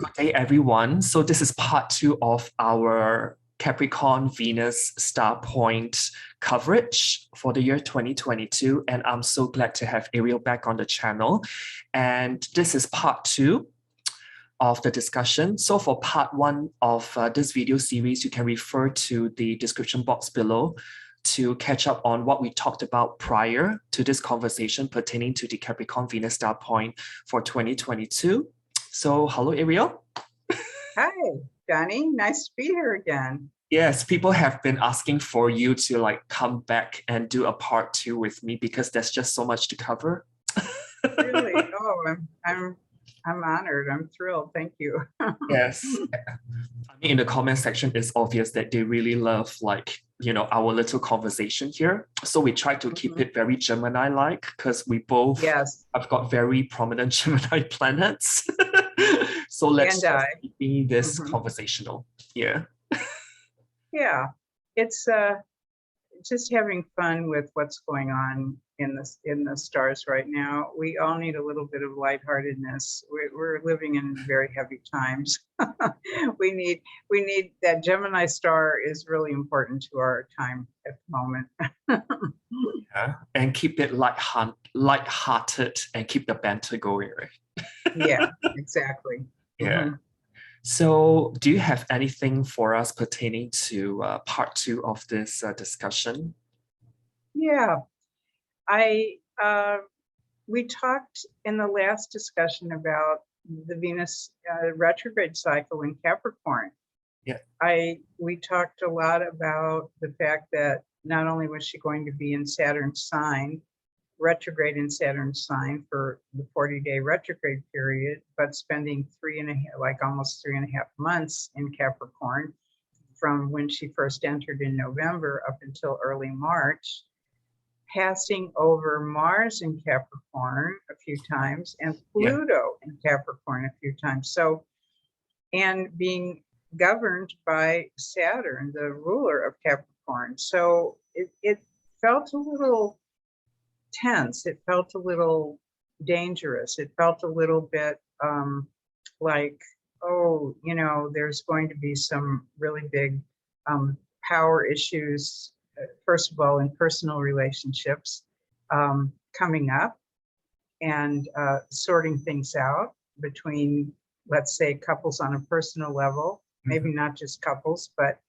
good day, everyone. So this is part 2 of our Capricorn Venus star point coverage for the year 2022. And I'm so glad to have Ariel back on the channel. And this is part 2 of the discussion. So for part 1 of this video series, you can refer to the description box below to catch up on what we talked about prior to this conversation pertaining to the Capricorn Venus star point for 2022. So hello, Ariel. Hi, Johnny. Nice to be here again. Yes, people have been asking for you to come back and do a part 2 with me because there's just so much to cover. Really? Oh, I'm honored. I'm thrilled. Thank you. Yes. I mean, in the comment section, it's obvious that they really love our little conversation here. So we try to keep it very Gemini-like because we both have got very prominent Gemini planets. So let's keep this conversational. Yeah. Yeah. It's just having fun with what's going on in the stars right now. We all need a little bit of lightheartedness. We're living in very heavy times. we need that Gemini star is really important to our time at the moment. Yeah, and keep it light-hearted and keep the banter going, right? Yeah, exactly. Yeah. So do you have anything for us pertaining to part 2 of this discussion? Yeah, we talked in the last discussion about the Venus retrograde cycle in Capricorn. Yeah. We talked a lot about the fact that not only was she going to be in Saturn's sign, retrograde in Saturn's sign for the 40-day retrograde period, but spending almost 3.5 months in Capricorn from when she first entered in November up until early March, passing over Mars in Capricorn a few times and Pluto in Capricorn a few times. So, and being governed by Saturn, the ruler of Capricorn. So it felt a little tense. It felt a little dangerous. It felt a little bit like, oh, there's going to be some really big power issues, first of all, in personal relationships coming up and sorting things out between, let's say, couples on a personal level, maybe not just couples, but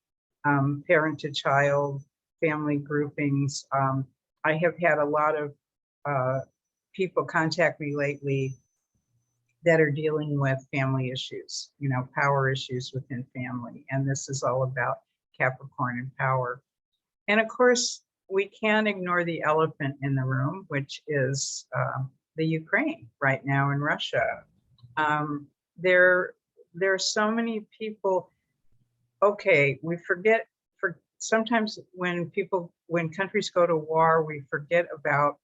parent to child, family groupings. I have had a lot of people contact me lately that are dealing with family issues, power issues within family. And this is all about Capricorn and power. And of course, we can't ignore the elephant in the room, which is the Ukraine right now in Russia. There are so many people. Okay, we forget. Sometimes when countries go to war, we forget about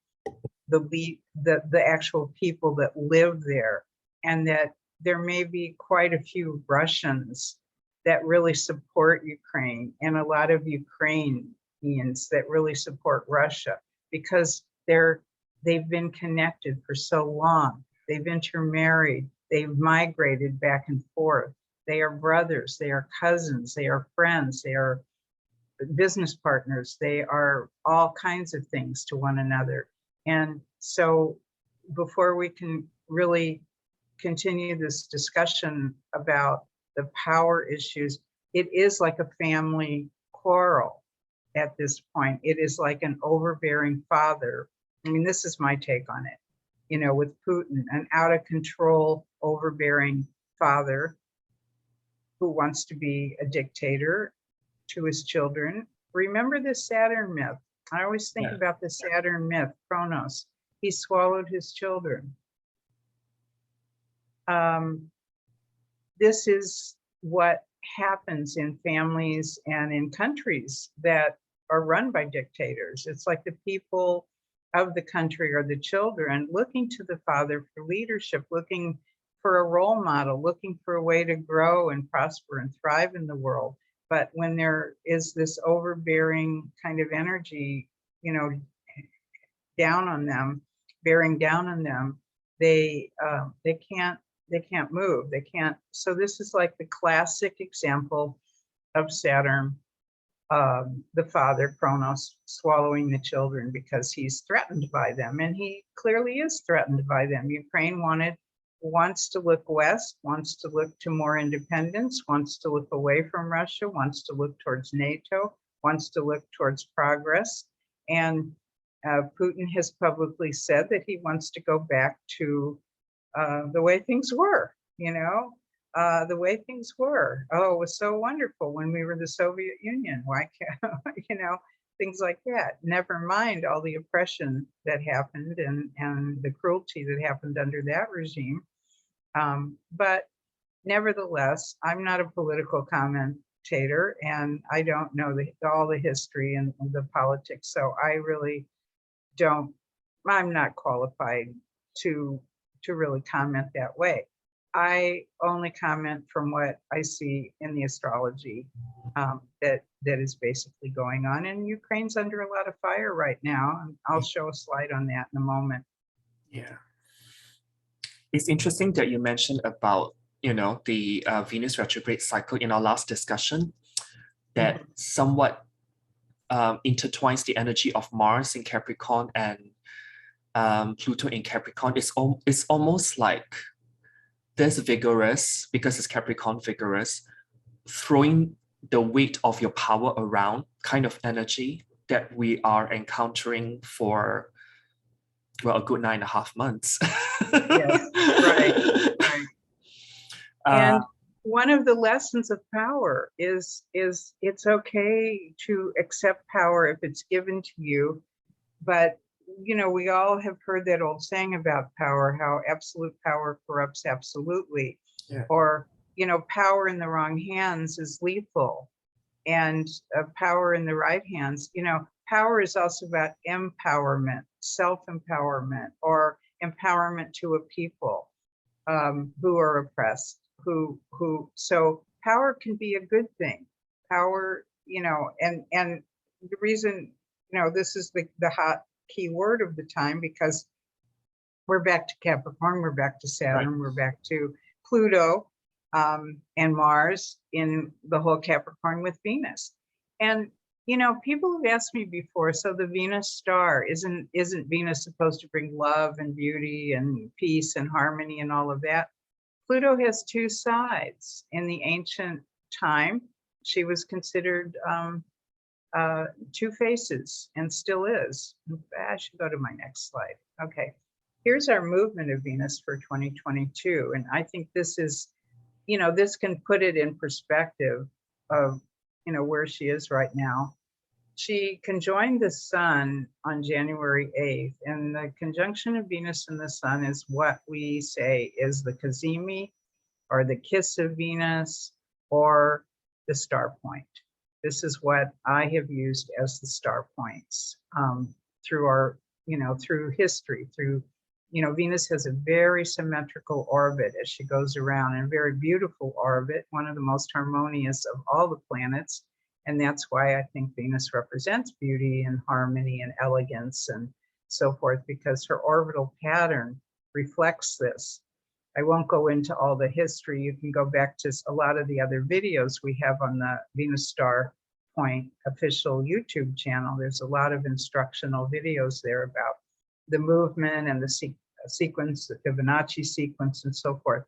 the actual people that live there, and that there may be quite a few Russians that really support Ukraine, and a lot of Ukrainians that really support Russia because they've been connected for so long. They've intermarried, they've migrated back and forth. They are brothers, they are cousins, they are friends, they are business partners, they are all kinds of things to one another. And so before we can really continue this discussion about the power issues, it is like a family quarrel at this point. It is like an overbearing father. I mean, this is my take on it, with Putin, an out of control, overbearing father who wants to be a dictator to his children. Remember the Saturn myth. I always think about the Saturn myth, Kronos. He swallowed his children. This is what happens in families and in countries that are run by dictators. It's like the people of the country or the children looking to the father for leadership, looking for a role model, looking for a way to grow and prosper and thrive in the world. But when there is this overbearing kind of energy, down on them, bearing down on them, they can't move. They can't. So this is like the classic example of Saturn, the father, Kronos, swallowing the children because he's threatened by them. And he clearly is threatened by them. Ukraine wants to look west, wants to look to more independence, wants to look away from Russia, wants to look towards NATO, wants to look towards progress. And Putin has publicly said that he wants to go back to the way things were, the way things were. Oh, it was so wonderful when we were the Soviet Union. Why can't, things like that. Never mind all the oppression that happened and the cruelty that happened under that regime. But nevertheless, I'm not a political commentator and I don't know all the history and the politics. So I really I'm not qualified to really comment that way. I only comment from what I see in the astrology that is basically going on. And Ukraine's under a lot of fire right now. I'll show a slide on that in a moment. Yeah. It's interesting that you mentioned about, the Venus retrograde cycle in our last discussion that somewhat intertwines the energy of Mars in Capricorn and Pluto in Capricorn. It's almost like this vigorous, because it's Capricorn vigorous, throwing the weight of your power around kind of energy that we are encountering for, well, a good 9.5 months. Yes, right. And one of the lessons of power is it's okay to accept power if it's given to you. But, we all have heard that old saying about power, how absolute power corrupts absolutely. Yeah. Or, power in the wrong hands is lethal. And power in the right hands, power is also about empowerment, self-empowerment, or empowerment to a people who are oppressed. So power can be a good thing. Power, and the reason, this is the hot key word of the time, because we're back to Capricorn, we're back to Saturn, right. We're back to Pluto and Mars in the whole Capricorn with Venus. And, people have asked me before, so the Venus star, isn't Venus supposed to bring love and beauty and peace and harmony and all of that? Pluto has two sides. In the ancient time, she was considered two faces and still is. I should go to my next slide. Okay, here's our movement of Venus for 2022. And I think this is, this can put it in perspective of, where she is right now. She conjoined the sun on January 8th, and the conjunction of Venus and the sun is what we say is the cazimi, or the kiss of Venus, or the star point. This is what I have used as the star points through our, through history, through, Venus has a very symmetrical orbit as she goes around, and a very beautiful orbit, one of the most harmonious of all the planets. And that's why I think Venus represents beauty and harmony and elegance and so forth, because her orbital pattern reflects this. I won't go into all the history. You can go back to a lot of the other videos we have on the venusstarpoint official YouTube channel. There's a lot of instructional videos there about the movement and the sequence, the Fibonacci sequence and so forth.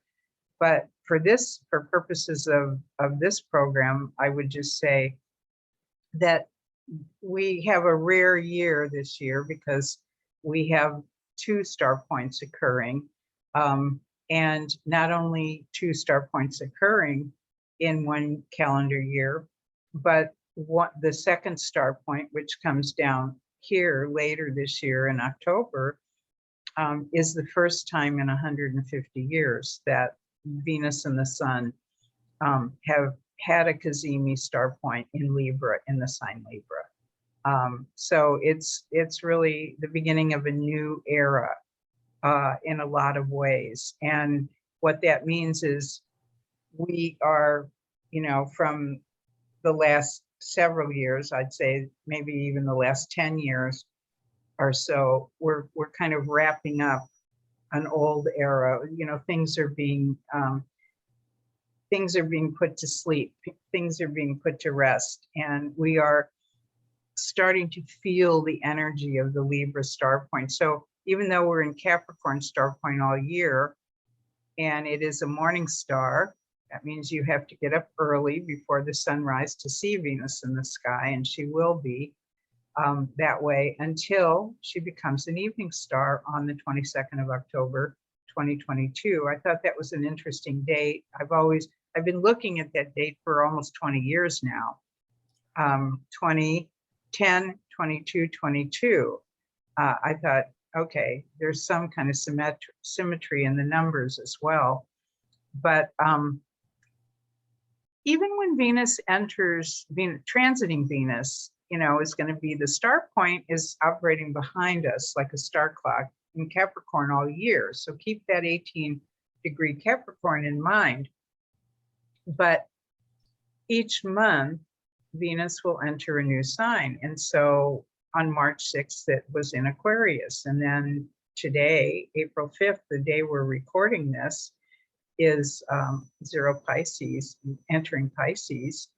But for purposes of this program, I would just say that we have a rare year this year because we have two star points occurring. And not only two star points occurring in one calendar year, but the second star point, which comes down here later this year in October, is the first time in 150 years that Venus and the sun have had a cazimi star point in Libra, in the sign Libra. So it's really the beginning of a new era in a lot of ways. And what that means is we are, from the last several years, I'd say maybe even the last 10 years or so, we're kind of wrapping up an old era. You know, things are being put to sleep, things are being put to rest, and we are starting to feel the energy of the Libra star point. So even though we're in Capricorn star point all year, and it is a morning star, that means you have to get up early before the sunrise to see Venus in the sky, and she will be that way until she becomes an evening star on the 22nd of October, 2022. I thought that was an interesting date. I've been looking at that date for almost 20 years now. 2010, 22, 22. I thought, okay, there's some kind of symmetry in the numbers as well. But even when Venus enters, transiting Venus, you know, is going to be, the star point is operating behind us like a star clock in Capricorn all year. So keep that 18-degree Capricorn in mind. But each month, Venus will enter a new sign. And so on March 6th, it was in Aquarius. And then today, April 5th, the day we're recording this, is 0 Pisces, entering Pisces.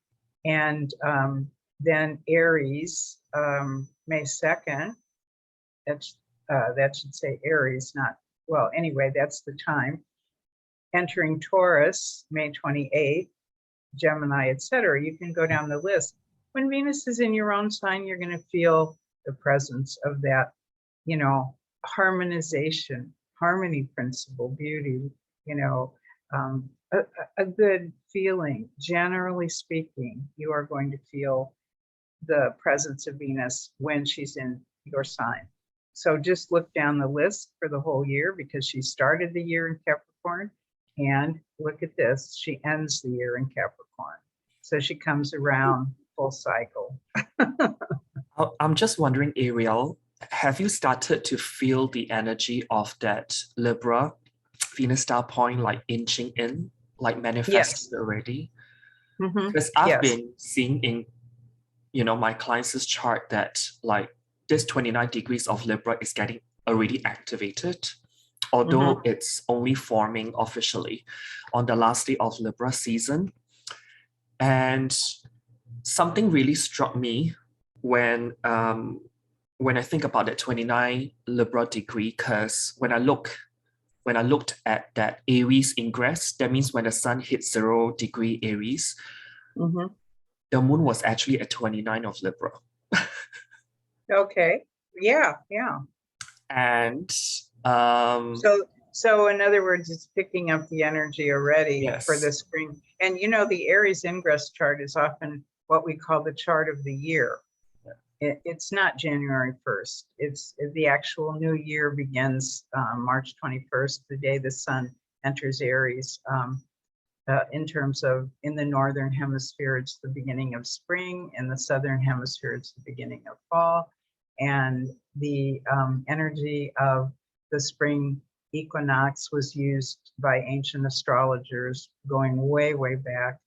And then Aries, May 2nd, that should say Aries, not, well, anyway, that's the time. Entering Taurus, May 28th, Gemini, etc. You can go down the list. When Venus is in your own sign, you're going to feel the presence of that, you know, harmonization, harmony principle, beauty, you know, a good feeling. Generally speaking, you are going to feel the presence of Venus when she's in your sign. So just look down the list for the whole year, because she started the year in Capricorn. And look at this, she ends the year in Capricorn. So she comes around full cycle. I'm just wondering, Ariel, have you started to feel the energy of that Libra Venus star point like inching in, like manifesting already? Because I've been seeing in, you know, my clients' chart that like this 29 degrees of Libra is getting already activated, although it's only forming officially on the last day of Libra season. And something really struck me when I think about that 29 Libra degree, because when I looked at that Aries ingress, that means when the sun hits 0 degree Aries, the moon was actually at 29 of Libra. Okay. Yeah. And so in other words, it's picking up the energy already for the spring. And you know, the Aries ingress chart is often what we call the chart of the year. It's not January 1st. It's the actual new year begins March 21st, the day the sun enters Aries. In terms of, in the northern hemisphere, it's the beginning of spring. In the southern hemisphere, it's the beginning of fall. And the energy of the spring equinox was used by ancient astrologers going way, way back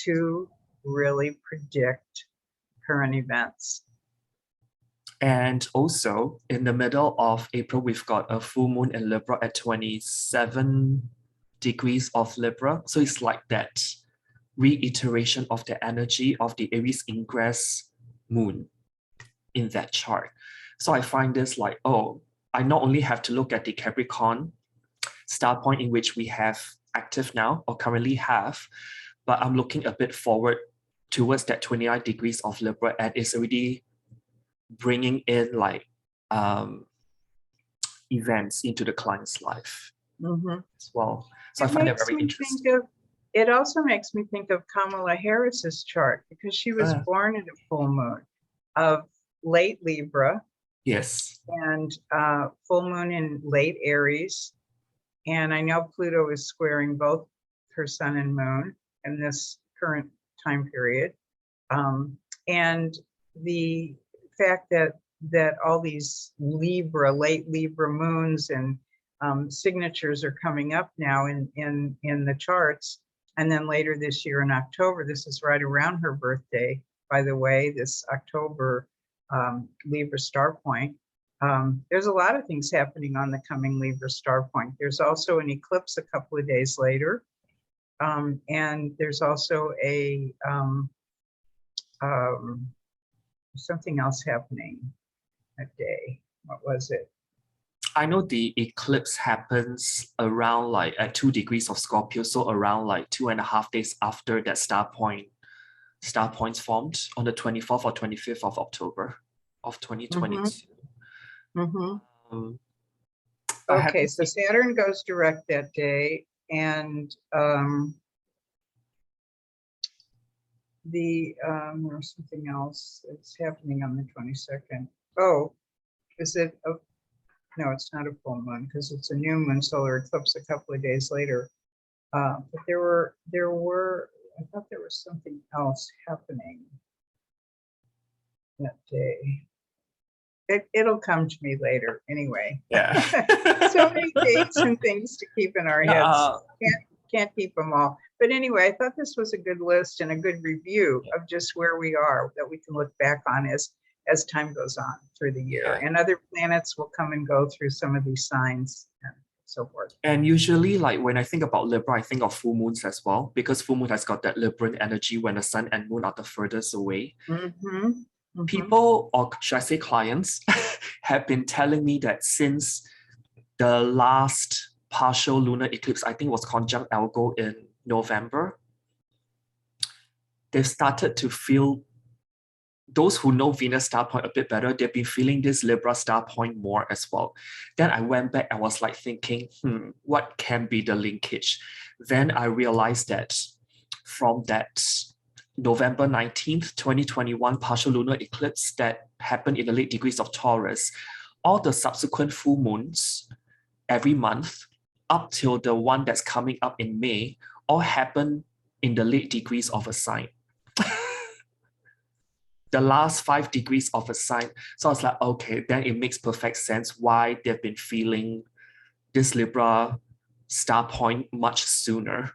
to really predict current events. And also in the middle of April, we've got a full moon in Libra at 27 degrees of Libra. So it's like that reiteration of the energy of the Aries ingress moon in that chart. So I find this like, oh, I not only have to look at the Capricorn star point in which we have active now or currently have, but I'm looking a bit forward towards that 29 degrees of Libra, and it's already bringing in like events into the client's life as well. So I find that very interesting. It also makes me think of Kamala Harris's chart, because she was born in a full moon of late Libra. Yes. And full moon in late Aries. And I know Pluto is squaring both her sun and moon in this current time period. And the fact that all these Libra, late Libra moons and signatures are coming up now in the charts. And then later this year in October, this is right around her birthday, by the way, this October Libra star point. There's a lot of things happening on the coming Libra star point. There's also an eclipse a couple of days later. And there's also a something else happening that day. What was it? I know the eclipse happens around like at 2 degrees of Scorpio, so around like 2.5 days after that star points formed on the 24th or 25th of October of 2022. Okay, so Saturn goes direct that day, and there's something else that's happening on the 22nd. Oh, is it? Oh, no, it's not a full moon because it's a new moon solar eclipse a couple of days later. But there were. I thought there was something else happening that day. It'll come to me later anyway. Yeah. So many dates and things to keep in our heads. Can't keep them all. But anyway, I thought this was a good list and a good review of just where we are that we can look back on as time goes on through the year. And other planets will come and go through some of these signs and so forth. And usually, like when I think about Libra, I think of full moons as well, because full moon has got that Libran energy when the sun and moon are the furthest away. People, or should I say clients, have been telling me that since the last partial lunar eclipse, I think was conjunct Algo in November, they've started to feel, those who know Venus star point a bit better, they've been feeling this Libra star point more as well. Then I went back and was like thinking, what can be the linkage? Then I realized that from that November 19th, 2021 partial lunar eclipse that happened in the late degrees of Taurus, all the subsequent full moons every month up till the one that's coming up in May all happen in the late degrees of a sign. The last 5 degrees of a sign. So I was like, okay, then it makes perfect sense why they've been feeling this Libra star point much sooner.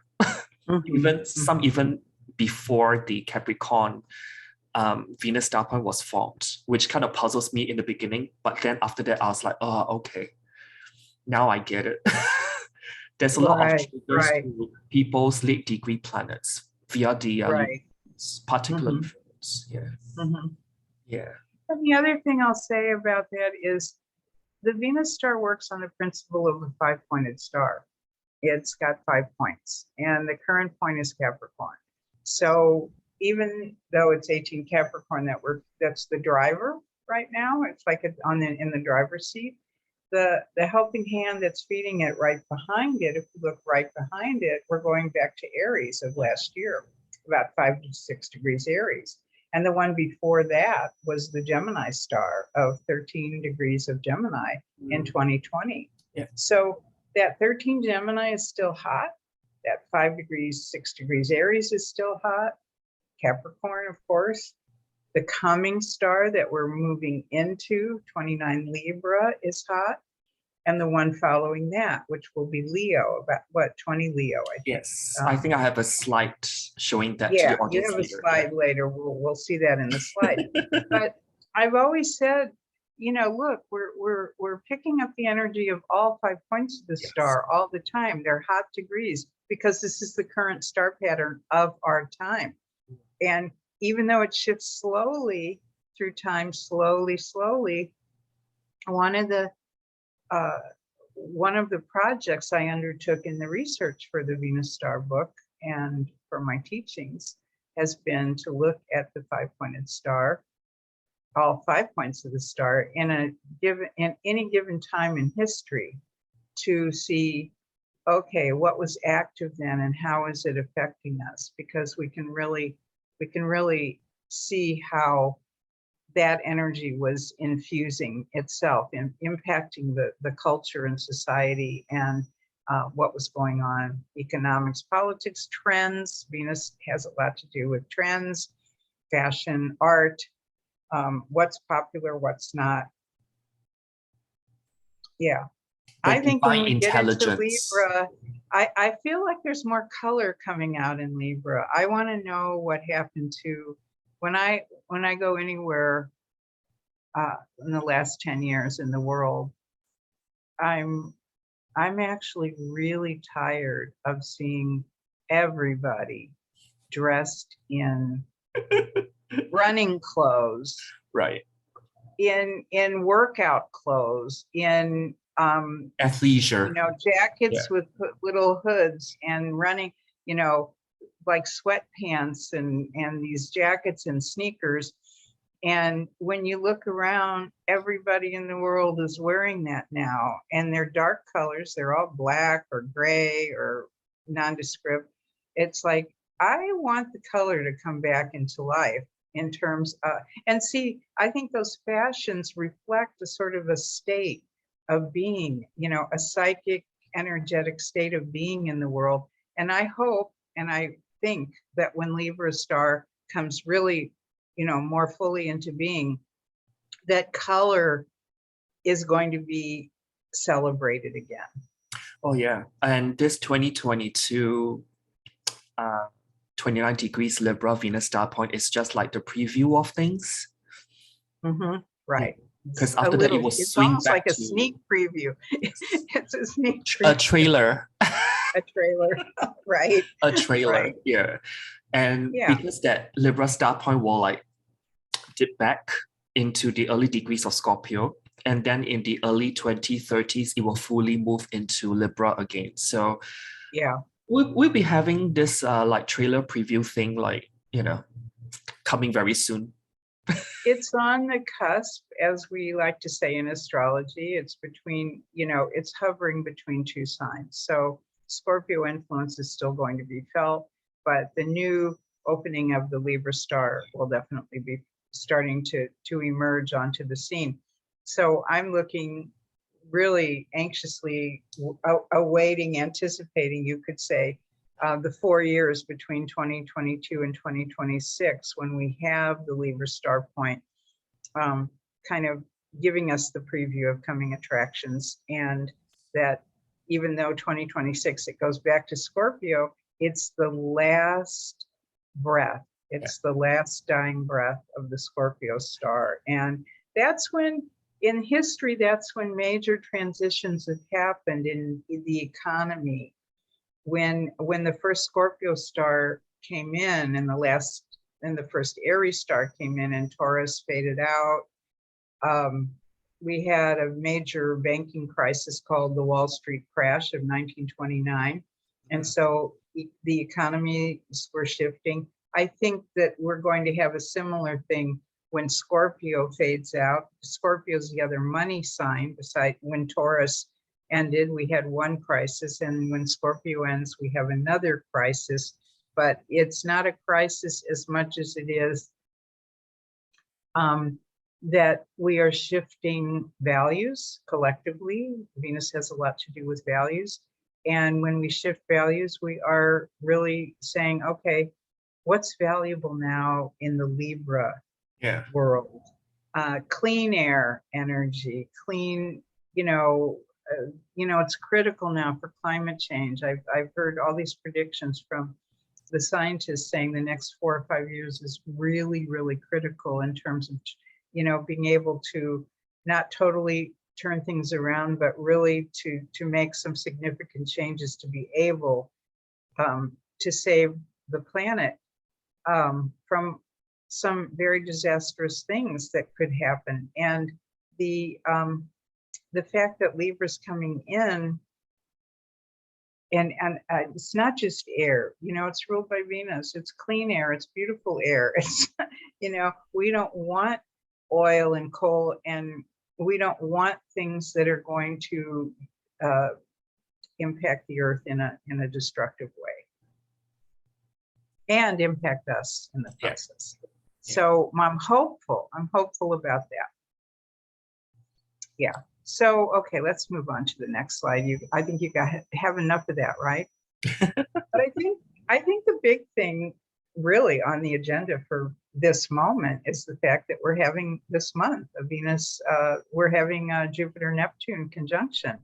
Even before the Capricorn Venus star point was formed, which kind of puzzles me in the beginning. But then after that, I was like, oh, okay, now I get it. There's a lot of triggers to people's late degree planets via the particular influence. Yeah. And the other thing I'll say about that is the Venus star works on the principle of a 5-pointed star. It's got 5 points, and the current point is Capricorn. So even though it's 18 Capricorn that's the driver right now, it's like in the driver's seat. The helping hand that's feeding it right behind it, if you look right behind it, we're going back to Aries of last year, about 5 to 6 degrees Aries. And the one before that was the Gemini star of 13 degrees of Gemini in 2020. Yeah. So that 13 Gemini is still hot. That 5 degrees, 6 degrees Aries is still hot. Capricorn, of course. The coming star that we're moving into, 29 Libra, is hot. And the one following that, which will be Leo, about 20 Leo, I think. Yes, I think I have a slide showing that to the audience. You have a slide later. We'll see that in the slide. But I've always said, look, we're picking up the energy of all 5 points of the star all the time. They're hot degrees because this is the current star pattern of our time. And even though it shifts slowly through time, slowly, one of the projects I undertook in the research for the Venus Star book and for my teachings has been to look at the 5-pointed star, all 5 points of the star in any given time in history, to see, okay, what was active then and how is it affecting us? Because we can really see how that energy was infusing itself and impacting the culture and society and what was going on, economics, politics, trends. Venus has a lot to do with trends, fashion, art, what's popular, what's not. Yeah. I think when we get into Libra, I feel like there's more color coming out in Libra. I want to know what happened to when I go anywhere in the last 10 years in the world, I'm actually really tired of seeing everybody dressed in running clothes, Right. in workout clothes, in Athleisure. jackets Yeah. with little hoods, and running, like sweatpants and these jackets and sneakers. And when you look around, everybody in the world is wearing that now, and they're dark colors. They're all black or gray or nondescript. It's like, I want the color to come back into life in terms of, and see, I think those fashions reflect a sort of a state of being, a psychic, energetic state of being in the world. And I hope, and I think that when Libra star comes really, more fully into being, that color is going to be celebrated again. Oh, yeah. And this 2022, 29 degrees Libra Venus star point is just like the preview of things. Mm-hmm. Right. Because after that, it will it's swing almost back like a to sneak preview. It's a sneak preview. a trailer. A trailer, right? A trailer, Right. yeah. And Yeah. because that Libra star point will like dip back into the early degrees of Scorpio, and then in the early 2030s, it will fully move into Libra again. So yeah, we'll be having this like trailer preview thing, like, coming very soon. it's on the cusp, as we like to say in astrology. It's between, it's hovering between two signs. So Scorpio influence is still going to be felt, but the new opening of the Libra star will definitely be starting to emerge onto the scene. So I'm looking really anxiously awaiting, anticipating, you could say, the 4 years between 2022 and 2026, when we have the Libra star point, kind of giving us the preview of coming attractions. And that even though 2026, it goes back to Scorpio, it's the last breath. It's the last dying breath of the Scorpio star. And that's when, in history, that's when major transitions have happened in the economy. When the first Scorpio star came in, and the first Aries star came in, and Taurus faded out, we had a major banking crisis called the Wall Street crash of 1929. And so the economies were shifting. I think that we're going to have a similar thing when Scorpio fades out. Scorpio is the other money sign. Besides, when Taurus ended, we had one crisis, and when Scorpio ends, we have another crisis. But it's not a crisis as much as it is that we are shifting values collectively. Venus has a lot to do with values. And when we shift values, we are really saying, okay, what's valuable now in the Libra world? Clean air energy, clean, it's critical now for climate change. I've heard all these predictions from the scientists saying the next 4 or 5 years is really, really critical in terms of, being able to not totally turn things around, but really to make some significant changes to be able to save the planet from some very disastrous things that could happen. And the fact that Libra's coming in, and it's not just air, it's ruled by Venus. It's clean air. It's beautiful air. It's, we don't want oil and coal, and we don't want things that are going to impact the earth in a destructive way and impact us in the process. Yeah. So I'm hopeful about that. Yeah. So, okay, let's move on to the next slide. I think you have enough of that, right? But I think the big thing really on the agenda for this moment is the fact that we're having this month of Venus, we're having a Jupiter-Neptune conjunction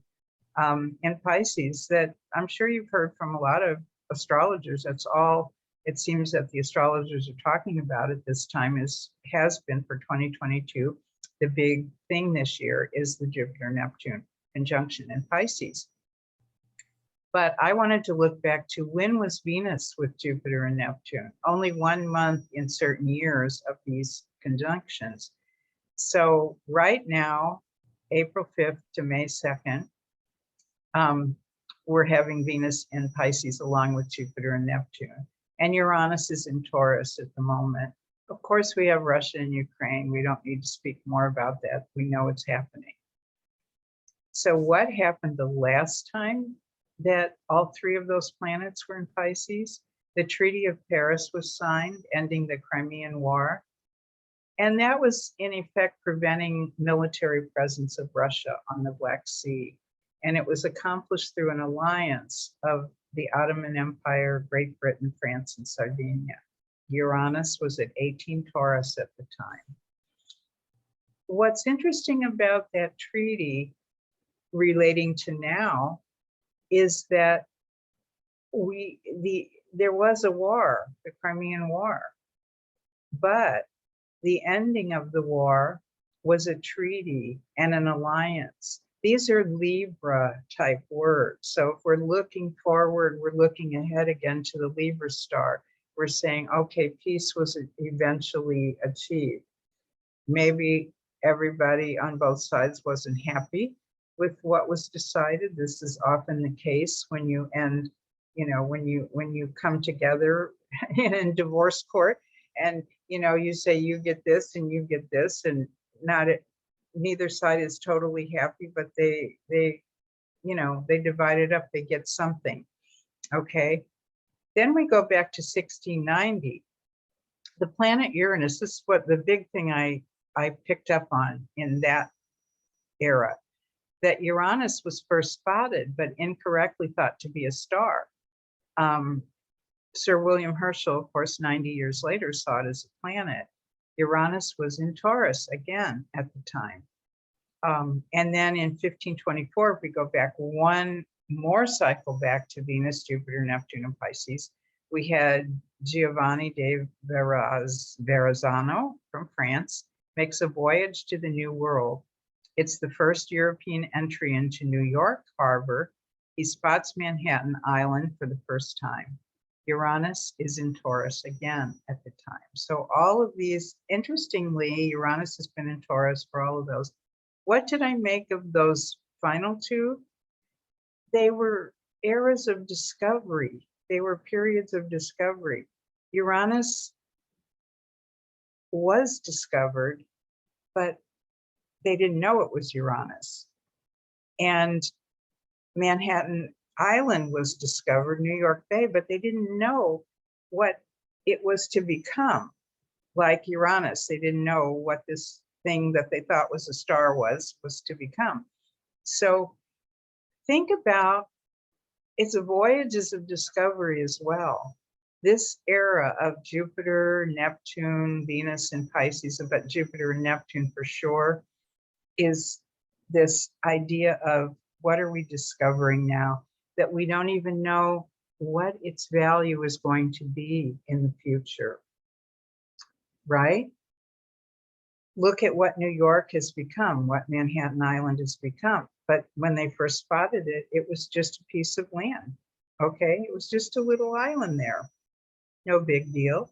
in Pisces that I'm sure you've heard from a lot of astrologers. That's all it seems that the astrologers are talking about at this time has been for 2022. the big thing this year is the Jupiter-Neptune conjunction in Pisces. But I wanted to look back to when was Venus with Jupiter and Neptune? Only 1 month in certain years of these conjunctions. So right now, April 5th to May 2nd, we're having Venus in Pisces along with Jupiter and Neptune. And Uranus is in Taurus at the moment. Of course, we have Russia and Ukraine. We don't need to speak more about that. We know it's happening. So what happened the last time that all 3 of those planets were in Pisces? The Treaty of Paris was signed, ending the Crimean War. And that was, in effect, preventing military presence of Russia on the Black Sea. And it was accomplished through an alliance of the Ottoman Empire, Great Britain, France, and Sardinia. Uranus was at 18 Taurus at the time. What's interesting about that treaty relating to now is that there was a war, the Crimean War, but the ending of the war was a treaty and an alliance. These are Libra type words. So if we're looking forward, we're looking ahead again to the Libra star. We're saying, okay, peace was eventually achieved. Maybe everybody on both sides wasn't happy with what was decided. This is often the case when you end, when you come together in divorce court and, you say you get this and you get this, and neither side is totally happy, but they divide it up, they get something, okay? Then we go back to 1690. The planet Uranus, this is what the big thing I picked up on in that era, that Uranus was first spotted, but incorrectly thought to be a star. Sir William Herschel, of course, 90 years later, saw it as a planet. Uranus was in Taurus again at the time. And then in 1524, if we go back one more cycle back to Venus, Jupiter, Neptune, and Pisces, we had Giovanni de Verrazzano from France makes a voyage to the New World. It's the first European entry into New York Harbor. He spots Manhattan Island for the first time. Uranus is in Taurus again at the time. So all of these, interestingly, Uranus has been in Taurus for all of those. What did I make of those final 2? They were eras of discovery. They were periods of discovery. Uranus was discovered, but they didn't know it was Uranus. And Manhattan Island was discovered, New York Bay, but they didn't know what it was to become. Like Uranus, they didn't know what this thing that they thought was a star was to become. So think about, it's a voyages of discovery as well. This era of Jupiter, Neptune, Venus, and Pisces, but Jupiter and Neptune for sure, is this idea of what are we discovering now that we don't even know what its value is going to be in the future, right? Look at what New York has become, what Manhattan Island has become. But when they first spotted it, it was just a piece of land, okay? It was just a little island there, no big deal.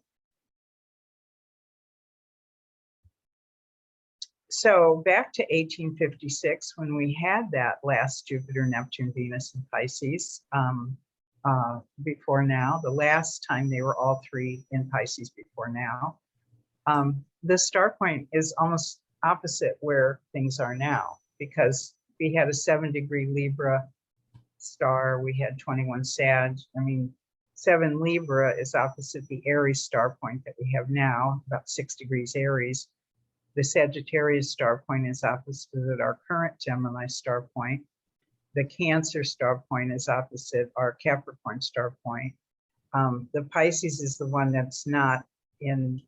So back to 1856, when we had that last Jupiter, Neptune, Venus, and Pisces before now, the last time they were all 3 in Pisces before now, the star point is almost opposite where things are now, because we had a 7-degree Libra star, we had 21 Sag. 7 Libra is opposite the Aries star point that we have now, about 6 degrees Aries. The Sagittarius star point is opposite our current Gemini star point. The Cancer star point is opposite our Capricorn star point. The Pisces is the one that's not in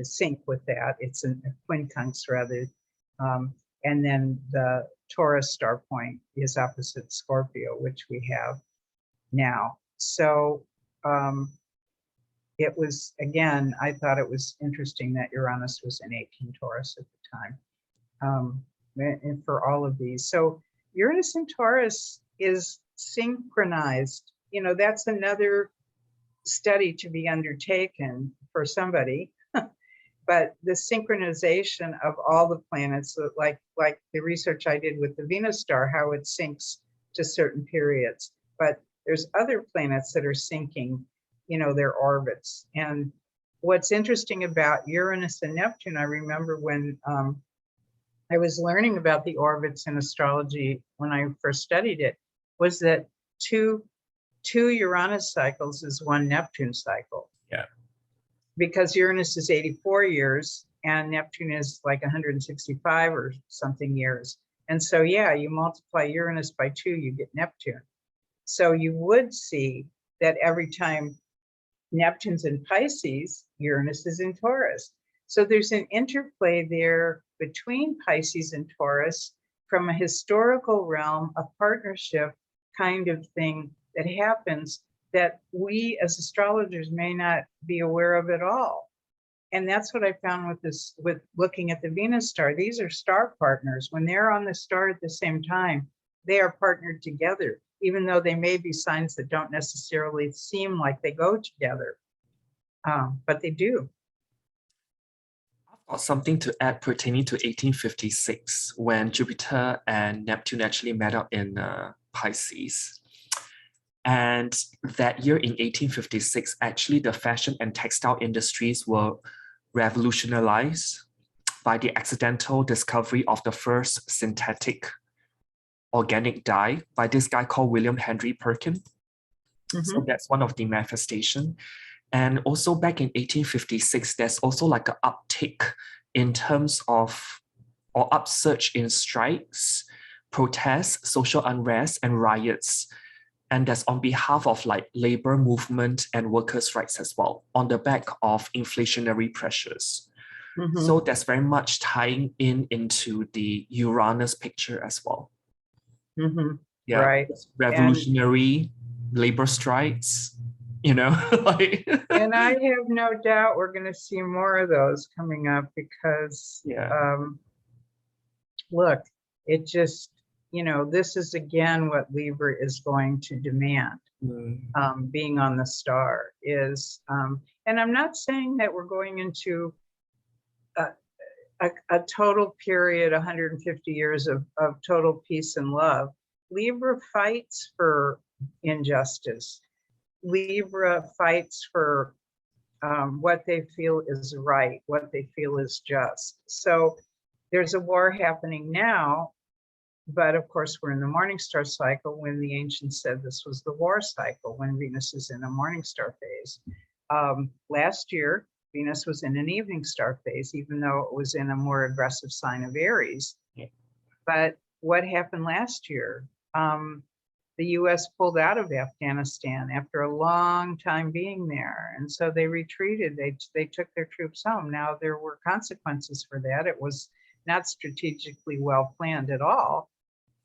sync with that. It's a quincunx rather. And then the Taurus star point is opposite Scorpio, which we have now. So it was, again, I thought it was interesting that Uranus was in 18 Taurus at the time. and for all of these. So Uranus and Taurus is synchronized. You know, that's another study to be undertaken for somebody. But the synchronization of all the planets, like the research I did with the venusstar, how it syncs to certain periods. But there's other planets that are syncing, you know, their orbits. And what's interesting about Uranus and Neptune, I remember when I was learning about the orbits in astrology when I first studied it, was that two Uranus cycles is one Neptune cycle. Yeah. Because Uranus is 84 years and Neptune is like 165 or something years. And so, yeah, you multiply Uranus by 2, you get Neptune. So you would see that every time Neptune's in Pisces, Uranus is in Taurus. So there's an interplay there between Pisces and Taurus from a historical realm, a partnership kind of thing that happens that we as astrologers may not be aware of at all. And that's what I found with this, with looking at the Venus star. These are star partners. When they're on the star at the same time, they are partnered together, even though they may be signs that don't necessarily seem like they go together, but they do. I've got something to add pertaining to 1856, when Jupiter and Neptune actually met up in Pisces. And that year in 1856, actually the fashion and textile industries were revolutionized by the accidental discovery of the first synthetic organic dye by this guy called William Henry Perkin. So that's one of the manifestation. And also back in 1856, there's also like an uptick in terms of, or upsurge in strikes, protests, social unrest, and riots. And that's on behalf of like labor movement and workers' rights as well, on the back of inflationary pressures. So that's very much tying into the Uranus picture as well. Yeah, right. revolutionary labor strikes, you know. Like and I have no doubt we're going to see more of those coming up because, look, it just, you know, this is again what Libra is going to demand. Being on the star is, and I'm not saying that we're going into a total period, 150 years of total peace and love. Libra fights for injustice. Libra fights for what they feel is right, what they feel is just. So there's a war happening now, but of course we're in the morning star cycle when the ancients said this was the war cycle, when Venus is in a morning star phase. Last year, Venus was in an evening star phase, even though it was in a more aggressive sign of Aries. But what happened last year? The US pulled out of Afghanistan after a long time being there. And so they retreated, they took their troops home. Now there were consequences for that. It was not strategically well planned at all.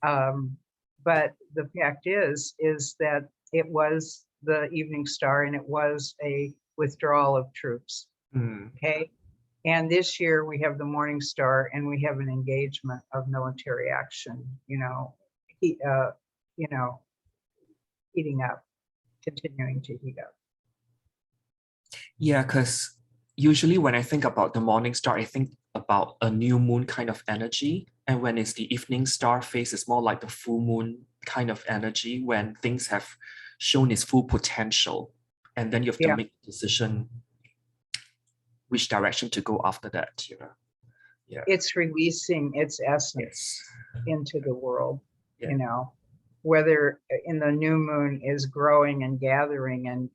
But the fact is that it was the evening star and it was a withdrawal of troops. Okay. And this year we have the morning star and we have an engagement of military action, heating up, continuing to heat up. Yeah, because usually when I think about the morning star, I think about a new moon kind of energy. And when it's the evening star phase, it's more like the full moon kind of energy when things have shown its full potential. And then you have to make a decision which direction to go after that, It's releasing its essence into the world, whether in the new moon is growing and gathering and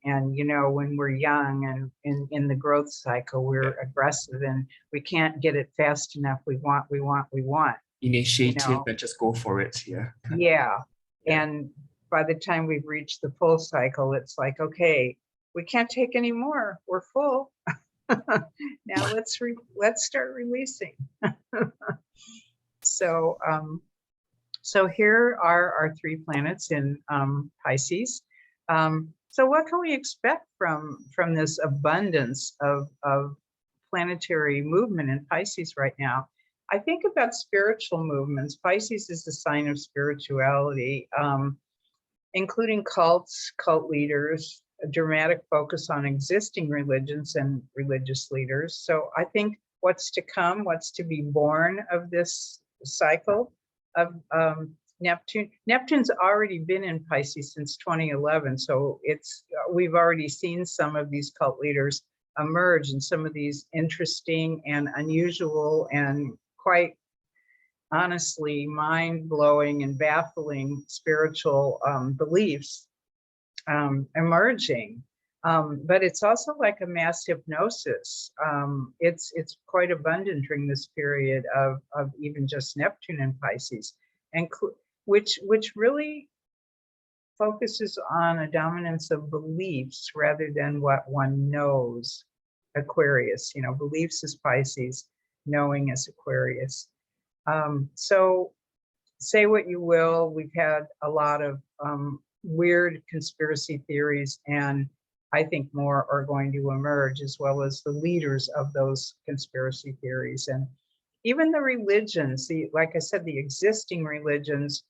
when we're young and in the growth cycle, we're aggressive and we can't get it fast enough. We want. Initiative and just go for it. And by the time we've reached the full cycle, it's like, okay, we can't take any more. We're full. Now let's start releasing. So here are our 3 planets in Pisces. So what can we expect from this abundance of planetary movement in Pisces right now? I think about spiritual movements. Pisces is the sign of spirituality, including cults, cult leaders, a dramatic focus on existing religions and religious leaders. So I think what's to come, what's to be born of this cycle of Neptune. Neptune's already been in Pisces since 2011. So we've already seen some of these cult leaders emerge and some of these interesting and unusual and quite honestly mind-blowing and baffling spiritual beliefs emerging. But it's also like a mass hypnosis. It's quite abundant during this period of even just Neptune and Pisces, and which really focuses on a dominance of beliefs rather than what one knows. Aquarius, beliefs is Pisces, knowing is Aquarius. So say what you will, we've had a lot of weird conspiracy theories, and I think more are going to emerge, as well as the leaders of those conspiracy theories. And even the religions, like I said, the existing religions,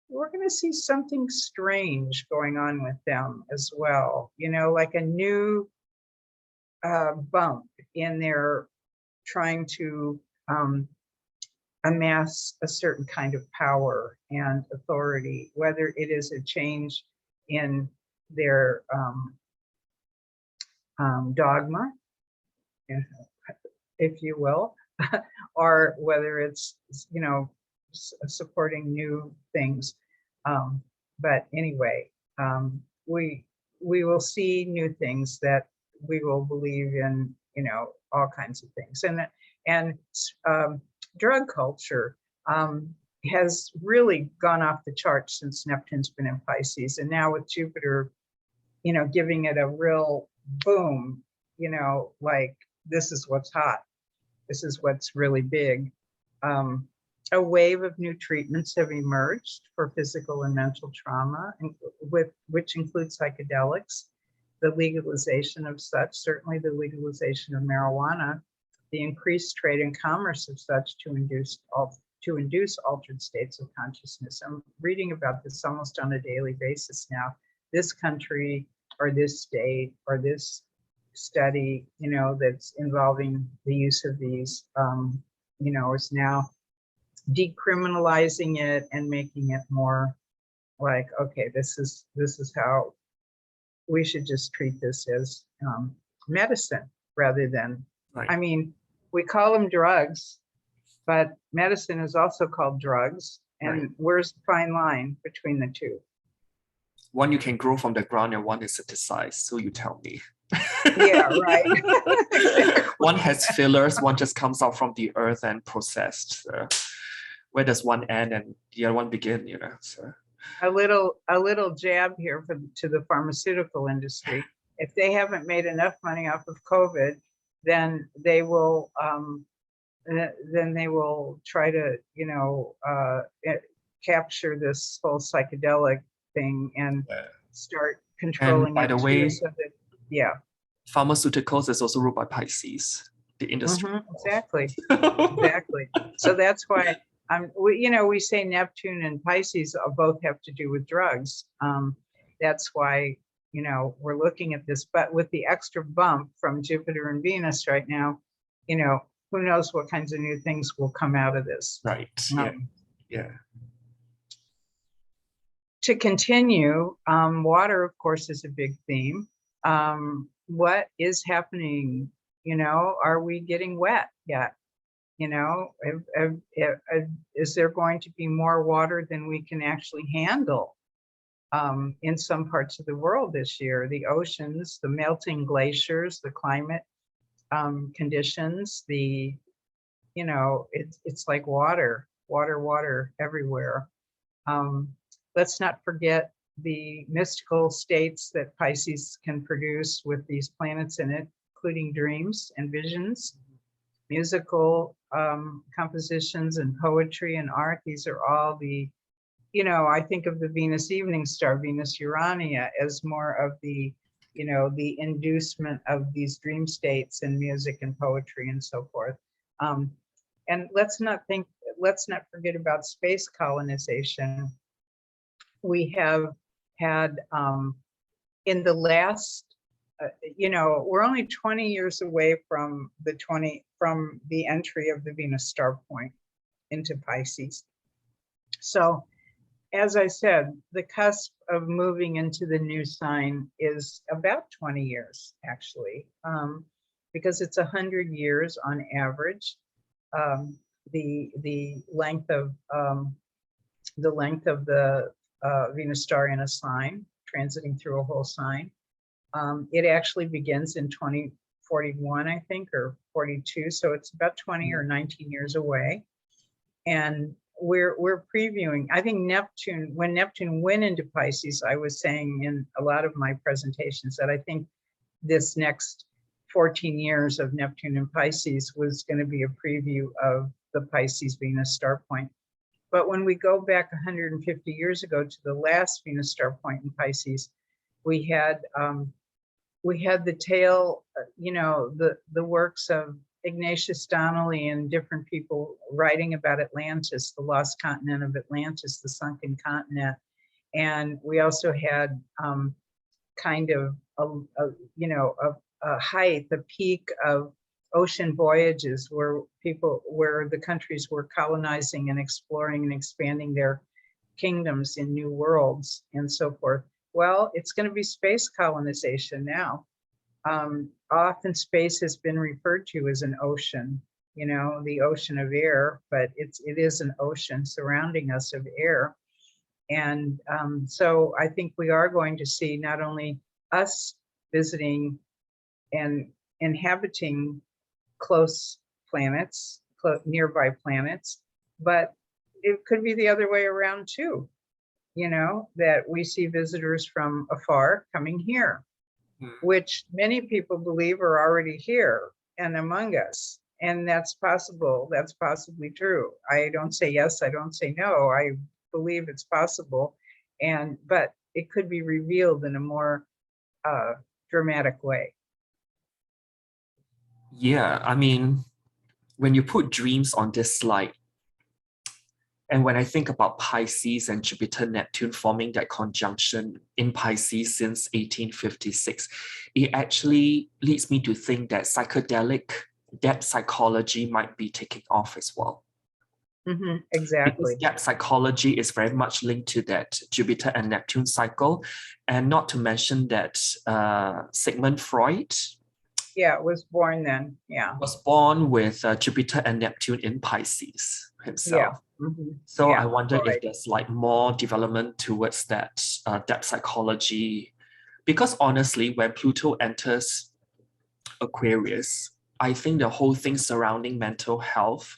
we're going to see something strange going on with them as well, like a new bump in their trying to amass a certain kind of power and authority, whether it is a change in their dogma, if you will, or whether it's, supporting new things. But anyway, we will see new things that we will believe in, all kinds of things. And drug culture has really gone off the charts since Neptune's been in Pisces. And now with Jupiter, giving it a real boom, like this is what's hot. This is what's really big. A wave of new treatments have emerged for physical and mental trauma, which includes psychedelics, the legalization of such, certainly the legalization of marijuana, the increased trade and commerce of such to induce altered states of consciousness. I'm reading about this almost on a daily basis now. This country or this state or this study, that's involving the use of these, is now decriminalizing it and making it more like, okay, this is how we should just treat this as medicine rather than, Right. I mean, we call them drugs, but medicine is also called drugs. And where's the fine line between the two? One you can grow from the ground and one is synthesized, so you tell me. Yeah, right. Exactly. One has fillers, one just comes out from the earth and processed. So where does one end and the other one begin, So A little jab here to the pharmaceutical industry. If they haven't made enough money off of COVID, then they will try to capture this whole psychedelic thing and start controlling and by it the too, way, so that, yeah, pharmaceuticals is also ruled by Pisces, the industry. exactly. So that's why we say Neptune and Pisces both have to do with drugs. That's why we're looking at this, but with the extra bump from Jupiter and Venus right now, who knows what kinds of new things will come out of this. Right. Yeah. To continue, water, of course, is a big theme. What is happening? Are we getting wet yet? Is there going to be more water than we can actually handle in some parts of the world this year? The oceans, the melting glaciers, the climate conditions, it's like water everywhere. Let's not forget the mystical states that Pisces can produce with these planets in it, including dreams and visions, musical compositions and poetry and art. These are all the, I think of the Venus evening star, Venus Urania, as more of the, the inducement of these dream states and music and poetry and so forth. and let's not forget about space colonization. We have had in the last, we're only 20 years away from the entry of the Venus star point into Pisces. So, as I said, the cusp of moving into the new sign is about 20 years, actually, because it's 100 years on average. The length of the Venus star in a sign, transiting through a whole sign. It actually begins in 2041, I think, or 42. So it's about 20 or 19 years away. And we're previewing, I think Neptune, when Neptune went into Pisces, I was saying in a lot of my presentations that I think this next 14 years of Neptune in Pisces was going to be a preview of the Pisces Venus star point. But when we go back 150 years ago to the last Venus star point in Pisces, we had the tale, the works of Ignatius Donnelly and different people writing about Atlantis, the lost continent of Atlantis, the sunken continent. And we also had kind of a height, the peak of ocean voyages where the countries were colonizing and exploring and expanding their kingdoms in new worlds and so forth. Well, it's going to be space colonization now. Often space has been referred to as an ocean, the ocean of air, but it is an ocean surrounding us of air. And so I think we are going to see not only us visiting and inhabiting close planets, nearby planets, but it could be the other way around too, that we see visitors from afar coming here, which many people believe are already here and among us. And that's possible. That's possibly true. I don't say yes, I don't say no. I believe it's possible. But it could be revealed in a more dramatic way. Yeah, I mean, when you put dreams on this slide, and when I think about Pisces and Jupiter Neptune forming that conjunction in Pisces since 1856, it actually leads me to think that psychedelic depth psychology might be taking off as well. Exactly. Because depth psychology is very much linked to that Jupiter and Neptune cycle, and not to mention that Sigmund Freud, was born then. was born with Jupiter and Neptune in Pisces himself. So I wonder if there's like more development towards that depth psychology, because honestly, when Pluto enters Aquarius, I think the whole thing surrounding mental health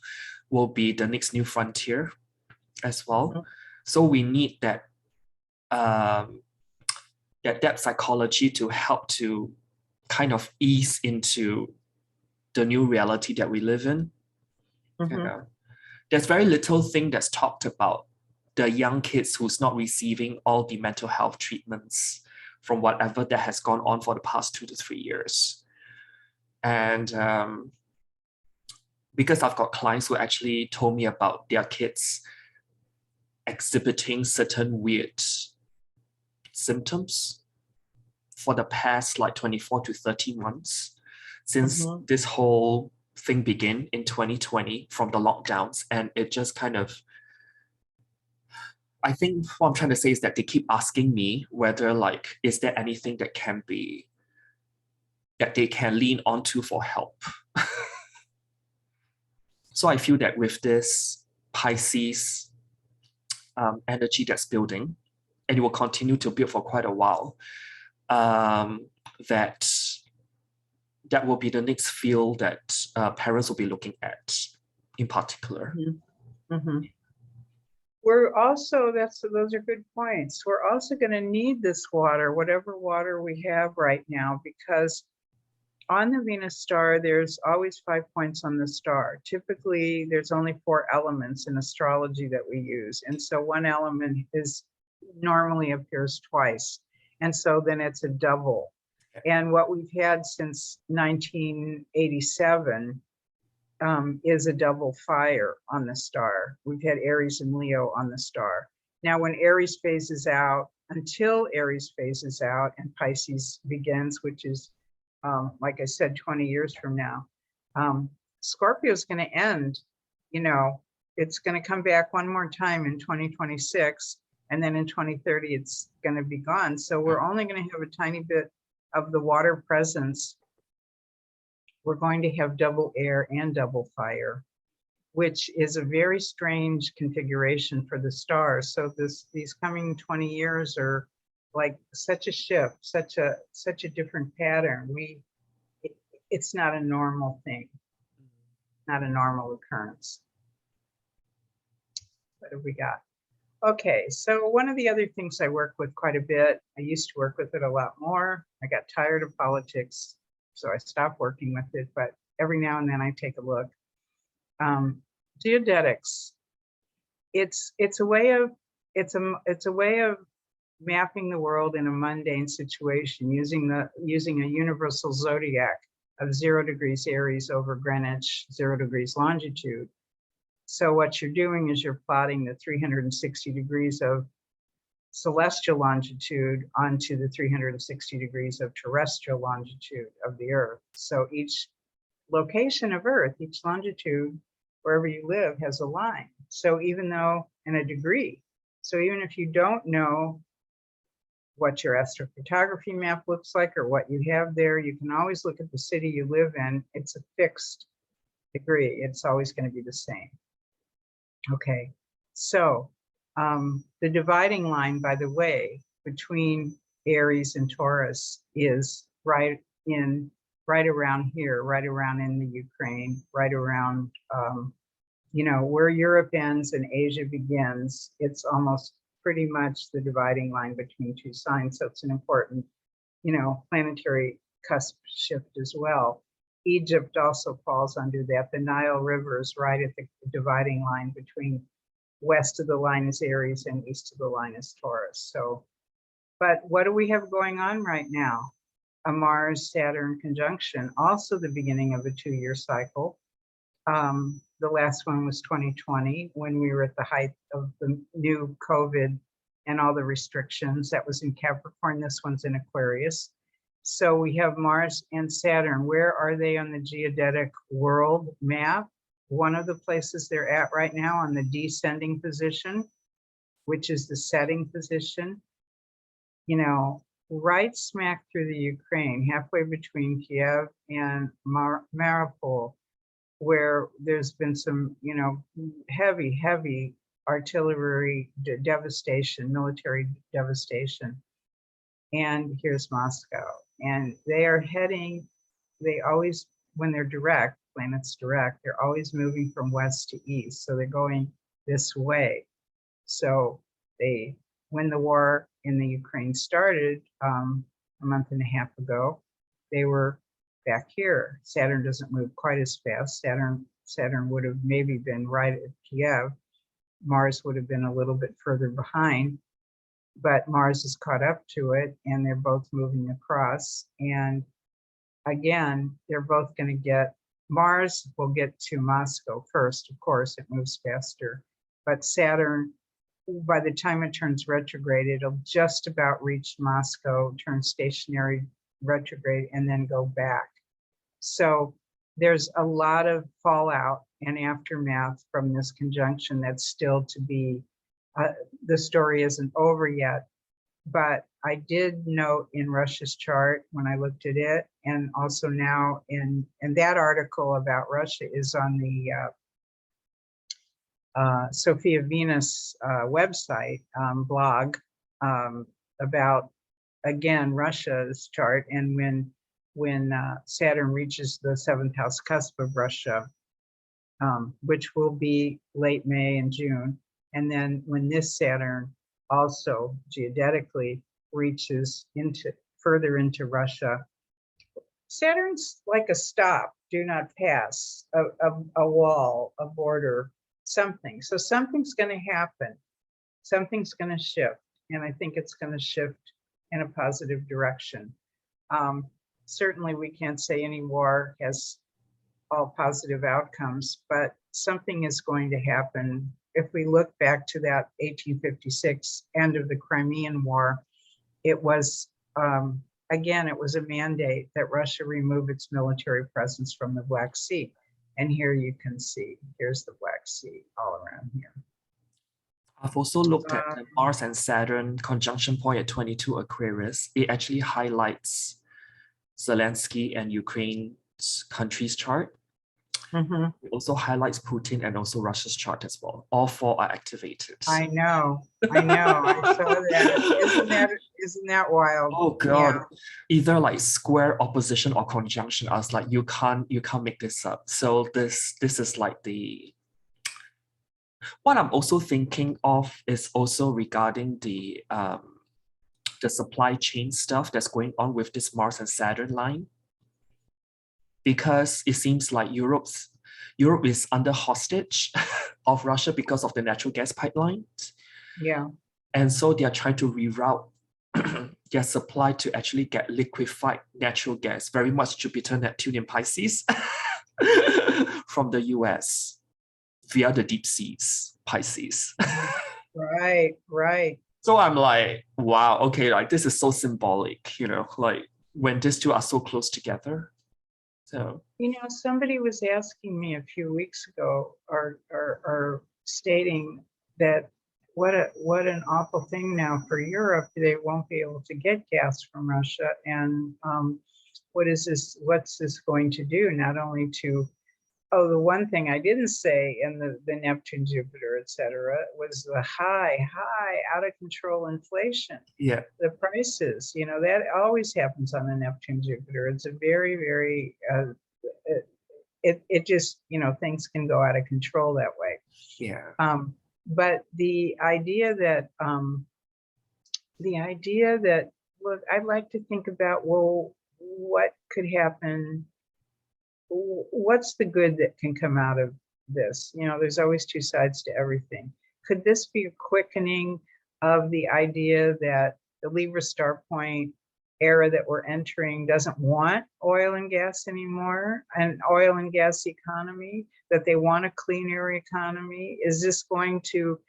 will be the next new frontier as well. So we need that depth psychology to help to kind of ease into the new reality that we live in. There's very little thing that's talked about the young kids who's not receiving all the mental health treatments from whatever that has gone on for the past 2 to 3 years. And because I've got clients who actually told me about their kids exhibiting certain weird symptoms for the past like 24 to 30 months since this whole thing began in 2020 from the lockdowns. And it just kind of, I think what I'm trying to say is that they keep asking me whether like, is there anything that can be, that they can lean onto for help? So I feel that with this Pisces energy that's building, and it will continue to build for quite a while, that will be the next field that parents will be looking at in particular. We're also, those are good points. We're also going to need this water, whatever water we have right now, because on the Venus star, there's always 5 points on the star. Typically, there's only 4 elements in astrology that we use. And so one element normally appears twice. And so then it's a double. And what we've had since 1987 is a double fire on the star. We've had Aries and Leo on the star. Now, when Aries phases out, until Aries phases out and Pisces begins, which is, like I said, 20 years from now, Scorpio is going to end, it's going to come back one more time in 2026. And then in 2030, it's going to be gone. So we're only going to have a tiny bit of the water presence. We're going to have double air and double fire, which is a very strange configuration for the stars. So these coming 20 years are like such a shift, such a different pattern. It's not a normal thing, not a normal occurrence. What have we got? Okay, so one of the other things I work with quite a bit, I used to work with it a lot more. I got tired of politics, so I stopped working with it, but every now and then I take a look. Geodetics, it's a way of mapping the world in a mundane situation using a universal zodiac of 0 degrees Aries over Greenwich, 0 degrees longitude. So what you're doing is you're plotting the 360 degrees of celestial longitude onto the 360 degrees of terrestrial longitude of the Earth. So each location of Earth, each longitude, wherever you live, has a line. So even though, in a degree, so even if you don't know what your astrophotography map looks like or what you have there, you can always look at the city you live in. It's a fixed degree. It's always going to be the same. Okay, so the dividing line, by the way, between Aries and Taurus is right around here, right around in the Ukraine, right around, where Europe ends and Asia begins. It's almost pretty much the dividing line between two signs. So it's an important, planetary cusp shift as well. Egypt also falls under that. The Nile River is right at the dividing line between west of the line is Aries and east of the line is Taurus. So, but what do we have going on right now? A Mars-Saturn conjunction, also the beginning of a 2-year cycle. The last one was 2020 when we were at the height of the new COVID and all the restrictions. That was in Capricorn. This one's in Aquarius. So we have Mars and Saturn. Where are they on the geodetic world map? One of the places they're at right now on the descending position, which is the setting position, right smack through the Ukraine, halfway between Kiev and Mariupol, where there's been some, heavy artillery devastation, military devastation. And here's Moscow. And they are heading, when they're direct, planets direct, they're always moving from west to east. So they're going this way. So when the war in the Ukraine started a month and a half ago, they were back here. Saturn doesn't move quite as fast. Saturn would have maybe been right at Kiev. Mars would have been a little bit further behind, but Mars is caught up to it and they're both moving across. And again, they're both going to Mars will get to Moscow first, of course, it moves faster, but Saturn, by the time it turns retrograde, it'll just about reach Moscow, turn stationary retrograde, and then go back. So there's a lot of fallout and aftermath from this conjunction that's still to be, the story isn't over yet. But I did note in Russia's chart when I looked at it, and also now in that article about Russia is on the Sophia Venus website blog about, again, Russia's chart, and when Saturn reaches the 7th house cusp of Russia, which will be late May and June, and then when this Saturn also geodetically reaches further into Russia. Saturn's like a stop, do not pass, a wall, a border, something. So something's going to happen. Something's going to shift. And I think it's going to shift in a positive direction. Certainly we can't say any war has all positive outcomes, but something is going to happen. If we look back to that 1856 end of the Crimean War, it was, again, it was a mandate that Russia remove its military presence from the Black Sea. And here you can see, here's the Black Sea all around here. I've also looked at the Mars and Saturn conjunction point at 22 Aquarius. It actually highlights Zelensky and Ukraine's country's chart. It also highlights Putin and also Russia's chart as well. All four are activated. I know. I saw that. Isn't that wild? Oh God. Yeah. Either like square, opposition, or conjunction. I was like, you can't make this up. So this is like the what I'm also thinking of is also regarding the supply chain stuff that's going on with this Mars and Saturn line. Because it seems like Europe is under hostage of Russia because of the natural gas pipeline. Yeah. And so they are trying to reroute their supply to actually get liquefied natural gas, very much Jupiter, Neptune, and Pisces, from the US via the deep seas, Pisces. Right. So I'm like, wow, okay, like this is so symbolic, you know, like when these two are so close together. So, you know, somebody was asking me a few weeks ago, or stating that what an awful thing now for Europe. They won't be able to get gas from Russia, and what's this going to do? Not only to, the one thing I didn't say in the Neptune, Jupiter, etc., was the high out of control inflation. Yeah, the prices, you know, that always happens on the Neptune, Jupiter. It's a very, very it just, you know, things can go out of control that way. Yeah. But the idea that look, I'd like to think about, well, what could happen? What's the good that can come out of this? You know, there's always two sides to everything. Could this be a quickening of the idea that the Libra star point era that we're entering doesn't want oil and gas anymore, an oil and gas economy, that they want a clean air economy? Is this going to,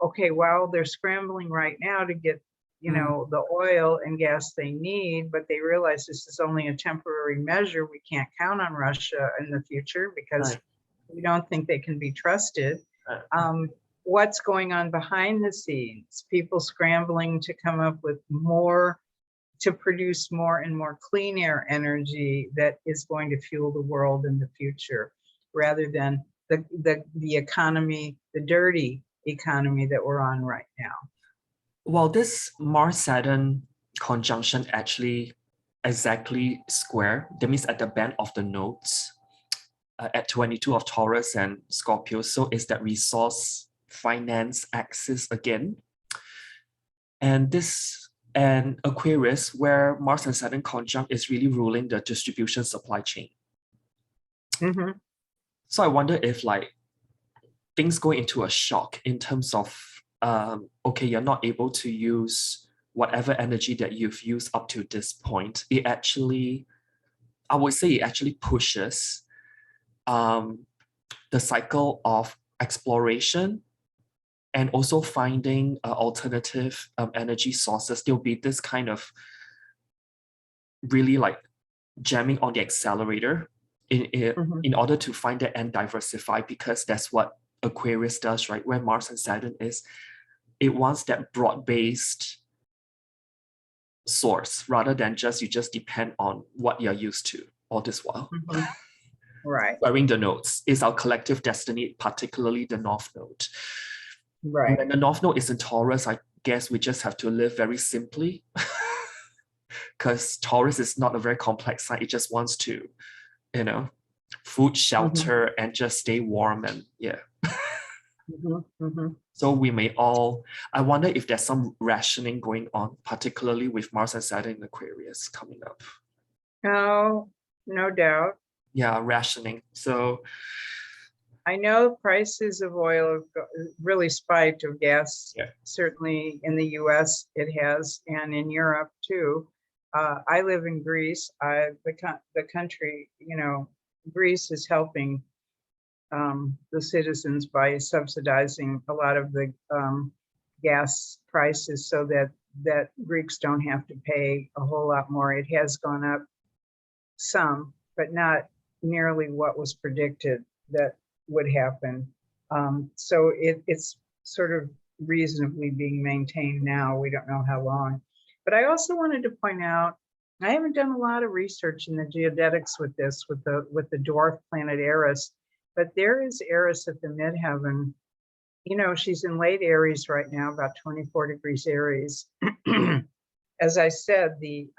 okay, well, they're scrambling right now to get, you know, the oil and gas they need, but they realize this is only a temporary measure. We can't count on Russia in the future because we don't think they can be trusted. What's going on behind the scenes? People scrambling to come up with more, to produce more and more clean air energy that is going to fuel the world in the future, rather than the economy, the dirty economy that we're on right now. Well, this Mars-Saturn conjunction actually exactly square. That means at the bend of the nodes at 22 of Taurus and Scorpio. So it's that resource finance axis again. And Aquarius, where Mars and Saturn conjunct, is really ruling the distribution supply chain. So I wonder if like things go into a shock in terms of okay, you're not able to use whatever energy that you've used up to this point. It actually, I would say it actually pushes the cycle of exploration and also finding alternative energy sources. There'll be this kind of really like jamming on the accelerator in order to find that and diversify, because that's what Aquarius does, right? Where Mars and Saturn is, it wants that broad-based source rather than you just depend on what you're used to all this while. Right. Wearing the nodes is our collective destiny, particularly the North Node. Right. When the North Node is in Taurus, I guess we just have to live very simply, because Taurus is not a very complex sign. It just wants to, you know, food, shelter, and just stay warm, and yeah. So we may all, I wonder if there's some rationing going on, particularly with Mars and Saturn in Aquarius coming up. Oh, no doubt. Yeah, rationing. So I know prices of oil have really spiked, of gas, certainly in the US it has, and in Europe too. I live in Greece. The country, you know, Greece is helping the citizens by subsidizing a lot of the gas prices so that Greeks don't have to pay a whole lot more. It has gone up some, but not nearly what was predicted that would happen. So it's sort of reasonably being maintained now. We don't know how long. But I also wanted to point out, I haven't done a lot of research in the geodetics with this, with the dwarf planet Eris, but there is Eris at the midheaven. You know, she's in late Aries right now, about 24 degrees Aries. As I said, the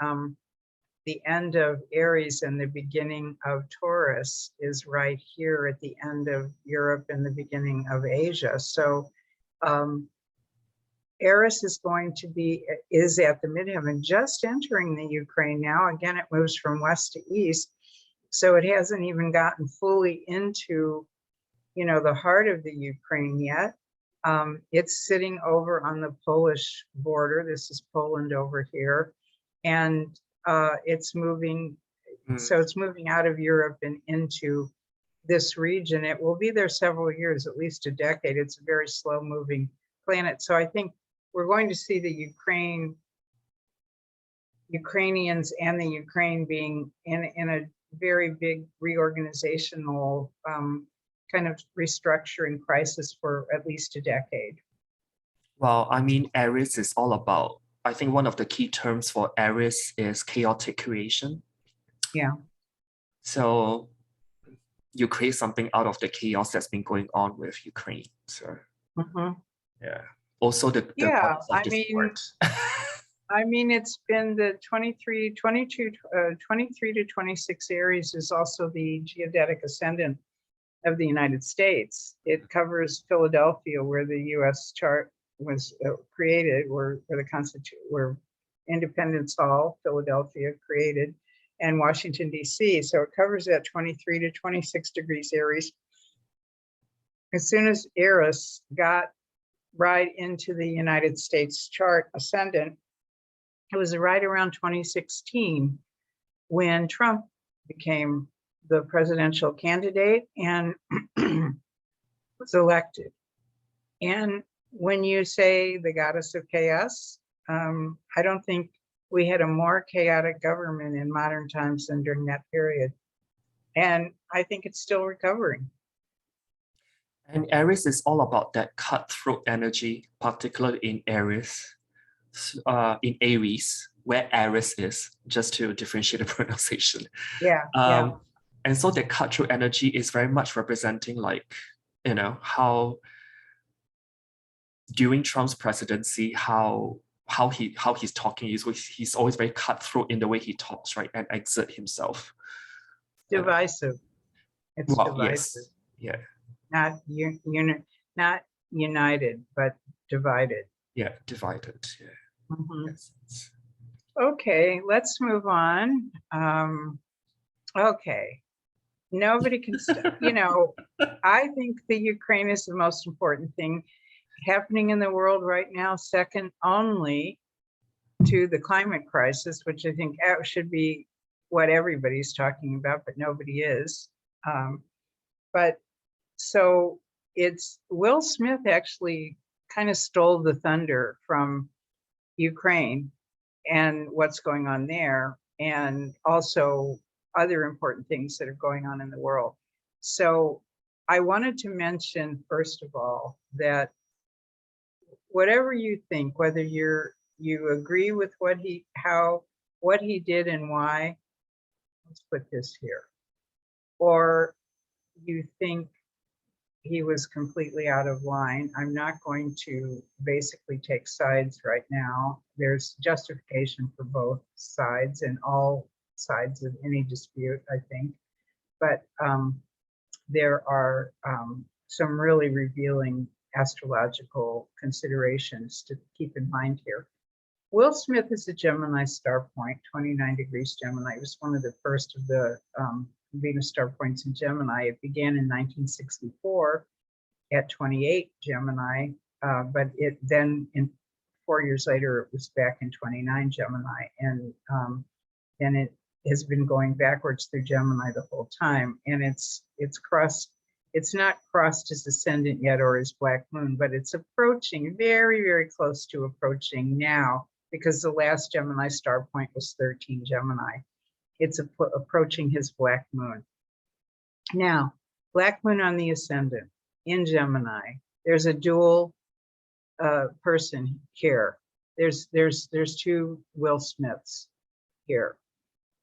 end of Aries and the beginning of Taurus is right here at the end of Europe and the beginning of Asia. So Eris is at the midheaven, just entering the Ukraine now. Again, it moves from west to east. So it hasn't even gotten fully into, you know, the heart of the Ukraine yet. It's sitting over on the Polish border. This is Poland over here. And it's moving, so it's moving out of Europe and into this region. It will be there several years, at least a decade. It's a very slow moving planet. So I think we're going to see the Ukrainians and the Ukraine being in a very big reorganizational kind of restructuring crisis for at least a decade. Well, I mean, Aries is all about, I think one of the key terms for Aries is chaotic creation. Yeah. So you create something out of the chaos that's been going on with Ukraine. So yeah. Also the yeah, I mean, it's been the 23 to 26 Aries is also the geodetic ascendant of the United States. It covers Philadelphia, where the U.S. chart was created, where Independence Hall, Philadelphia, created, and Washington, D.C. So it covers that 23 to 26 degrees Aries. As soon as Eris got right into the United States chart ascendant, it was right around 2016 when Trump became the presidential candidate and was elected. And when you say the goddess of chaos, I don't think we had a more chaotic government in modern times than during that period. And I think it's still recovering. And Aries is all about that cutthroat energy, particularly in Aries, where Aries is, just to differentiate the pronunciation. Yeah. And so the cutthroat energy is very much representing, like, you know, how during Trump's presidency, how he's talking, he's always very cutthroat in the way he talks, right, and exert himself. Divisive. It's divisive. Yes. Yeah. Not united, but divided. Yeah, divided. Yeah. Yes. Okay, let's move on. Okay. Nobody can, you know, I think the Ukraine is the most important thing happening in the world right now, second only to the climate crisis, which I think should be what everybody's talking about, but nobody is. But so it's Will Smith actually kind of stole the thunder from Ukraine and what's going on there, and also other important things that are going on in the world. So I wanted to mention, first of all, that whatever you think, whether you agree with what he did and why, let's put this here, or you think he was completely out of line, I'm not going to basically take sides right now. There's justification for both sides and all sides of any dispute, I think. But there are some really revealing astrological considerations to keep in mind here. Will Smith is a Gemini star point, 29 degrees Gemini. It was one of the first of the Venus star points in Gemini. It began in 1964 at 28 Gemini, but it then, 4 years later, it was back in 29 Gemini, and then has been going backwards through Gemini the whole time, and it's crossed. It's not crossed his ascendant yet or his black moon, but it's approaching, very, very close to approaching now, because the last Gemini star point was 13 Gemini. It's approaching his black moon. Now, black moon on the ascendant in Gemini, there's a dual person here. There's two Will Smiths here.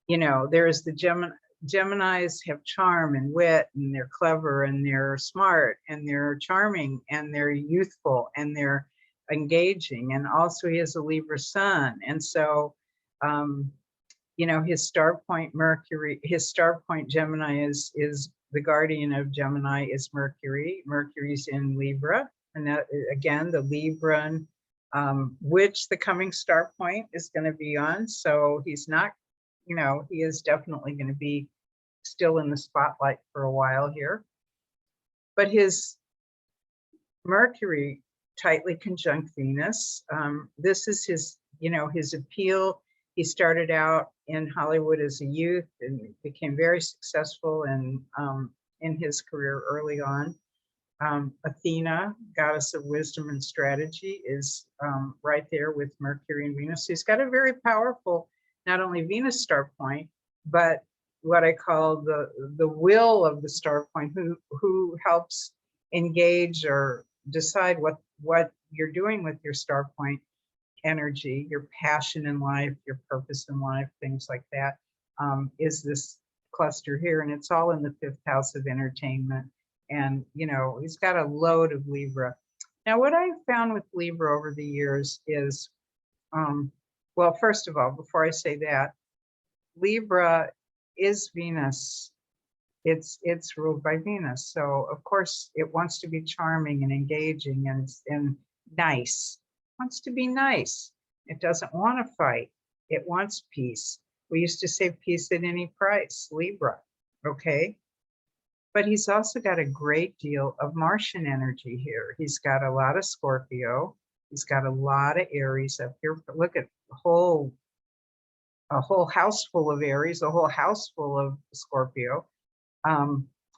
You know, there's the Geminis have charm and wit, and they're clever, and they're smart, and they're charming, and they're youthful, and they're engaging. And also he has a Libra sun. And so, you know, his star point Mercury, his star point Gemini is the guardian of Gemini is Mercury. Mercury's in Libra. And that, again, the Libran, which the coming star point is going to be on. So he's not, you know, he is definitely going to be still in the spotlight for a while here. But his Mercury tightly conjunct Venus. This is his, you know, his appeal. He started out in Hollywood as a youth and became very successful in his career early on. Athena, goddess of wisdom and strategy, is right there with Mercury and Venus. So he's got a very powerful, not only Venus star point, but what I call the will of the star point, who helps engage or decide what you're doing with your star point energy, your passion in life, your purpose in life, things like that, is this cluster here. And it's all in the 5th house of entertainment. And, you know, he's got a load of Libra. Now, what I've found with Libra over the years is, well, first of all, before I say that, Libra is Venus. It's ruled by Venus. So, of course, it wants to be charming and engaging and nice. It wants to be nice. It doesn't want to fight. It wants peace. We used to say peace at any price, Libra, okay? But he's also got a great deal of Martian energy here. He's got a lot of Scorpio. He's got a lot of Aries up here. But look at a whole house full of Aries, a whole house full of Scorpio.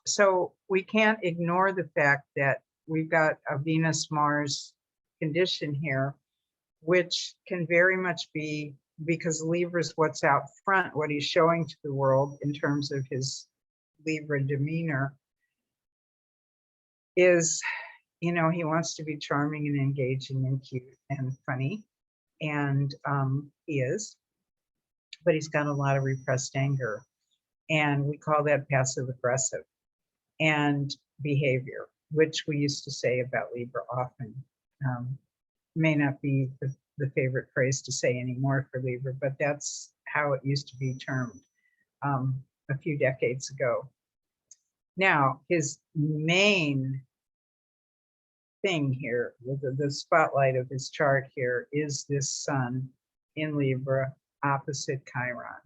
So we can't ignore the fact that we've got a Venus-Mars condition here, which can very much be because Libra's what's out front, what he's showing to the world in terms of his Libra demeanor is, you know, he wants to be charming and engaging and cute and funny, and he is, but he's got a lot of repressed anger, and we call that passive aggressive and behavior, which we used to say about Libra often. May not be the favorite phrase to say anymore for Libra, but that's how it used to be termed a few decades ago. Now, his main thing here, the spotlight of his chart here, is this sun in Libra opposite Chiron,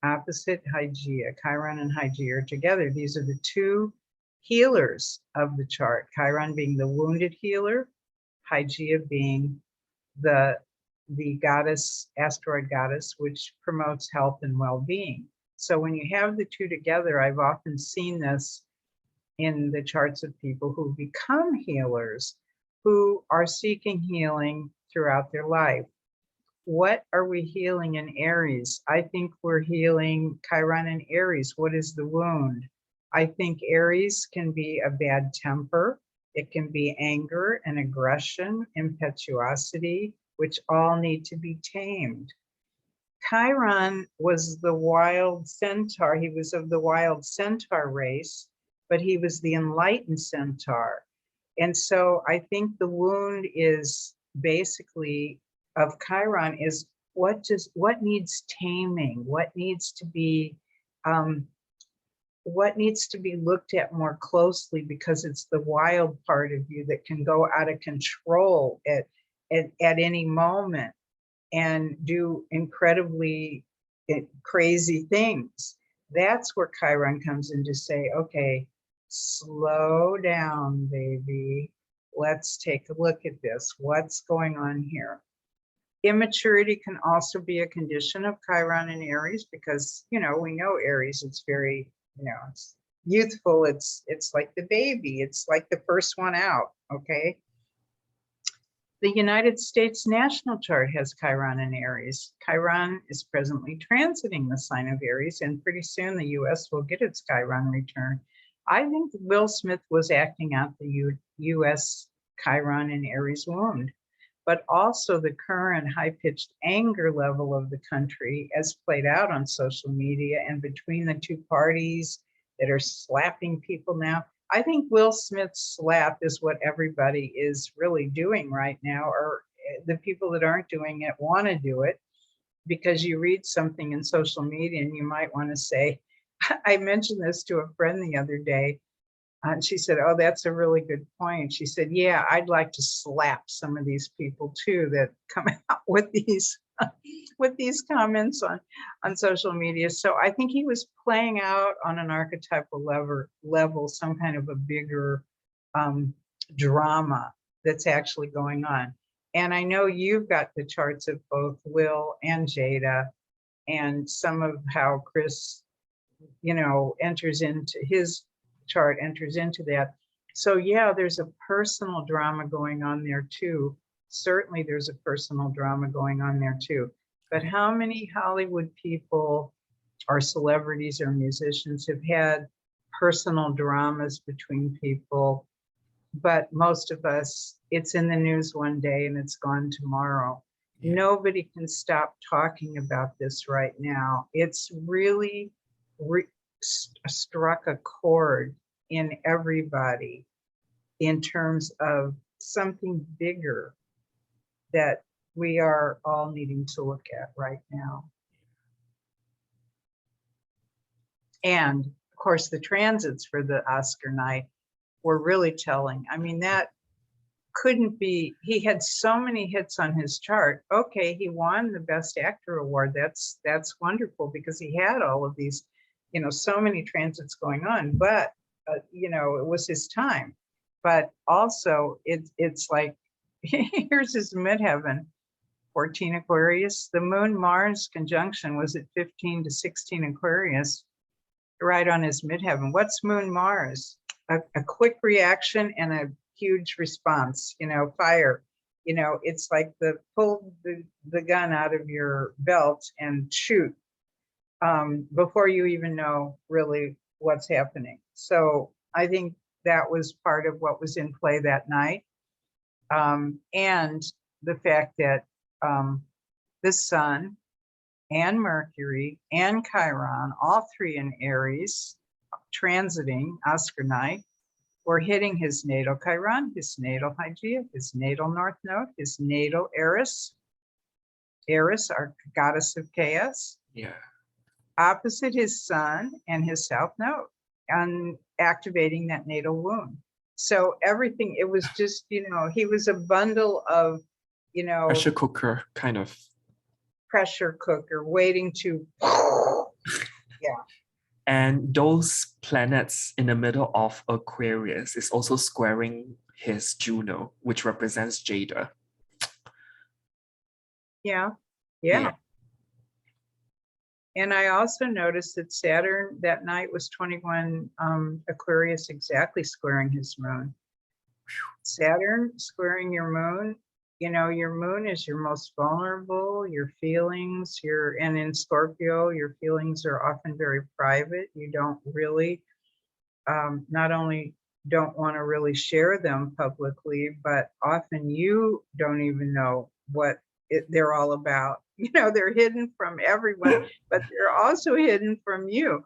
opposite Hygeia. Chiron and Hygeia are together. These are the two healers of the chart, Chiron being the wounded healer, Hygeia being the goddess, asteroid goddess, which promotes health and well-being. So when you have the two together, I've often seen this in the charts of people who become healers, who are seeking healing throughout their life. What are we healing in Aries? I think we're healing Chiron and Aries. What is the wound? I think Aries can be a bad temper. It can be anger and aggression, impetuosity, which all need to be tamed. Chiron was the wild centaur. He was of the wild centaur race, but he was the enlightened centaur. And so I think the wound is basically of Chiron is what needs taming, what needs to be looked at more closely, because it's the wild part of you that can go out of control at any moment and do incredibly crazy things. That's where Chiron comes in to say, okay, slow down, baby. Let's take a look at this. What's going on here? Immaturity can also be a condition of Chiron in Aries because, we know Aries, it's very, it's youthful. It's like the baby. It's like the first one out, okay? The United States national chart has Chiron in Aries. Chiron is presently transiting the sign of Aries, and pretty soon the US will get its Chiron return. I think Will Smith was acting out the US Chiron in Aries wound, but also the current high-pitched anger level of the country as played out on social media and between the two parties that are slapping people now. I think Will Smith's slap is what everybody is really doing right now, or the people that aren't doing it want to do it because you read something in social media and you might want to say, I mentioned this to a friend the other day, and she said, oh, that's a really good point. She said, yeah, I'd like to slap some of these people too that come out with these comments on social media. So I think he was playing out on an archetypal level some kind of a bigger drama that's actually going on. And I know you've got the charts of both Will and Jada, and some of how Chris, enters into his chart, enters into that. So yeah, there's a personal drama going on there too. Certainly there's a personal drama going on there too. But how many Hollywood people or celebrities or musicians have had personal dramas between people? But most of us, it's in the news one day and it's gone tomorrow. Yeah. Nobody can stop talking about this right now. It's really struck a chord in everybody in terms of something bigger that we are all needing to look at right now. And of course, the transits for the Oscar night were really telling. I mean, that couldn't be, he had so many hits on his chart. Okay, he won the Best Actor award. That's wonderful because he had all of these, so many transits going on, but it was his time. But also it's like, here's his midheaven, 14 Aquarius. The Moon Mars conjunction was at 15 to 16 Aquarius, right on his midheaven. What's Moon Mars? A quick reaction and a huge response, fire. It's like pull the gun out of your belt and shoot before you even know really what's happening. So I think that was part of what was in play that night. And the fact that the Sun and Mercury and Chiron, all three in Aries, transiting Oscar night, were hitting his natal Chiron, his natal Hygeia, his natal North Node, his natal Eris. Eris, our goddess of chaos. Yeah. Opposite his Sun and his South Node, and activating that natal wound. So everything, it was just, he was a bundle of, pressure cooker, kind of. Pressure cooker waiting to, yeah. And those planets in the middle of Aquarius is also squaring his Juno, which represents Jada. Yeah. And I also noticed that Saturn that night was 21 Aquarius exactly squaring his moon. Saturn squaring your moon, your moon is your most vulnerable, your feelings, and in Scorpio, your feelings are often very private. You don't really, not only don't want to really share them publicly, but often you don't even know what they're all about. They're hidden from everyone, but they're also hidden from you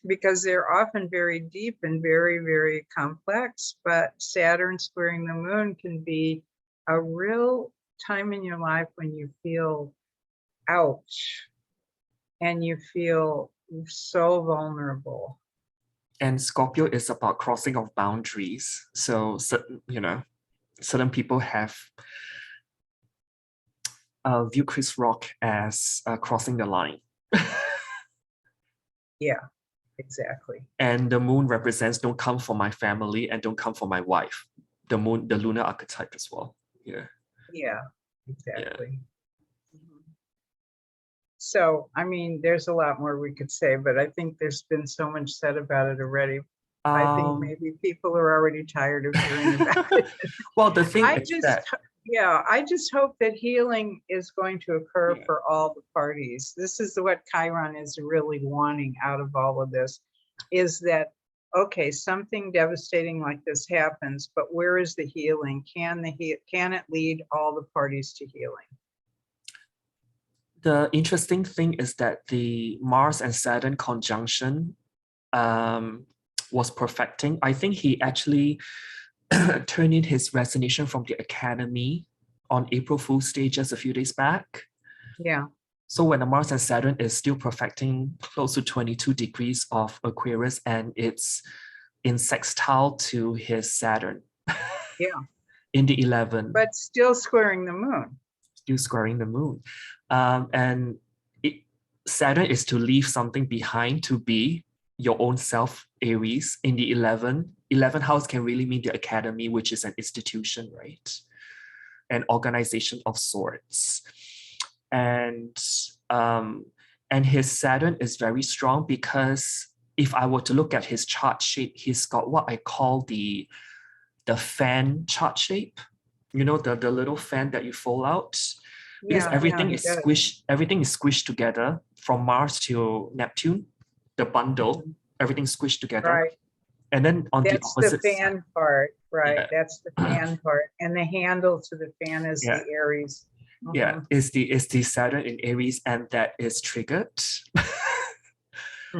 because they're often very deep and very, very complex. But Saturn squaring the moon can be a real time in your life when you feel ouch and you feel so vulnerable. And Scorpio is about crossing of boundaries. So, certain people have view Chris Rock as crossing the line. Yeah, exactly. And the moon represents don't come for my family and don't come for my wife. The moon, the lunar archetype as well. Yeah. Yeah. exactly. Mhm. So, I mean, there's a lot more we could say, but I think there's been so much said about it already. I think maybe people are already tired of hearing about it. Well, the thing I is just, that yeah, I just hope that healing is going to occur Yeah. for all the parties. This is what Chiron is really wanting out of all of this, is that, okay, something devastating like this happens, but where is the healing? Can it lead all the parties to healing? the interesting thing is that the Mars and Saturn conjunction was perfecting. I think he actually turned in his resignation from the academy on April Fool's Day just a few days back. Yeah. So when the Mars and Saturn is still perfecting close to 22 degrees of Aquarius, and it's in sextile to his Saturn. Yeah. In the 11. But still squaring the moon. Still squaring the moon. And Saturn is to leave something behind, to be your own self, Aries, in the 11. 11th house can really mean the academy, which is an institution, right? An organization of sorts. And his Saturn is very strong because if I were to look at his chart shape, he's got what I call the fan chart shape. You know, the little fan that you fold out. Because everything is squished together from Mars to Neptune, the bundle, everything's squished together. Right. And then on the opposite the fan side, part, right? Yeah. That's the fan part, and the handle to the fan is the Aries. Yeah, is the Saturn in Aries, and that is triggered.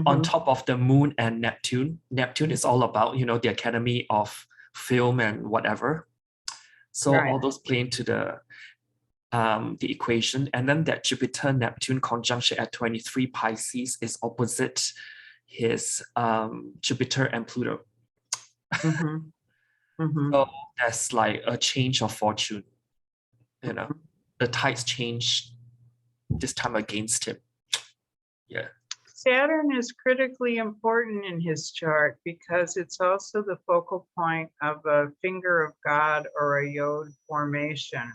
On top of the Moon and Neptune. Neptune is all about, you know, the Academy of Film and whatever. So all those play into the equation, and then that Jupiter-Neptune conjunction at 23 Pisces is opposite his Jupiter and Pluto. So that's like a change of fortune. You know, the tides change this time against him. Yeah. Saturn is critically important in his chart because it's also the focal point of a finger of God or a yod formation.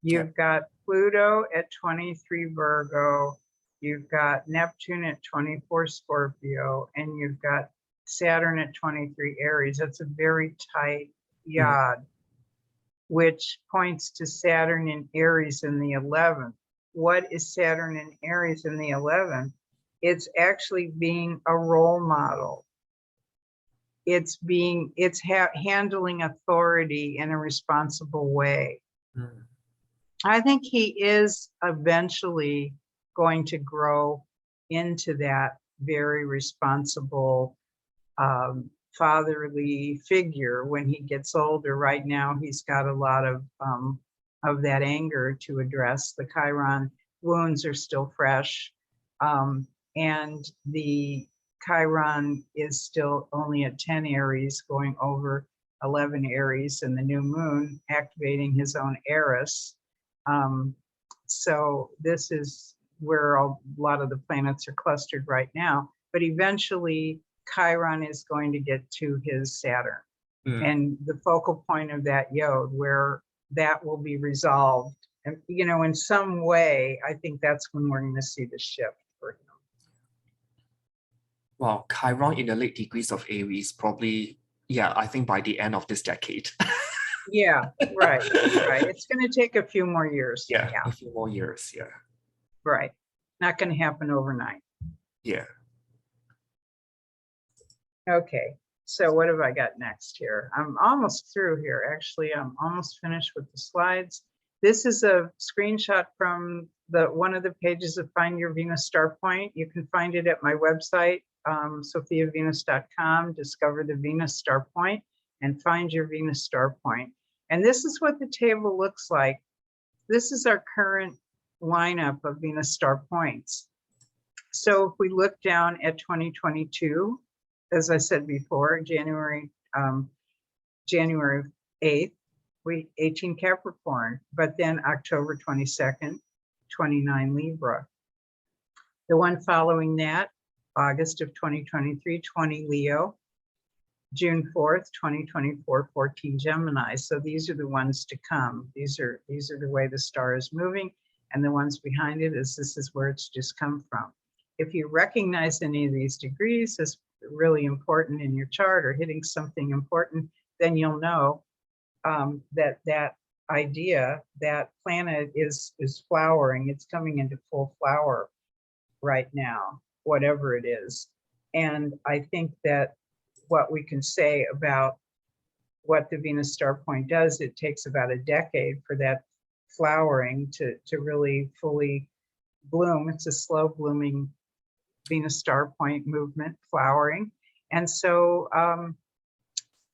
You've got Pluto at 23 Virgo, you've got Neptune at 24 Scorpio, and you've got Saturn at 23 Aries. That's a very tight yod, which points to Saturn in Aries in the 11th. What is Saturn in Aries in the 11th? It's actually being a role model. It's handling authority in a responsible way. I think he is eventually going to grow into that very responsible fatherly figure when he gets older. Right now, he's got a lot of that anger to address. The Chiron wounds are still fresh, and the Chiron is still only at 10 Aries, going over 11 Aries, and the new moon activating his own Eris. So this is where a lot of the planets are clustered right now, but eventually Chiron is going to get to his Saturn and the focal point of that yod, where that will be resolved. And, you know, in some way, I think that's when we're going to see the shift for him. Well, Chiron in the late degrees of Aries, probably, yeah, I think by the end of this decade. Yeah, right. It's going to take a few more years. Yeah, a few more years, yeah. Right. Not going to happen overnight. Yeah. Okay, so what have I got next here? I'm almost through here. Actually, I'm almost finished with the slides. This is a screenshot from one of the pages of Find Your Venus Star Point. You can find it at my website, sophiavenus.com. Discover the Venus Star Point and find your Venus Star Point. And this is what the table looks like. This is our current lineup of Venus Star Points. So if we look down at 2022, as I said before, January 8th, 18 Capricorn, but then October 22nd, 29 Libra. The one following that, August of 2023, 20 Leo. June 4th, 2024, 14 Gemini. So these are the ones to come. These are the way the star is moving, and the ones behind it is this is where it's just come from. If you recognize any of these degrees as really important in your chart or hitting something important, then you'll know that idea, that planet is flowering. It's coming into full flower right now, whatever it is. And I think that what we can say about what the Venus star point does, it takes about a decade for that flowering to really fully bloom. It's a slow blooming Venus star point movement, flowering. And so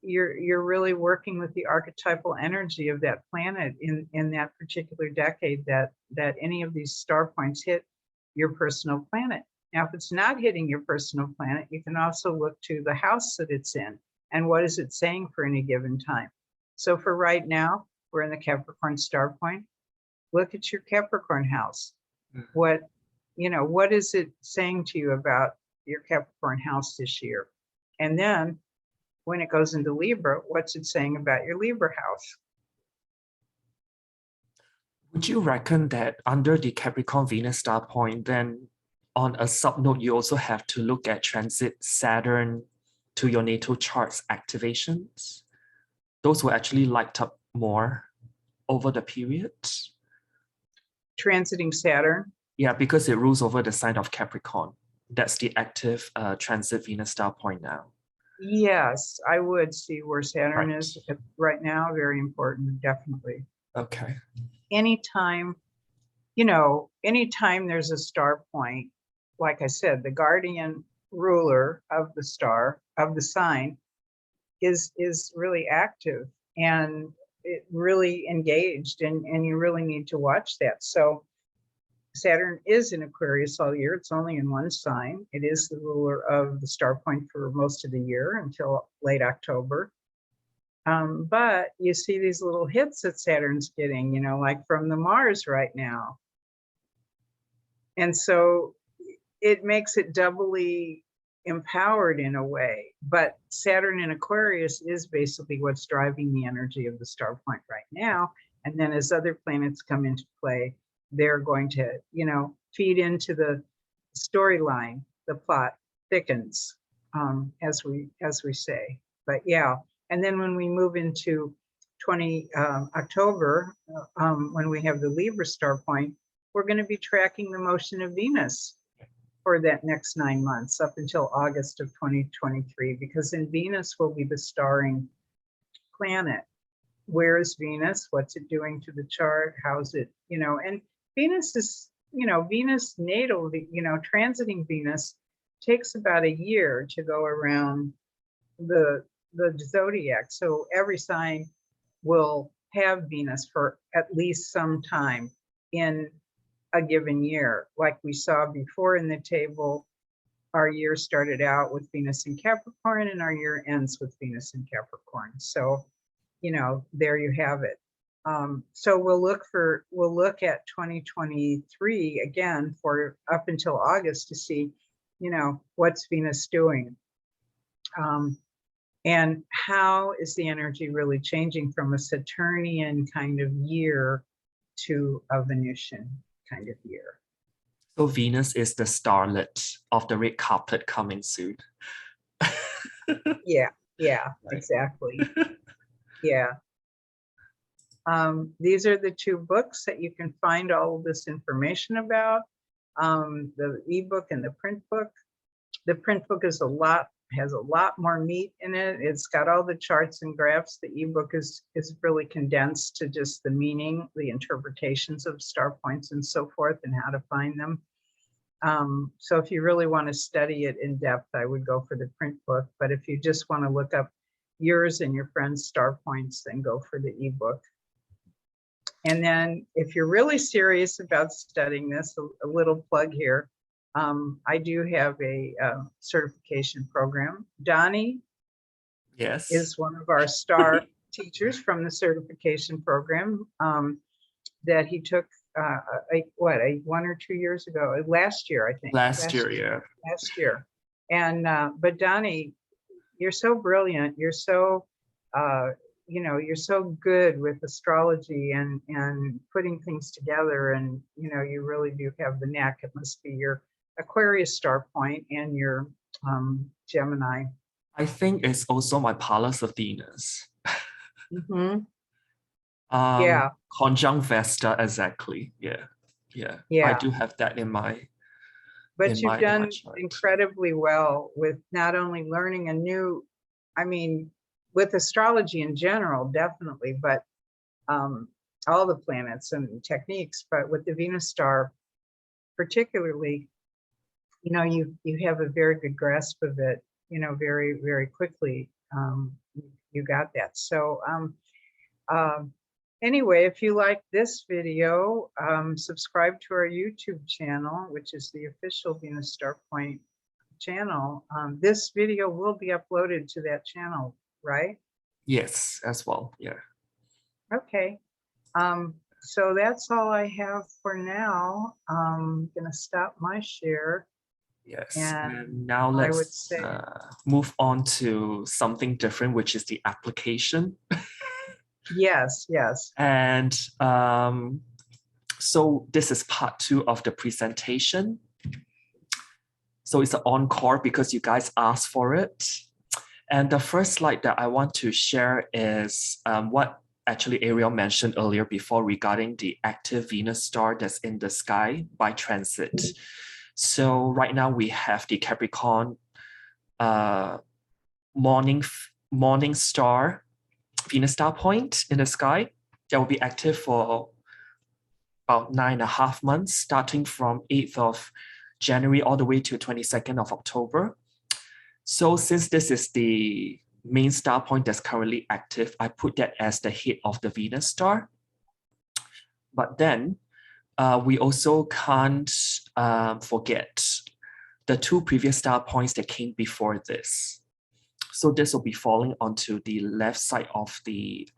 you're really working with the archetypal energy of that planet in that particular decade that any of these star points hit your personal planet. Now, if it's not hitting your personal planet, you can also look to the house that it's in and what is it saying for any given time. So for right now, we're in the Capricorn star point. Look at your Capricorn house. What is it saying to you about your Capricorn house this year? And then when it goes into Libra, what's it saying about your Libra house? Would you reckon that under the Capricorn Venus star point, then on a subnote, you also have to look at transit Saturn to your natal chart's activations? Those will actually light up more over the period. Transiting Saturn? Yeah, because it rules over the sign of Capricorn. That's the active transit Venus star point now. Yes, I would see where Saturn Right. is right now. Very important, definitely. Okay. Anytime there's a star point, like I said, the guardian ruler of the star, of the sign, is really active and it really engaged, and you really need to watch that. So Saturn is in Aquarius all year. It's only in one sign. It is the ruler of the star point for most of the year until late October. But you see these little hits that Saturn's getting, like from the Mars right now. And so it makes it doubly empowered in a way. But Saturn in Aquarius is basically what's driving the energy of the star point right now. And then as other planets come into play, they're going to, feed into the storyline. The plot thickens, as we say. But yeah, and then when we move into October, when we have the Libra star point, we're going to be tracking the motion of Venus for that next 9 months up until August of 2023, because in Venus will be the starring planet. Where is Venus? What's it doing to the chart? How's it, and Venus is, Venus natal, transiting Venus takes about a year to go around the zodiac. So every sign will have Venus for at least some time in a given year. Like we saw before in the table, our year started out with Venus in Capricorn and our year ends with Venus in Capricorn. So, there you have it. So we'll look at 2023 again for up until August to see, what's Venus doing? And how is the energy really changing from a Saturnian kind of year to a Venusian kind of year? So Venus is the starlet of the red carpet coming soon. Yeah, Right. exactly. Yeah. These are the two books that you can find all of this information about, the ebook and the print book. The print book has a lot more meat in it. It's got all the charts and graphs. The ebook is really condensed to just the meaning, the interpretations of star points and so forth, and how to find them. So if you really want to study it in depth, I would go for the print book. But if you just want to look up yours and your friends' star points, then go for the ebook. And then if you're really serious about studying this, a little plug here, I do have a certification program. Donnie is one of our star teachers from the certification program that he took 1 or 2 years ago, last year, I think. Last year. Last year. And but Donnie, you're so brilliant. You're so, you're so good with astrology and putting things together. And, you really do have the knack. It must be your Aquarius star point and your Gemini. I think it's also my Pallas of Venus. Mm-hmm. Yeah. Conjunct Vesta, exactly. Yeah. Yeah. I Yeah. do have that in my But you've done chart. incredibly well with not only learning with astrology in general, definitely, but all the planets and techniques, but with the Venus star particularly, you have a very good grasp of it, very, very quickly. You got that. So anyway, if you like this video, subscribe to our YouTube channel, which is the official Venus Star Point channel. This video will be uploaded to that channel, right? Yes, as well. Yeah. Okay. So that's all I have for now. I'm gonna stop my share. Yes. And now I would let's say, move on to something different, which is the application. yes. And so this is part 2 of the presentation. So it's an encore because you guys asked for it. And the first slide that I want to share is what actually Ariel mentioned earlier before regarding the active Venus star that's in the sky by transit. So right now we have the Capricorn morning star Venus star point in the sky that will be active for about 9.5 months, starting from 8th of January all the way to 22nd of October. So since this is the main star point that's currently active, I put that as the head of the Venus star. But then we also can't forget the 2 previous star points that came before this. So this will be falling onto the left side of the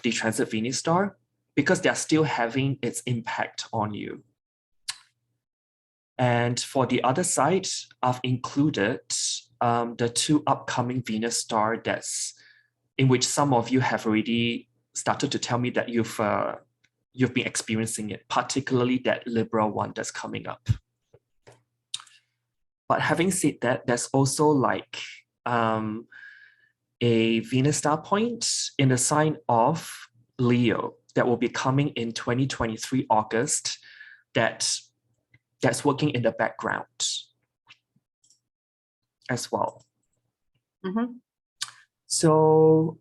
transit Venus star because they're still having its impact on you. And for the other side, I've included the 2 upcoming Venus star that's in which some of you have already started to tell me that you've been experiencing it, particularly that Libra one that's coming up. But having said that, there's also like a Venus star point in the sign of Leo that will be coming in 2023 August that's working in the background as well. Mm-hmm. So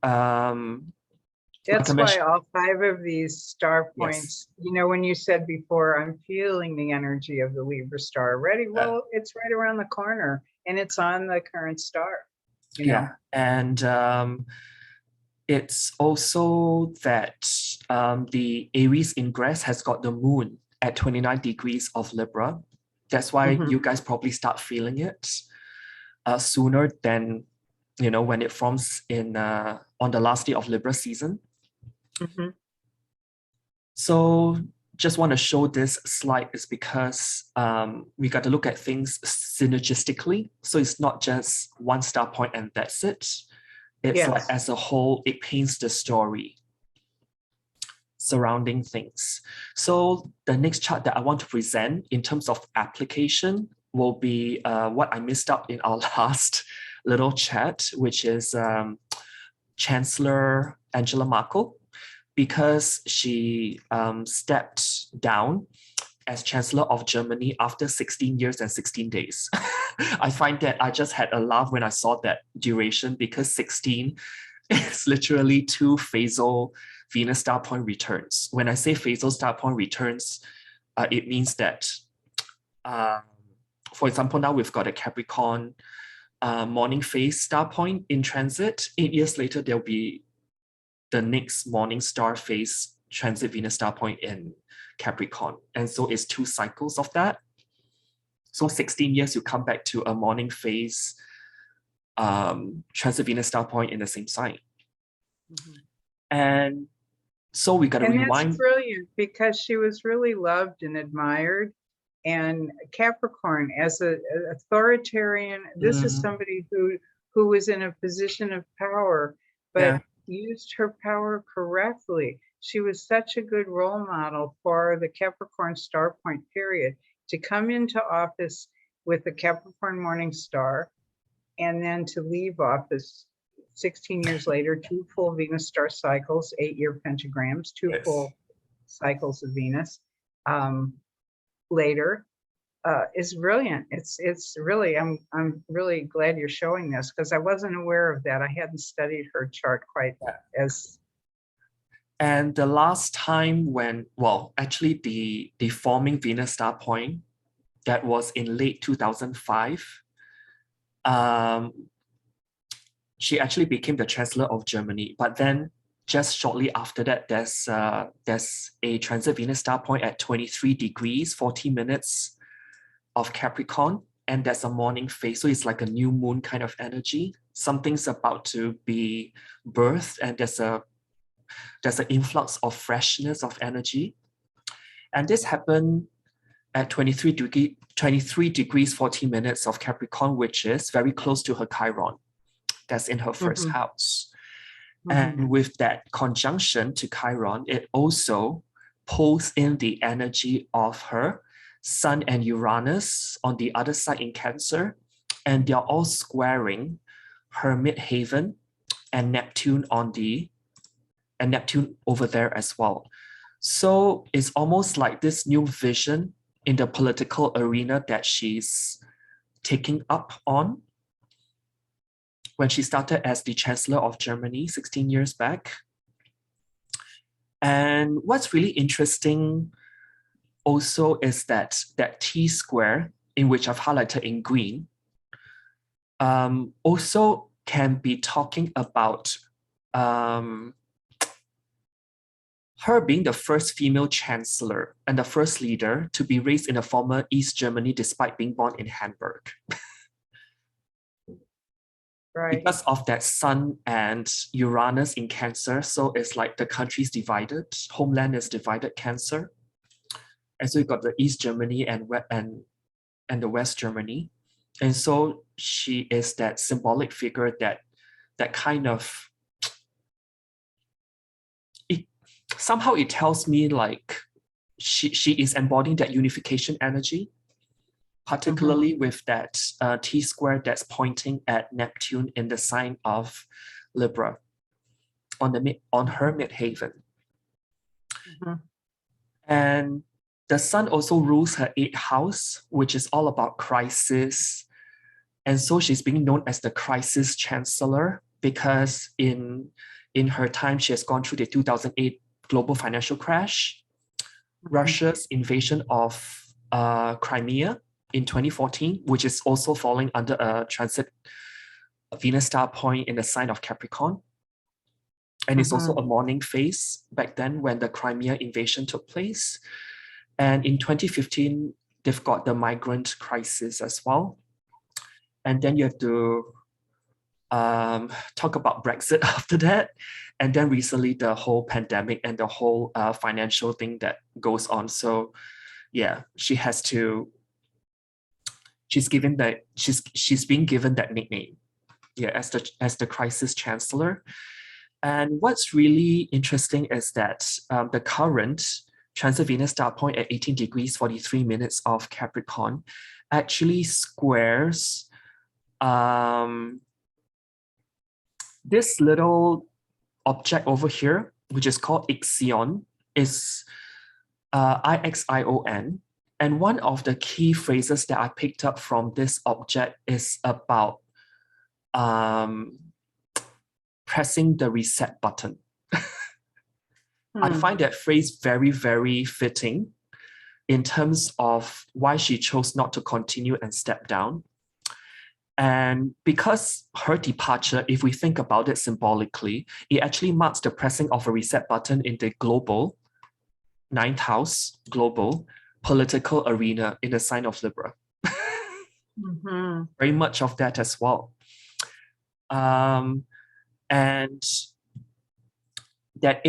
that's why all 5 of these star points, yes. When you said before, I'm feeling the energy of the Libra star already. Well, it's right around the corner and it's on the current star. Yeah, and it's also that the Aries ingress has got the moon at 29 degrees of Libra. That's why you guys probably start feeling it sooner than, when it forms in on the last day of Libra season. So just want to show this slide is because we got to look at things synergistically. So it's not just one star point and that's it. It's like as a whole, it paints the story surrounding things. So the next chart that I want to present in terms of application will be what I missed out in our last little chat, which is Chancellor Angela Merkel, because she stepped down as Chancellor of Germany after 16 years and 16 days. I find that I just had a laugh when I saw that duration because 16 is literally 2 phasal Venus star point returns. When I say phasal star point returns, it means that, for example, now we've got a Capricorn morning phase star point in transit. 8 years later, there'll be the next morning star phase transit Venus star point in Capricorn. And so it's 2 cycles of that. So 16 years, you come back to a morning phase transit Venus star point in the same sign. And so we got to rewind. That's brilliant because she was really loved and admired. And Capricorn, as an authoritarian, this is somebody who who was in a position of power, but Yeah. used her power correctly. She was such a good role model for the Capricorn star point period to come into office with the Capricorn morning star and then to leave office 16 years later, 2 full Venus star cycles, 8-year pentagrams, 2 Yes. full cycles of Venus later. Is brilliant. It's really, I'm really glad you're showing this because I wasn't aware of that. I hadn't studied her chart quite as. And the last time when, well, actually the forming Venus star point, that was in late 2005. She actually became the Chancellor of Germany, but then just shortly after that, there's a transit Venus star point at 23 degrees, 40 minutes of Capricorn, and there's a morning phase. So it's like a new moon kind of energy. Something's about to be birthed, and there's an influx of freshness of energy. And this happened at 23 degrees, 40 minutes of Capricorn, which is very close to her Chiron. That's in her first house. And with that conjunction to Chiron, it also pulls in the energy of her Sun and Uranus on the other side in Cancer, and they're all squaring her midheaven and Neptune and Neptune over there as well. So it's almost like this new vision in the political arena that she's taking up on when she started as the Chancellor of Germany 16 years back. And what's really interesting also is that T square, in which I've highlighted in green, also can be talking about her being the first female chancellor and the first leader to be raised in a former East Germany despite being born in Hamburg. Right. Because of that Sun and Uranus in Cancer, so it's like the country's divided, homeland is divided Cancer. And so you got the East Germany and the West Germany. And so she is that symbolic figure that kind of, somehow it tells me like she is embodying that unification energy, particularly with that T square that's pointing at Neptune in the sign of Libra on her midheaven. And the Sun also rules her 8th house, which is all about crisis. And so she's being known as the crisis chancellor because in her time, she has gone through the 2008 global financial crash, Russia's invasion of Crimea in 2014, which is also falling under a transit Venus star point in the sign of Capricorn. And it's also a morning phase back then when the Crimea invasion took place. And in 2015, they've got the migrant crisis as well. And then you have to talk about Brexit after that. And then recently the whole pandemic and the whole financial thing that goes on. So yeah, she's being given that nickname, yeah, as the crisis chancellor. And what's really interesting is that the current transit Venus star point at 18 degrees 43 minutes of Capricorn actually squares this little object over here, which is called Ixion, is Ixion. And one of the key phrases that I picked up from this object is about pressing the reset button. I find that phrase very, very fitting in terms of why she chose not to continue and step down. And because her departure, if we think about it symbolically, it actually marks the pressing of a reset button in the global 9th house, global political arena in the sign of Libra. Very much of that as well. And that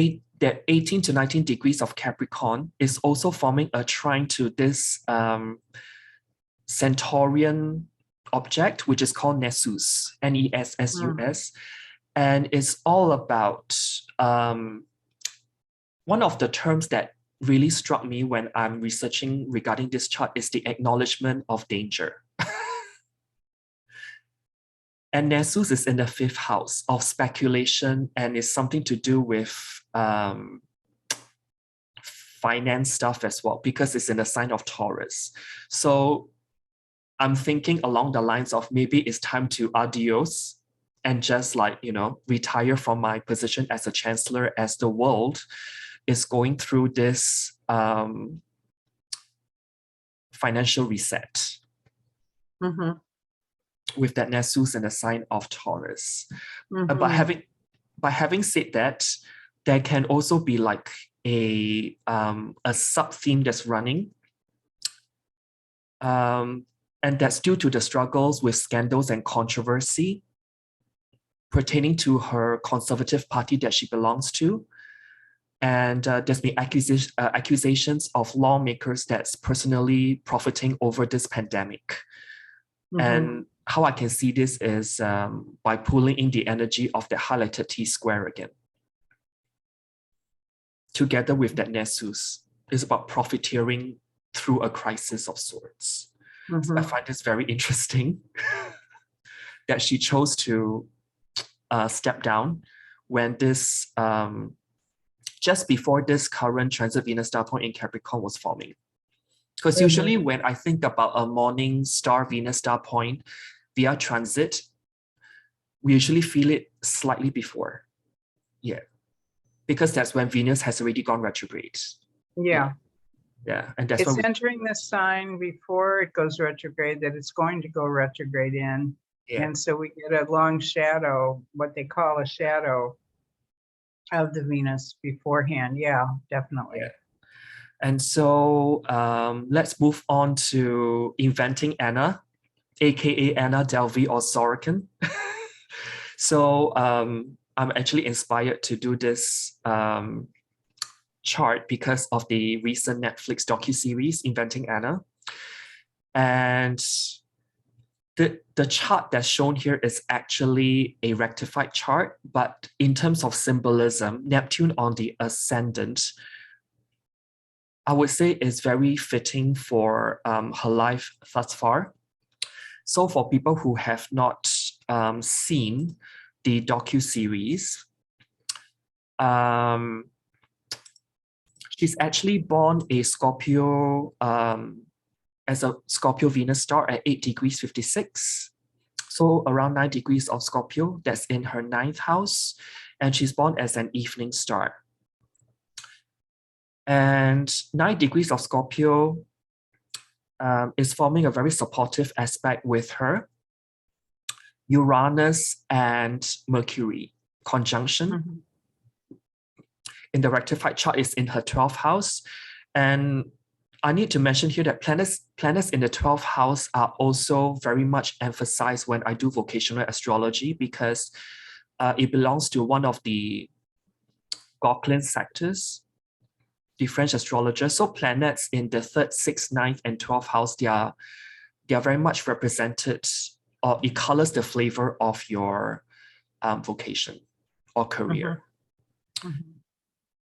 18 to 19 degrees of Capricorn is also forming a trine to this Centaurian object, which is called Nessus, Nessus. And it's all about one of the terms that really struck me when I'm researching regarding this chart is the acknowledgement of danger. And Nessus is in the 5th house of speculation, and is something to do with finance stuff as well, because it's in the sign of Taurus. So I'm thinking along the lines of maybe it's time to adios and just like, retire from my position as a chancellor, as the world is going through this financial reset. With that Nessus in the sign of Taurus. But having said that, there can also be like a sub-theme that's running. And that's due to the struggles with scandals and controversy pertaining to her conservative party that she belongs to. And there's been accusations of lawmakers that's personally profiting over this pandemic. And how I can see this is by pulling in the energy of the highlighted T square again. Together with that Nessus, is about profiteering through a crisis of sorts. So I find this very interesting that she chose to step down when this, just before this current transit Venus star point in Capricorn was forming. Because usually when I think about a morning star Venus star point via transit, we usually feel it slightly before. Yeah. Because that's when Venus has already gone retrograde. Yeah. And that's it's entering the sign before it goes retrograde that it's going to go retrograde in. Yeah. And so we get a long shadow, what they call a shadow of the Venus beforehand. Yeah, definitely. Yeah. And so let's move on to Inventing Anna, aka Anna Delvey or Sorokin. So I'm actually inspired to do this chart because of the recent Netflix docuseries Inventing Anna. And the chart that's shown here is actually a rectified chart, but in terms of symbolism, Neptune on the ascendant, I would say is very fitting for her life thus far. So for people who have not seen the docuseries, she's actually born a Scorpio, as a Scorpio Venus star at 8 degrees 56. So around 9 degrees of Scorpio, that's in her 9th house. And she's born as an evening star. And 9 degrees of Scorpio is forming a very supportive aspect with her. Uranus and Mercury conjunction. In the rectified chart is in her 12th house. And I need to mention here that planets in the 12th house are also very much emphasized when I do vocational astrology, because it belongs to one of the Gauquelin sectors, the French astrologer. So planets in the 3rd, 6th, 9th, and 12th house, they are very much represented, or it colors the flavor of your vocation or career.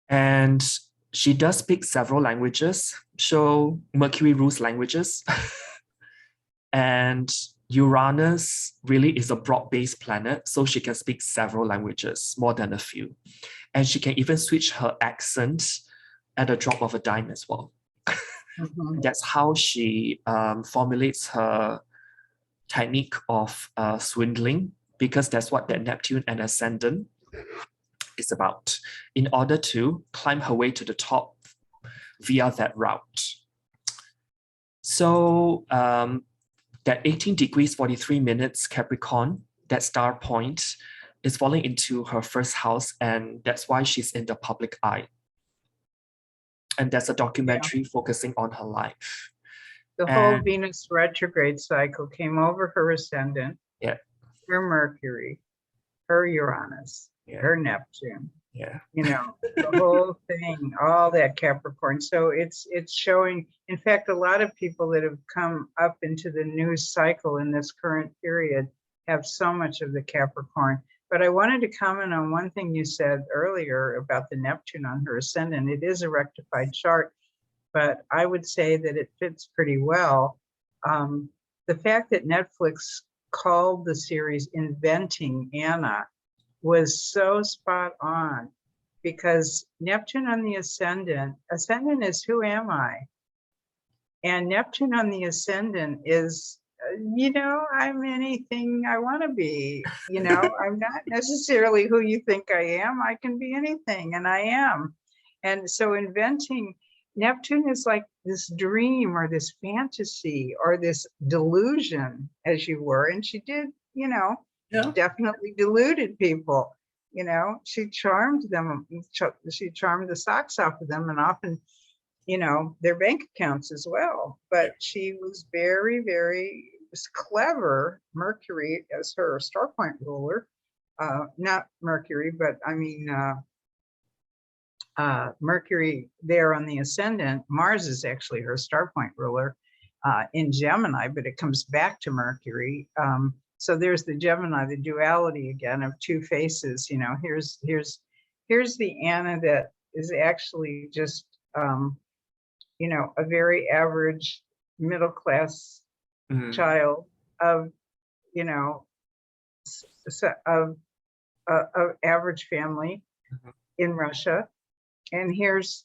And she does speak several languages. So Mercury rules languages. And Uranus really is a broad-based planet, so she can speak several languages, more than a few. And she can even switch her accent at a drop of a dime as well. That's how she formulates her technique of swindling, because that's what that Neptune and Ascendant is about, in order to climb her way to the top via that route. So that 18 degrees 43 minutes Capricorn, that star point, is falling into her 1st house, and that's why she's in the public eye. And there's a documentary focusing on her life. The whole Venus retrograde cycle came over her ascendant, her Mercury, her Uranus, her Neptune, Yeah. The whole thing, all that Capricorn. So it's showing, in fact, a lot of people that have come up into the news cycle in this current period have so much of the Capricorn. But I wanted to comment on one thing you said earlier about the Neptune on her ascendant. It is a rectified chart, but I would say that it fits pretty well. The fact that Netflix called the series Inventing Anna was so spot on, because Neptune on the ascendant is who am I? And Neptune on the ascendant is, I'm anything I want to be. I'm not necessarily who you think I am. I can be anything, and I am. And so Neptune is like this dream or this fantasy or this delusion, as you were. And she did, Yeah. definitely deluded people. She charmed them. She charmed the socks off of them, and often, their bank accounts as well. But she was very, very clever. Mercury as her star point ruler, not Mercury, but I mean, Mercury there on the ascendant. Mars is actually her star point ruler in Gemini, but it comes back to Mercury. So there's the Gemini, the duality again of two faces. Here's the Anna that is actually just a very average middle class child of of average family in Russia. And here's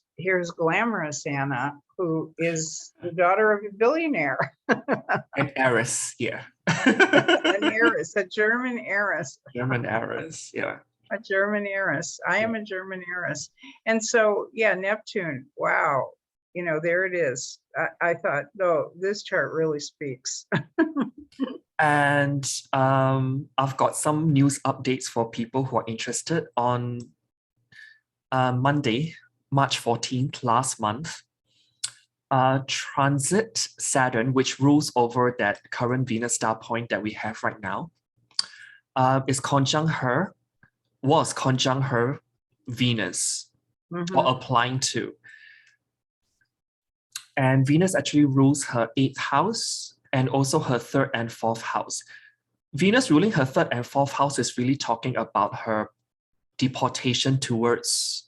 glamorous Anna, who is the daughter of a billionaire. An heiress, yeah. An heiress, a German heiress. German heiress, yeah. A German heiress. I am a German heiress. And so, yeah, Neptune, wow. There it is. I thought, no, this chart really speaks. And I've got some news updates for people who are interested. On Monday, March 14th, last month, transit Saturn, which rules over that current Venus star point that we have right now, was conjunct her Venus, or applying to. And Venus actually rules her 8th house and also her 3rd and 4th house. Venus ruling her 3rd and 4th house is really talking about her deportation towards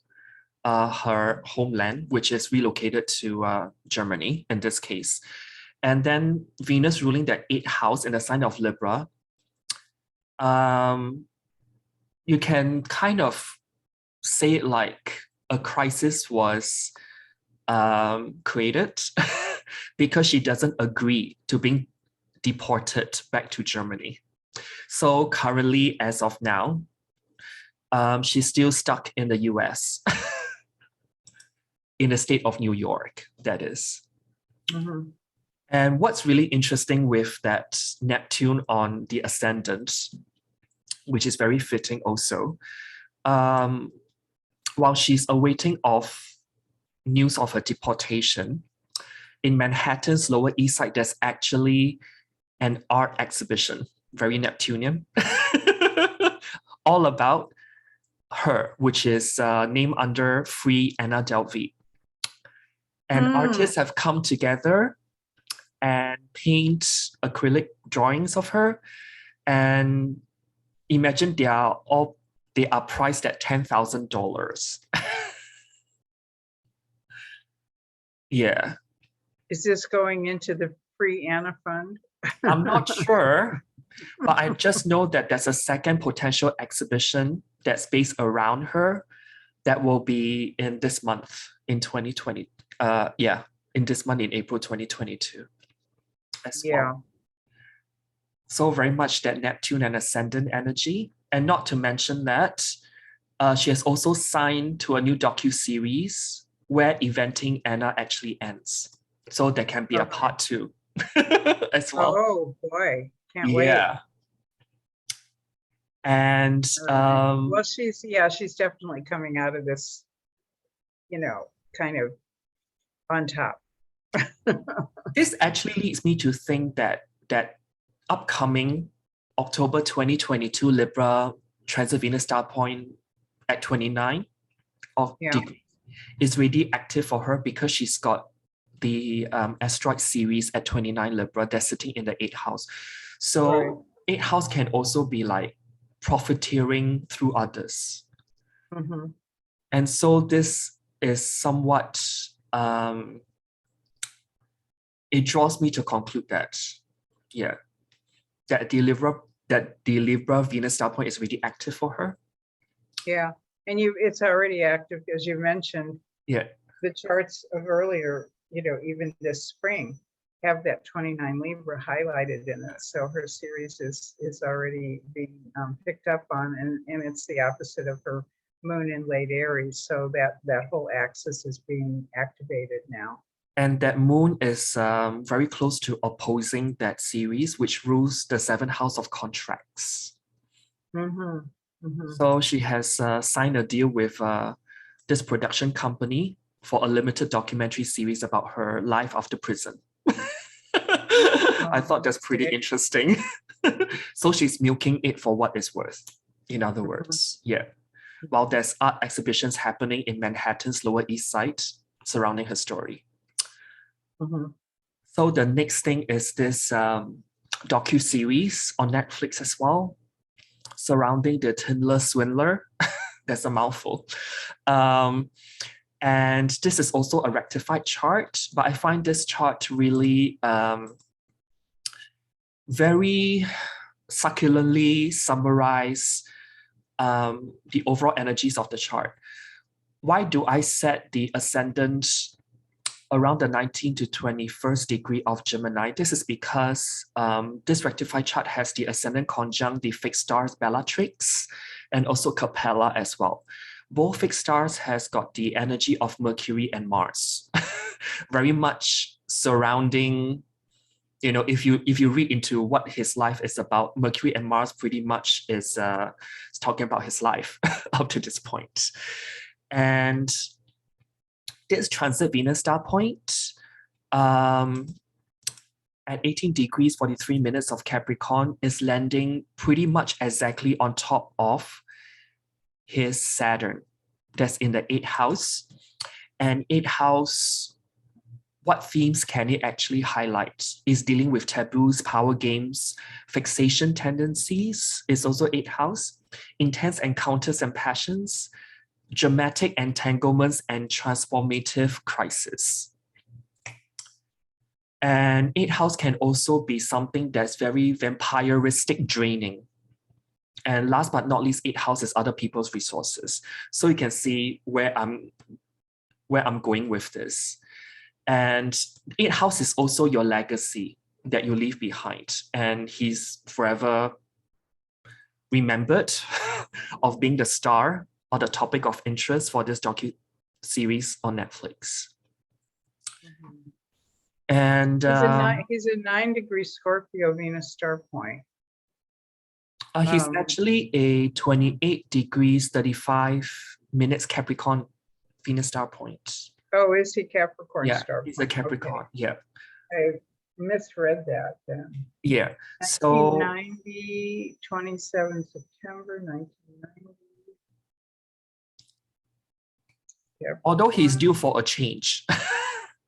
her homeland, which is relocated to Germany in this case. And then Venus ruling that 8th house in the sign of Libra, you can kind of say it like a crisis was created because she doesn't agree to being deported back to Germany. So currently, as of now, she's still stuck in the US, in the state of New York, that is. And what's really interesting with that Neptune on the ascendant, which is very fitting also, while she's awaiting news of her deportation, in Manhattan's Lower East Side, there's actually an art exhibition, very Neptunian, all about her, which is named under Free Anna Delvey. And artists have come together and paint acrylic drawings of her. And imagine they are priced at $10,000. Yeah. Is this going into the Free Anna Fund? I'm not sure, but I just know that there's a second potential exhibition that's based around her that will be in this month in 2020. In this month in April 2022 as well. So very much that Neptune and ascendant energy. And not to mention that she has also signed to a new docu-series where Eventing Anna actually ends. So there can be a part 2 as well. Oh boy, can't wait. Yeah. And well, she's definitely coming out of this, kind of on top. This actually leads me to think that upcoming October 2022 Libra transit Venus star point at 29 of Yeah. degrees is really active for her because she's got the asteroid series at 29 Libra that's sitting in the 8th house. So Right. 8th house can also be like profiteering through others. Mm-hmm. And so this is somewhat, it draws me to conclude that, yeah, that the Libra Venus star point is really active for her. Yeah. And it's already active, as you mentioned. Yeah. The charts of earlier, even this spring, have that 29 Libra highlighted in it. So her series is already being picked up on, and it's the opposite of her moon in late Aries. So that whole axis is being activated now. And that moon is very close to opposing that series, which rules the 7th house of contracts. Mm-hmm. Mm-hmm. So she has signed a deal with this production company for a limited documentary series about her life after prison. I thought that's pretty interesting. So she's milking it for what it's worth, in other words. Yeah. While there's art exhibitions happening in Manhattan's Lower East Side surrounding her story. Mm-hmm. So the next thing is this docu-series on Netflix as well, surrounding the Tinder Swindler. That's a mouthful. And this is also a rectified chart, but I find this chart really very succulently summarize the overall energies of the chart. Why do I set the ascendant around the 19th to 21st degree of Gemini? This is because this rectified chart has the ascendant conjunct the fixed stars Bellatrix and also Capella as well. Both fixed stars has got the energy of Mercury and Mars, very much surrounding, if you read into what his life is about, Mercury and Mars pretty much is talking about his life up to this point. And this transit Venus star point at 18 degrees 43 minutes of Capricorn is landing pretty much exactly on top of his Saturn that's in the 8th house. And 8th house, what themes can it actually highlight? Is dealing with taboos, power games, fixation tendencies is also 8th house, intense encounters and passions, dramatic entanglements and transformative crisis. And 8th house can also be something that's very vampiristic, draining. And last but not least, 8th house is other people's resources. So you can see where I'm going with this. And 8th house is also your legacy that you leave behind. And he's forever remembered of being the star or the topic of interest for this docu-series on Netflix. Mm-hmm. And he's a 9-degree Scorpio Venus star point. He's actually a 28 degrees 35 minutes Capricorn Venus star point. Oh, is he Capricorn star point? He's a Capricorn. Okay. Yeah. I misread that then. Yeah. So 1990, 27 September 1990. Capricorn. Although he's due for a change.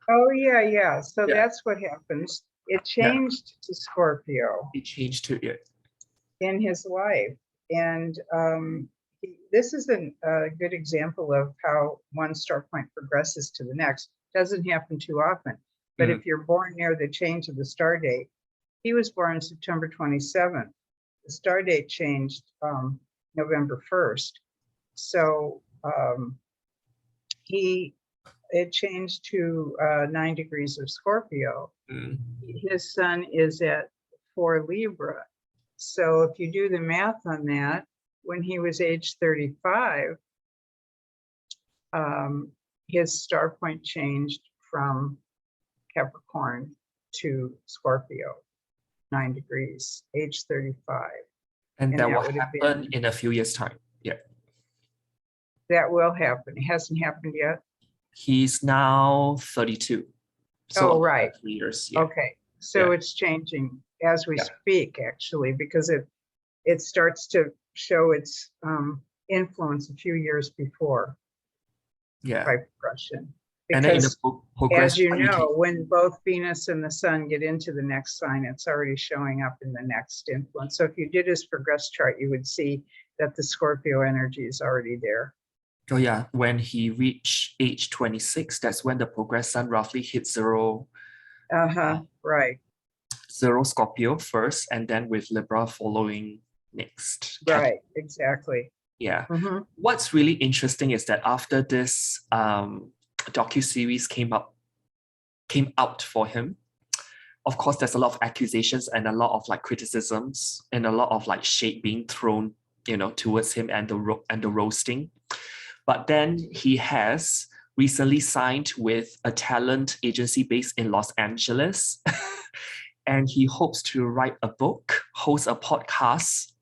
Oh, yeah. So that's what happens. It changed to Scorpio. It changed to it. In his life. And this is a good example of how one star point progresses to the next. Doesn't happen too often. But if you're born near the change of the star date, he was born September 27th. The star date changed November 1st. So it changed to 9 degrees of Scorpio. His sun is at 4 Libra. So if you do the math on that, when he was age 35, his star point changed from Capricorn to Scorpio, 9 degrees, age 35. And that will happen in a few years' time. Yeah. That will happen. It hasn't happened yet. He's now 32. So right. 3 years. Yeah. Okay. So it's changing as we speak, actually, because it starts to show its influence a few years before. Yeah. by progression. And then in the Because progress, as you you can, know, when both Venus and the Sun get into the next sign, it's already showing up in the next influence. So if you did his progress chart, you would see that the Scorpio energy is already there. oh yeah, when he reached age 26, that's when the progress sun roughly hit zero, Right, zero Scorpio first, and then with Libra following next. right, exactly. Yeah. Mm-hmm. What's really interesting is that after this docu-series came out for him, of course, there's a lot of accusations and a lot of like criticisms and a lot of like shade being thrown, towards him and the roasting. But then he has recently signed with a talent agency based in Los Angeles, and he hopes to write a book, host a podcast,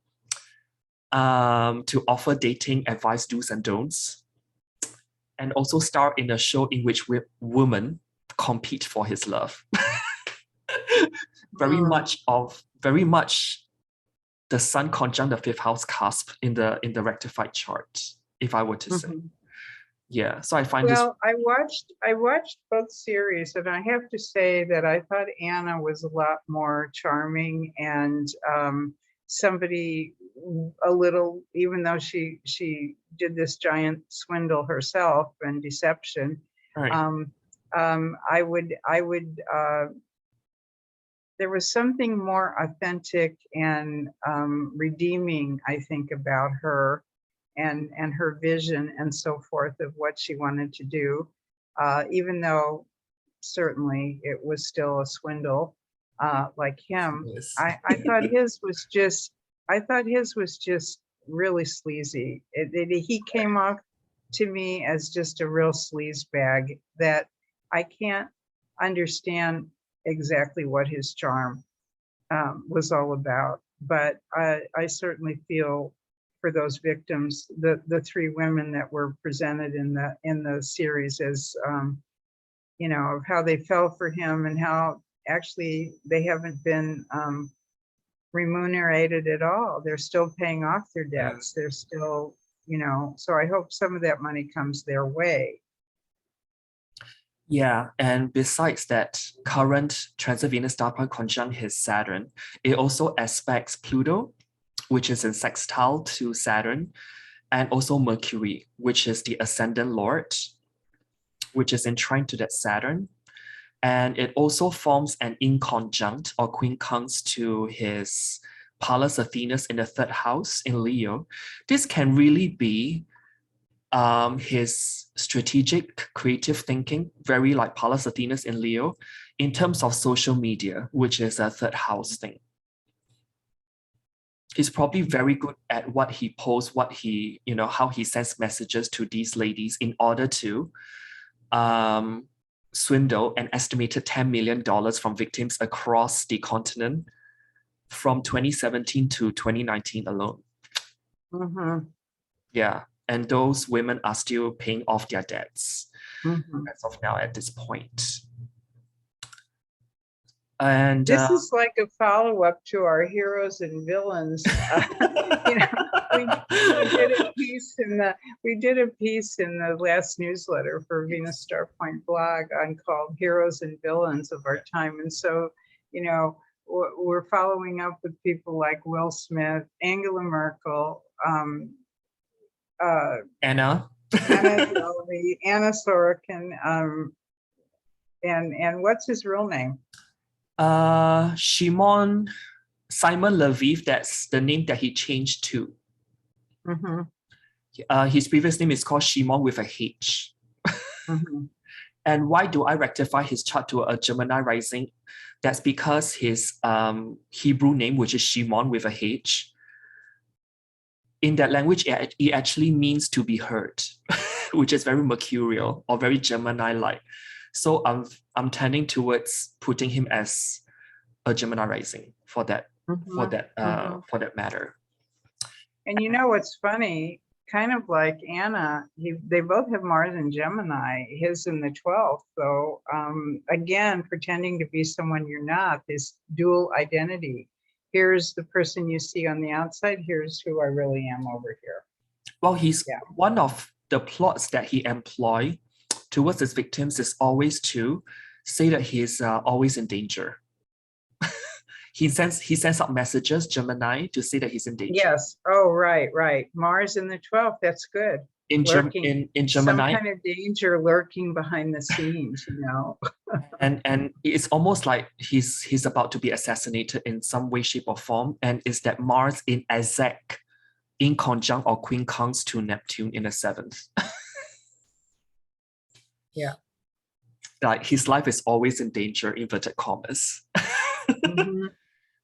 to offer dating advice, do's and don'ts, and also star in a show in which women compete for his love. Very much the sun conjunct the fifth house cusp in the rectified chart, if I were to say. Yeah, so I find I watched both series, and I have to say that I thought Anna was a lot more charming and somebody a little, even though she did this giant swindle herself and deception. right. I would there was something more authentic and redeeming, I think, about her and her vision and so forth of what she wanted to do, even though certainly it was still a swindle like him. Yes. I thought his was just really sleazy. He came off to me as just a real sleaze bag that I can't understand exactly what his charm was all about. But I certainly feel for those victims, the three women that were presented in the series, as of how they fell for him and how actually they haven't been remunerated at all. They're still paying off their debts. They're still, so I hope some of that money comes their way. Yeah, and besides that, current transit Venus star point conjunct his Saturn, it also aspects Pluto, which is in sextile to Saturn, and also Mercury, which is the ascendant lord, which is in trine to that Saturn. And it also forms an inconjunct or quincunx to his Pallas Athenas in the third house in Leo. This can really be his strategic creative thinking, very like Pallas Athenas in Leo, in terms of social media, which is a third house thing. He's probably very good at what he posts, what he, how he sends messages to these ladies in order to swindle an estimated $10 million from victims across the continent from 2017 to 2019 alone. Yeah. And those women are still paying off their debts as of now at this point. And this is like a follow-up to our heroes and villains. We did a piece in the last newsletter for Venus Starpoint blog on called Heroes and Villains of Our Time. And so, we're following up with people like Will Smith, Angela Merkel, Anna Delvey, Anna Sorokin, and what's his real name? Simon Leviev, that's the name that he changed to. His previous name is called Shimon with a H. And why do I rectify his chart to a Gemini rising? That's because his Hebrew name, which is Shimon with a H, in that language, it actually means to be heard, which is very mercurial or very Gemini-like. So I'm tending towards putting him as a Gemini rising for that matter. And what's funny? Kind of like Anna, they both have Mars in Gemini, his in the 12th. So again, pretending to be someone you're not, this dual identity. Here's the person you see on the outside. Here's who I really am over here. Well, he's one of the plots that he employ towards his victims is always to say that he's always in danger. He sends out messages, Gemini, to say that he's in danger. Yes. Oh, right, right. Mars in the 12th. That's good. In Lurking, in some Gemini, kind of danger lurking behind the scenes, you know. and it's almost like he's about to be assassinated in some way, shape, or form. And is that Mars in exact in conjunct or quincunx to Neptune in the 7th. Yeah. Like his life is always in danger, inverted commas. Mhm.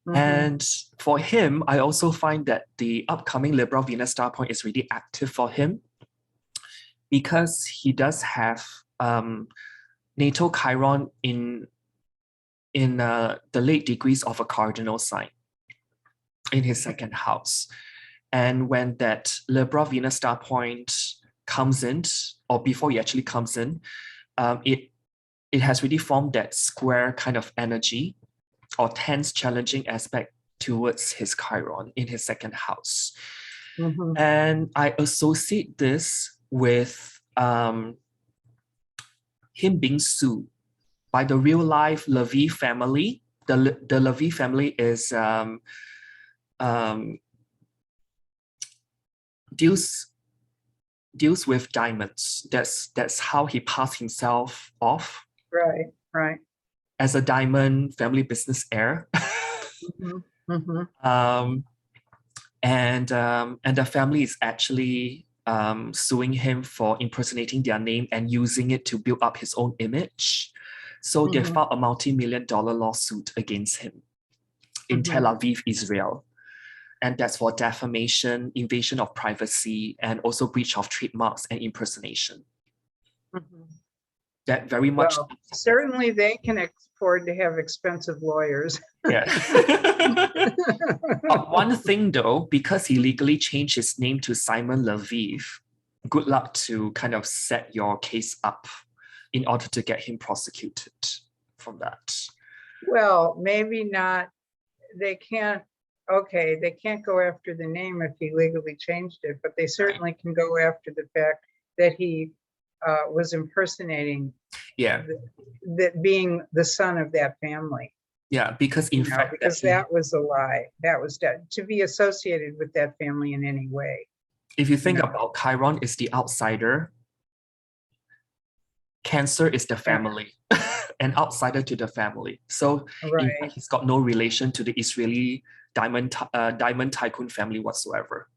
Mhm. And for him, I also find that the upcoming Libra Venus star point is really active for him because he does have natal Chiron in the late degrees of a cardinal sign in his second house. And when that Libra Venus star point comes in, or before it actually comes in, it has really formed that square kind of energy or tense, challenging aspect towards his Chiron in his second house. Mhm. And I associate this with him being sued by the real life Levy family. The Levy family is deals with diamonds. That's how he passed himself off. Right, right. As a diamond family business heir. Mhm. Mhm. And the family is actually suing him for impersonating their name and using it to build up his own image. So they Mhm. filed a multi-million-dollar lawsuit against him in Tel Aviv, Israel. And that's for defamation, invasion of privacy, and also breach of trademarks and impersonation. Mhm. That very much. Well, certainly they can afford to have expensive lawyers. Yeah. One thing though, because he legally changed his name to Simon Leviev, good luck to kind of set your case up in order to get him prosecuted from that. Well, maybe not. They can't. Okay, they can't go after the name if he legally changed it, but they certainly can go after the fact that he was impersonating, Yeah, that being the son of that family. yeah, because in fact, because that was a lie. That was to be associated with that family in any way. If you think about Chiron is the outsider, Cancer is the family, an outsider to the family. So in fact, he's got no relation to the Israeli diamond tycoon family whatsoever.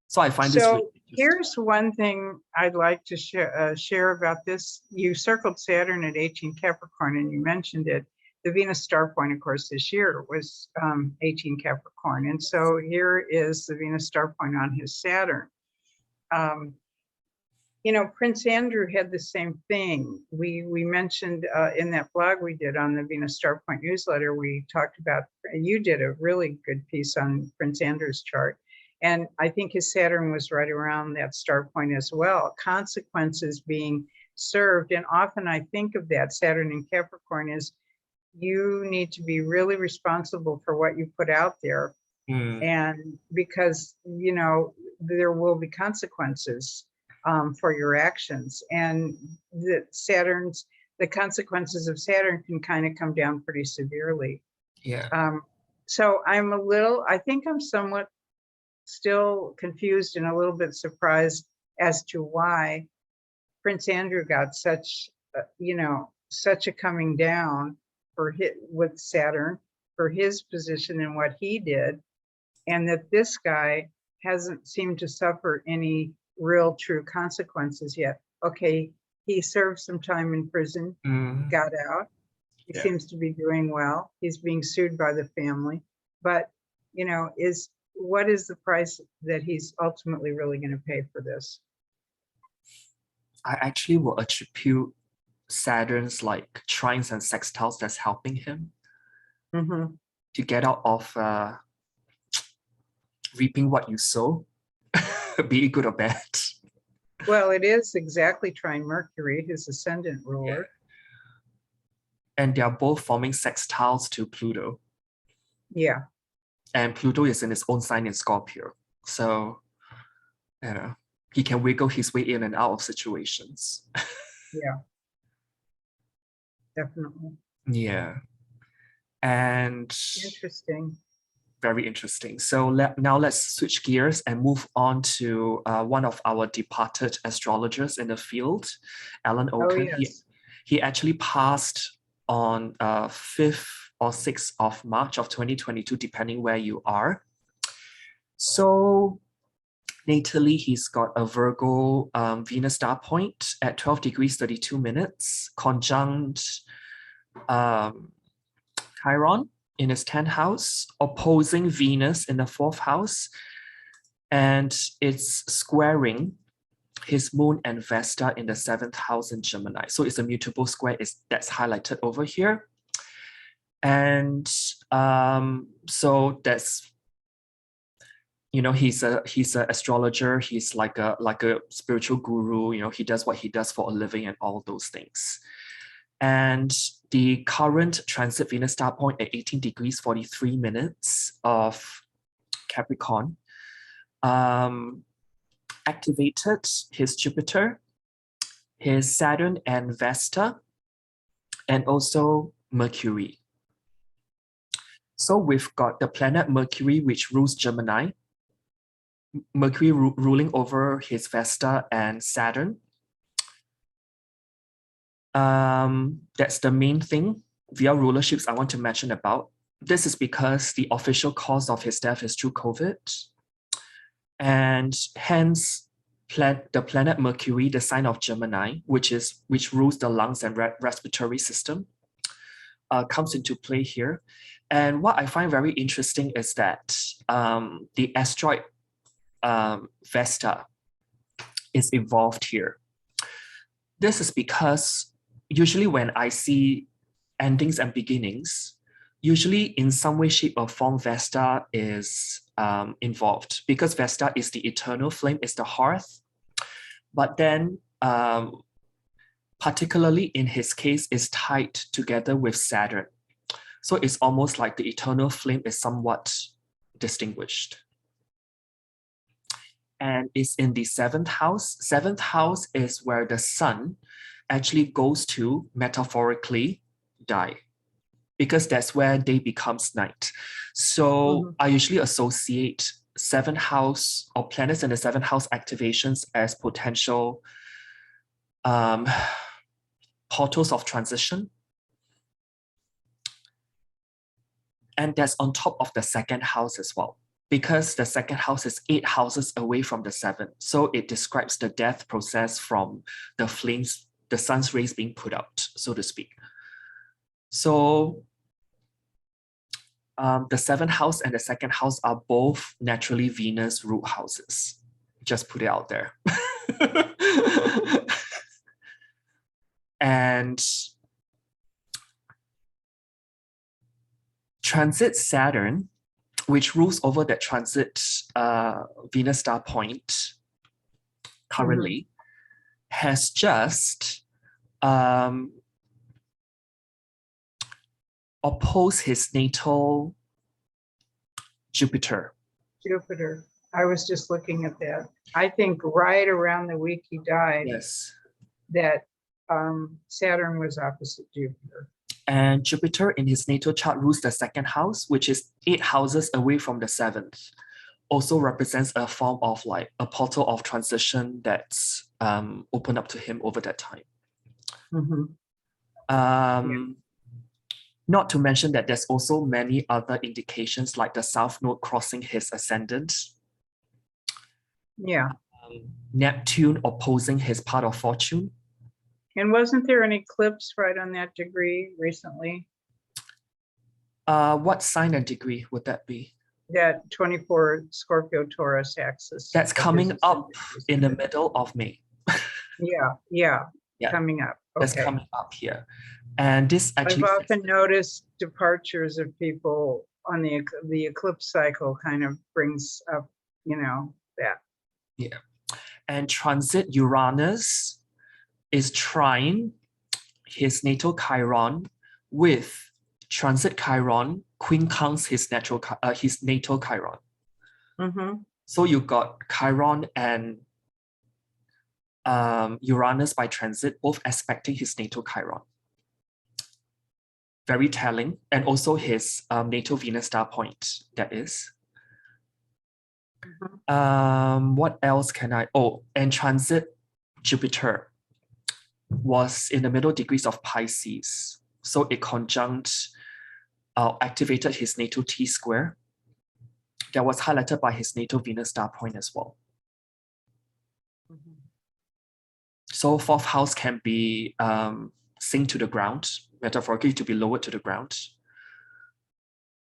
So I find this. So here's one thing I'd like to share about this. You circled Saturn at 18 Capricorn, and you mentioned it. The Venus star point, of course, this year was 18 Capricorn. And so here is the Venus star point on his Saturn. You know, Prince Andrew had the same thing. We mentioned in that blog we did on the Venus Star Point newsletter, we talked about, you did a really good piece on Prince Andrew's chart. And I think his Saturn was right around that star point as well. Consequences being served. And often I think of that Saturn in Capricorn is you need to be really responsible for what you put out there. And because, you know, there will be consequences for your actions, and the consequences of Saturn can kind of come down pretty severely. Yeah. So I think I'm somewhat still confused and a little bit surprised as to why Prince Andrew got such a coming down with Saturn for his position and what he did, and that this guy hasn't seemed to suffer any real true consequences yet. Okay, he served some time in prison, got out. He seems to be doing well. He's being sued by the family, but you know, what is the price that he's ultimately really going to pay for this? I actually will attribute Saturn's like trines and sextiles that's helping him to get out of reaping what you sow, be it good or bad. Well, it is exactly trine Mercury, his ascendant ruler. Yeah. And they are both forming sextiles to Pluto. Yeah. And Pluto is in its own sign in Scorpio. So, you know, he can wiggle his way in and out of situations. Yeah, definitely. Yeah. And Interesting. very interesting. So now let's switch gears and move on to one of our departed astrologers in the field, Alan Oh, Oken. yes. He actually passed on 5th or 6th of March of 2022, depending where you are. So natally, he's got a Virgo Venus star point at 12 degrees 32 minutes, conjunct Chiron in his 10th house, opposing Venus in the 4th house, and it's squaring his moon and Vesta in the 7th house in Gemini. So it's a mutable square that's highlighted over here. And so that's, you know, he's an astrologer. He's like a spiritual guru. You know, he does what he does for a living and all those things. And the current transit Venus star point at 18 degrees 43 minutes of Capricorn activated his Jupiter, his Saturn and Vesta, and also Mercury. So we've got the planet Mercury, which rules Gemini, Mercury ruling over his Vesta and Saturn. That's the main thing via rulerships I want to mention about. This is because the official cause of his death is through COVID. And hence, the planet Mercury, the sign of Gemini, which rules the lungs and respiratory system, comes into play here. And what I find very interesting is that the asteroid Vesta is involved here. This is because usually when I see endings and beginnings, usually in some way, shape, or form, Vesta is involved, because Vesta is the eternal flame, is the hearth. But then, particularly in his case, is tied together with Saturn. So it's almost like the eternal flame is somewhat distinguished. And it's in the 7th house. 7th house is where the sun actually goes to, metaphorically, die, because that's where day becomes night. So I usually associate 7th house or planets in the 7th house activations as potential portals of transition. And that's on top of the 2nd house as well, because the 2nd house is 8 houses away from the 7th. So it describes the death process from the flames, the sun's rays being put out, so to speak. So the 7th house and the 2nd house are both naturally Venus root houses. Just put it out there. And transit Saturn, which rules over that transit Venus star point currently, has just opposed his natal Jupiter. Jupiter. I was just looking at that. I think right around the week he died, Yes. that Saturn was opposite Jupiter. And Jupiter in his natal chart rules the 2nd house, which is 8 houses away from the 7th. Also represents a form of like a portal of transition that's opened up to him over that time. Not to mention that there's also many other indications, like the South Node crossing his ascendant. Yeah. Neptune opposing his part of fortune. And wasn't there an eclipse right on that degree recently? What sign and degree would that be? That 24 Scorpio Taurus axis. That's coming up in the middle of May. Yeah, coming up. Okay. That's coming up here. And this actually, I've often noticed departures of people on the eclipse cycle kind of brings up, you know, that. Yeah. And transit Uranus is trine his natal Chiron with transit Chiron quincunx his natal Chiron. So you got Chiron and Uranus by transit, both aspecting his natal Chiron. Very telling, and also his natal Venus star point, that is. What else can I, and transit Jupiter was in the middle degrees of Pisces. So it conjunct, activated his natal T square that was highlighted by his natal Venus star point as well. So fourth house can be sink to the ground, metaphorically to be lowered to the ground.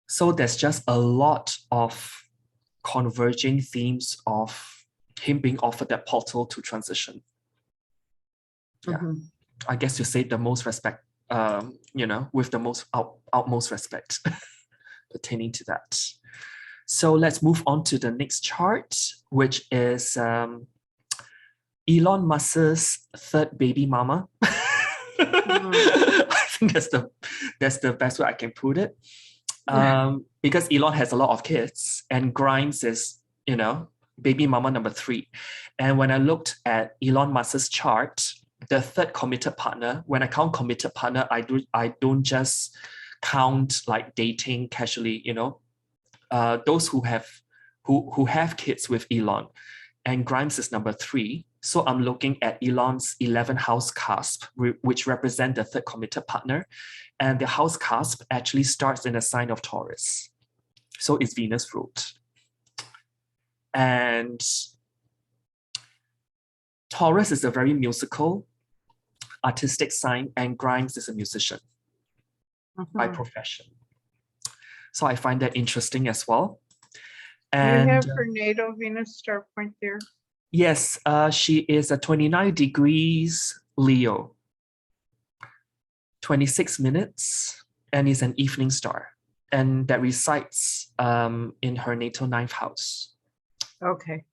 So there's just a lot of converging themes of him being offered that portal to transition. Yeah, I guess you say the most respect, with the most utmost respect pertaining to that. So let's move on to the next chart, which is Elon Musk's third baby mama. I think that's the best way I can put it. Because Elon has a lot of kids, and Grimes is, baby mama number 3. And when I looked at Elon Musk's chart, the third committed partner, when I count committed partner, I don't just count like dating casually, those who have kids with Elon, and Grimes is number 3. So I'm looking at Elon's 11th house cusp, which represent the third committed partner. And the house cusp actually starts in the sign of Taurus. So it's Venus ruled. And Taurus is a very musical, artistic sign, and Grimes is a musician by profession. So I find that interesting as well. And you have her natal Venus star point there? Yes, she is a 29 degrees Leo, 26 minutes, and is an evening star. And that resides in her natal 9th house. Okay.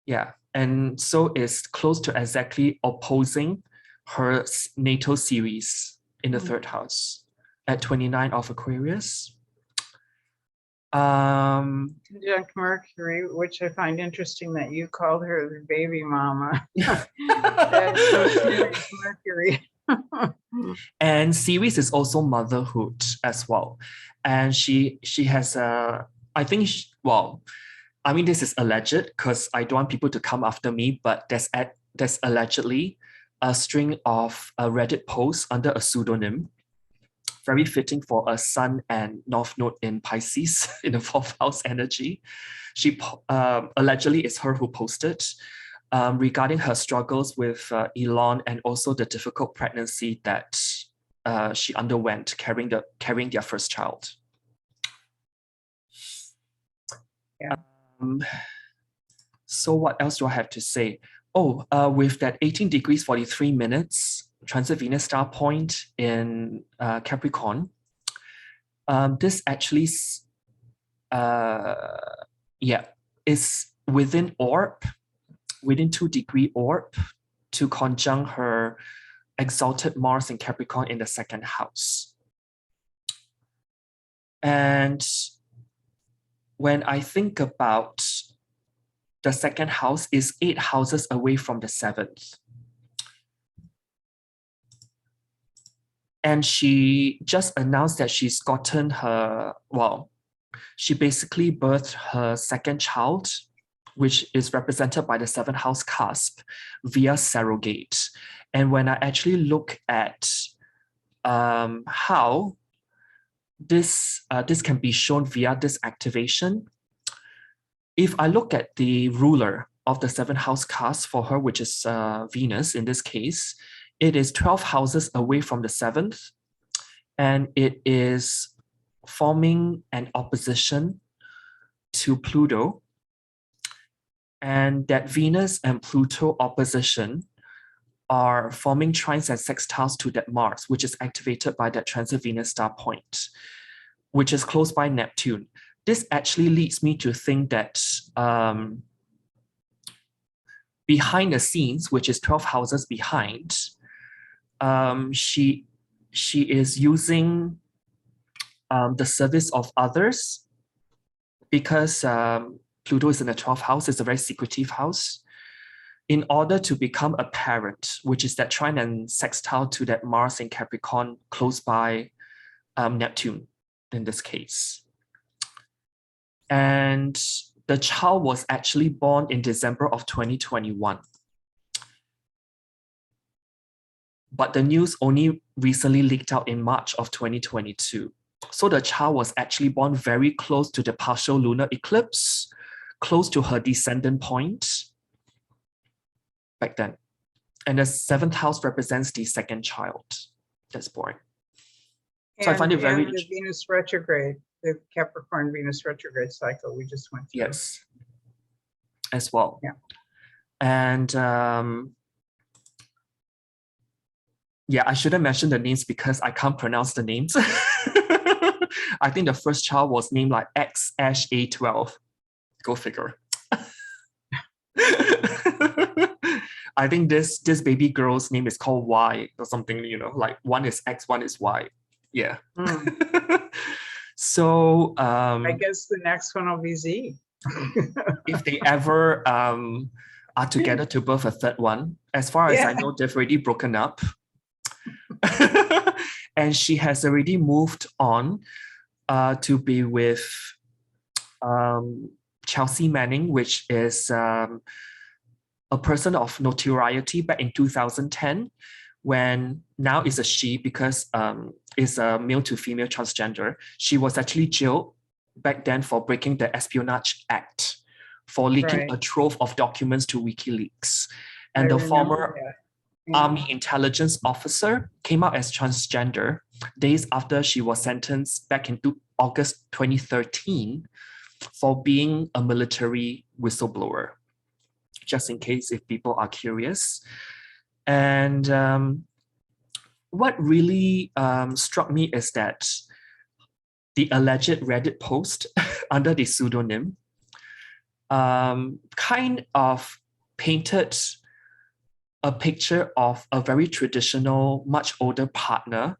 Yeah, and so it's close to exactly opposing her natal series in the 3rd house at 29 of Aquarius. Conjunct Mercury, which I find interesting that you called her the baby mama. That's so serious, Mercury. And Ceres is also motherhood as well. And she has a, I think, this is alleged because I don't want people to come after me, but there's allegedly a string of Reddit posts under a pseudonym, very fitting for a Sun and North Node in Pisces in the 4th house energy. She allegedly is her who posted regarding her struggles with Elon, and also the difficult pregnancy that she underwent carrying their first child. Yeah. So what else do I have to say? With that 18 degrees 43 minutes transit Venus star point in Capricorn, this actually is within 2-degree orb to conjunct her exalted Mars in Capricorn in the 2nd house. And when I think about the 2nd house, is 8 houses away from the 7th. And she just announced that she's gotten she basically birthed her 2nd child, which is represented by the 7th house cusp via surrogate. And when I actually look at how this can be shown via this activation, if I look at the ruler of the 7th house cusp for her, which is Venus in this case, it is 12 houses away from the 7th, and it is forming an opposition to Pluto. And that Venus and Pluto opposition are forming trines and sextiles to that Mars, which is activated by that transit Venus star point, which is close by Neptune. This actually leads me to think that behind the scenes, which is 12 houses behind, she is using the service of others, because Pluto is in the 12th house. It's a very secretive house. in order to become a parent, which is that trine and sextile to that Mars in Capricorn close by Neptune in this case. And the child was actually born in December of 2021. But the news only recently leaked out in March of 2022. So the child was actually born very close to the partial lunar eclipse, close to her descendant point back then. And the seventh house represents the second child that's born. So I find it very the Venus retrograde, the Capricorn Venus retrograde cycle we just went through. Yes, as well. Yeah. And yeah, I shouldn't mention the names because I can't pronounce the names. I think the first child was named like XA12. Go figure. I think this baby girl's name is called Y or something, you know, like one is X, one is Y. Yeah. So I guess the next one will be Z. If they ever are together to birth a third one, as far as I know, they've already broken up. And she has already moved on to be with Chelsea Manning, which is a person of notoriety back in 2010, when now is a she because is a male to female transgender. She was actually jailed back then for breaking the Espionage Act, for leaking a trove of documents to WikiLeaks. And the former Army intelligence officer came out as transgender days after she was sentenced back in August 2013 for being a military whistleblower, just in case if people are curious. And what really struck me is that the alleged Reddit post under the pseudonym kind of painted a picture of a very traditional, much older partner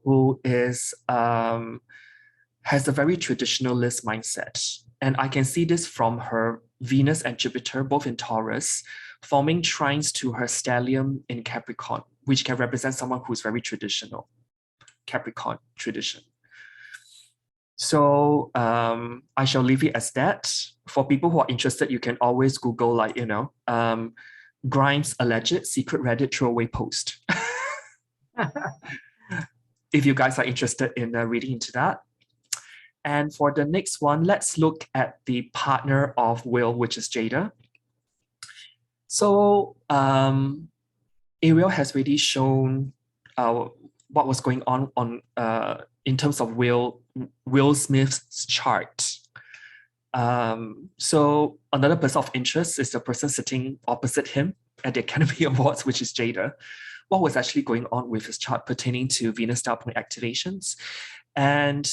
who is has a very traditionalist mindset. And I can see this from her Venus and Jupiter, both in Taurus, forming trines to her stellium in Capricorn, which can represent someone who's very traditional, Capricorn tradition. So I shall leave it as that. For people who are interested, you can always Google, like, you know, Grimes alleged secret Reddit throwaway post. If you guys are interested in reading into that. And for the next one, let's look at the partner of Will, which is Jada. So Ariel has already shown what was going on in terms of Will Smith's chart. So another person of interest is the person sitting opposite him at the Academy Awards, which is Jada. What was actually going on with his chart pertaining to venusstar point activations? And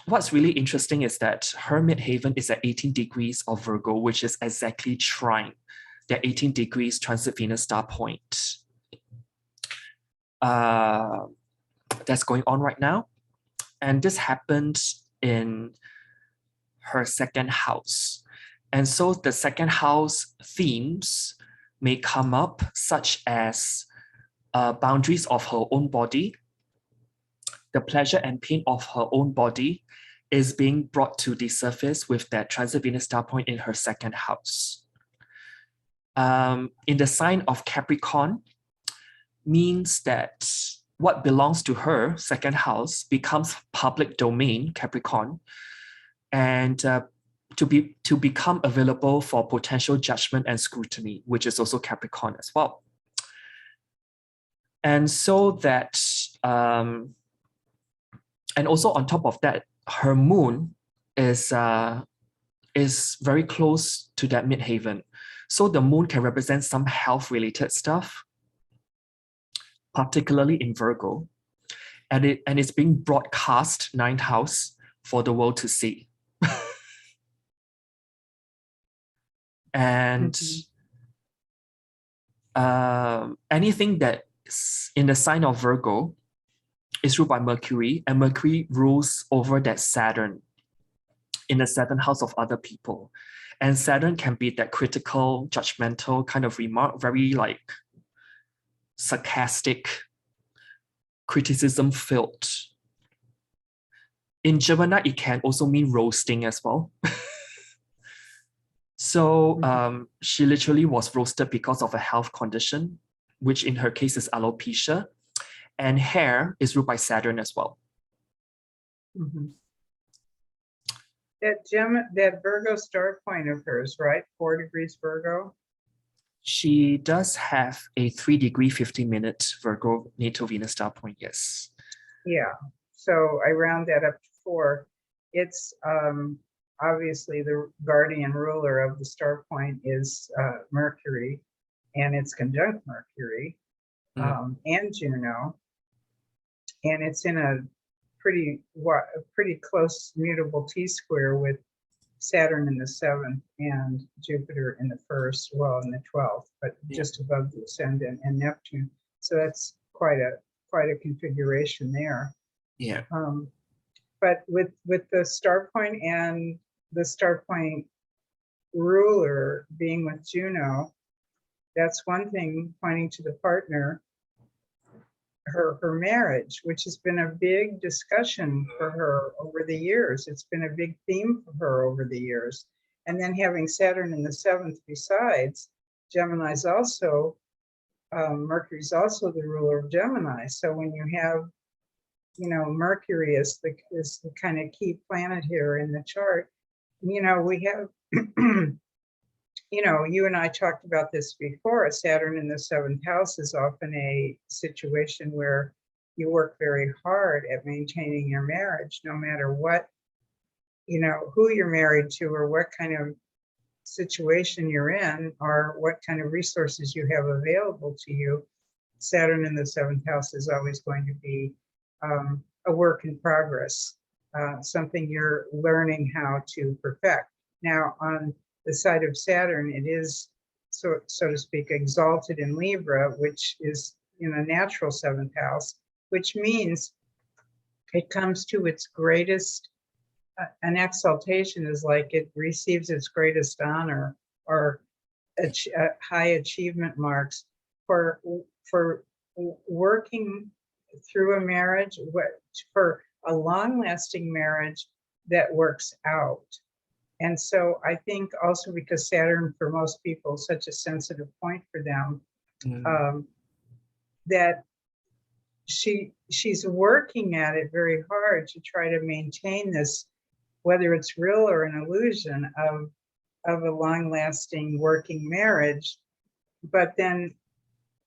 what's really interesting is that her midheaven is at 18 degrees of Virgo, which is exactly trine that 18 degrees transit venusstar point. That's going on right now. And this happened in her second house. And so the second house themes may come up, such as boundaries of her own body. The pleasure and pain of her own body is being brought to the surface with that transit venusstar point in her second house. In the sign of Capricorn means that what belongs to her second house becomes public domain, Capricorn, and to become available for potential judgment and scrutiny, which is also Capricorn as well. And so that, and also on top of that, her moon is very close to that midheaven. So the moon can represent some health-related stuff, particularly in Virgo, and it's being broadcast, ninth house, for the world to see. And anything that's in the sign of Virgo is ruled by Mercury, and Mercury rules over that Saturn in the seventh house of other people. And Saturn can be that critical, judgmental kind of remark, very like sarcastic, criticism filled. In Gemini, it can also mean roasting as well. So she literally was roasted because of a health condition, which in her case is alopecia. And hair is ruled by Saturn as well. That Virgo star point of hers, right? 4 degrees Virgo. She does have a 3-degree 50-minute Virgo natal Venus star point, yes. Yeah, so I round that up to 4. It's obviously the guardian ruler of the star point is Mercury, and it's conjunct Mercury and Juno, and it's in a pretty close mutable T-square with Saturn in the 7th and Jupiter in the 1st, well, in the 12th, but just above the ascendant, and Neptune. So that's quite a configuration there. Yeah. But with the star point and the star point ruler being with Juno, that's one thing pointing to the partner, her marriage, which has been a big discussion for her over the years. It's been a big theme for her over the years. And then having Saturn in the 7th besides, Gemini's also, Mercury's also the ruler of Gemini. So when you have, you know, Mercury is the kind of key planet here in the chart, you know, we have, you know, you and I talked about this before. Saturn in the 7th house is often a situation where you work very hard at maintaining your marriage, no matter what, you know, who you're married to or what kind of situation you're in or what kind of resources you have available to you. Saturn in the 7th house is always going to be a work in progress, something you're learning how to perfect. Now, on the side of Saturn, it is, so to speak, exalted in Libra, which is in a natural 7th house, which means it comes to its greatest, an exaltation is like it receives its greatest honor or high achievement marks for working through a marriage, for a long-lasting marriage that works out. And so I think also because Saturn, for most people, is such a sensitive point for them, that she's working at it very hard to try to maintain this, whether it's real or an illusion of a long-lasting working marriage. But then,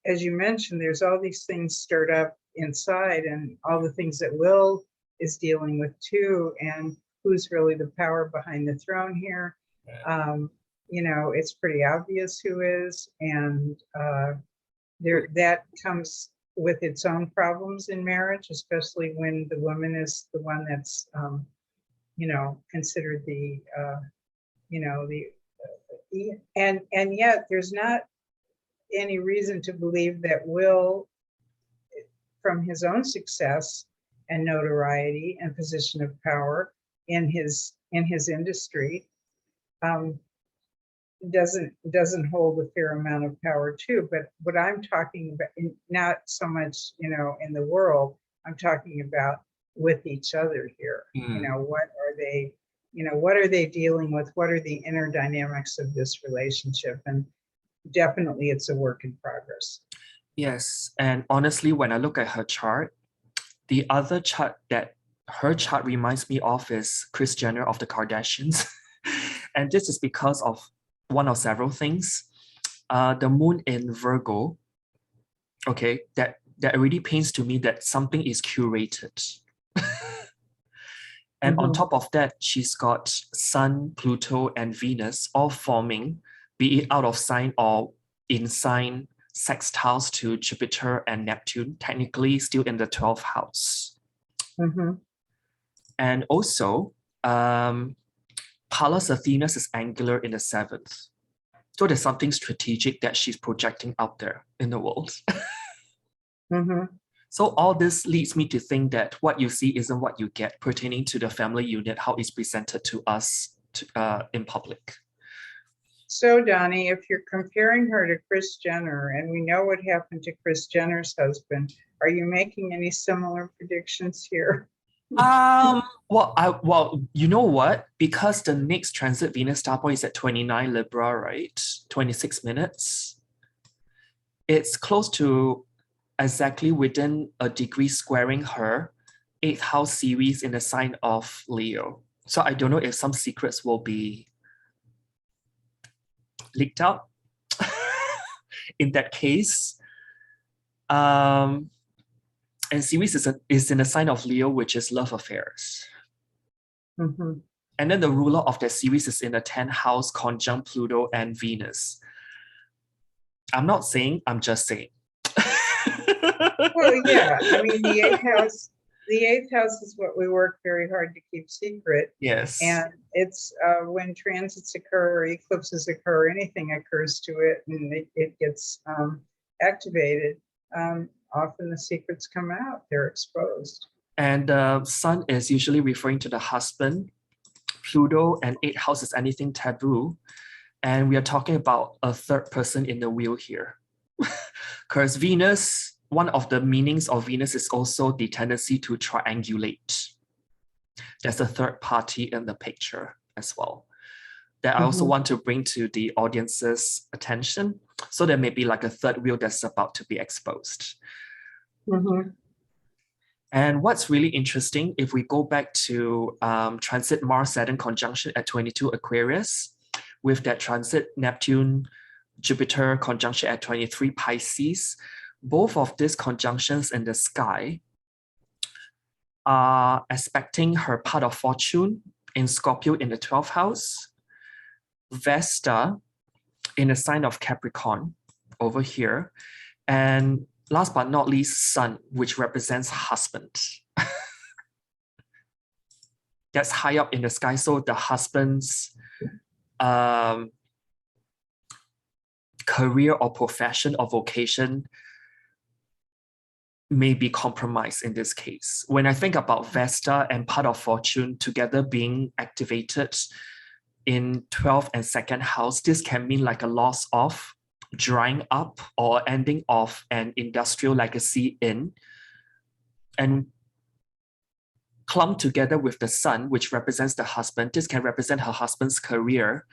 as you mentioned, there's all these things stirred up inside and all the things that Will is dealing with too, and who's really the power behind the throne here. You know, it's pretty obvious who is, and that comes with its own problems in marriage, especially when the woman is the one that's, you know, considered the, you know, and yet there's not any reason to believe that Will, from his own success and notoriety and position of power in his industry, doesn't hold a fair amount of power too. But what I'm talking about, not so much, you know, in the world, I'm talking about with each other here. You know, what are they, you know, what are they dealing with? What are the inner dynamics of this relationship? And definitely it's a work in progress. Yes, and honestly, when I look at her chart, the other chart that her chart reminds me of is Kris Jenner of the Kardashians. And this is because of one of several things. The moon in Virgo, okay, that already paints to me that something is curated. And on top of that, she's got Sun, Pluto, and Venus all forming, be it out of sign or in sign, sextiles to Jupiter and Neptune, technically still in the 12th house. And also, Pallas Athena's is angular in the 7th. So there's something strategic that she's projecting out there in the world. So all this leads me to think that what you see isn't what you get pertaining to the family unit, how it's presented to us in public. So Donnie, if you're comparing her to Kris Jenner, and we know what happened to Kris Jenner's husband, are you making any similar predictions here? Well, you know what? Because the next transit Venus star point is at 29 Libra, right? 26 minutes. It's close to exactly within a degree squaring her 8th house series in the sign of Leo. So I don't know if some secrets will be leaked out in that case. And series is in the sign of Leo, which is love affairs. Mm-hmm. And then the ruler of that series is in the 10th house, conjunct Pluto and Venus. I'm not saying, I'm just saying. Well, yeah, I mean, the eighth house is what we work very hard to keep secret. Yes. And it's when transits occur, or eclipses occur, anything occurs to it, and it gets activated. Often the secrets come out, they're exposed. And Sun is usually referring to the husband. Pluto and 8th house is anything taboo. And we are talking about a third person in the wheel here. Because Venus, one of the meanings of Venus is also the tendency to triangulate. There's a third party in the picture as well that I also want to bring to the audience's attention. So there may be like a third wheel that's about to be exposed. And what's really interesting, if we go back to transit Mars-Saturn conjunction at 22 Aquarius, with that transit Neptune-Jupiter conjunction at 23 Pisces, both of these conjunctions in the sky are aspecting her part of fortune in Scorpio in the 12th house, Vesta in the sign of Capricorn over here, and last but not least, Sun, which represents husband. That's high up in the sky. So the husband's career or profession or vocation may be compromised in this case. When I think about Vesta and part of fortune together being activated in 12th and 2nd house, this can mean like a loss of, drying up, or ending of an industrial legacy in, and clumped together with the Sun, which represents the husband. This can represent her husband's career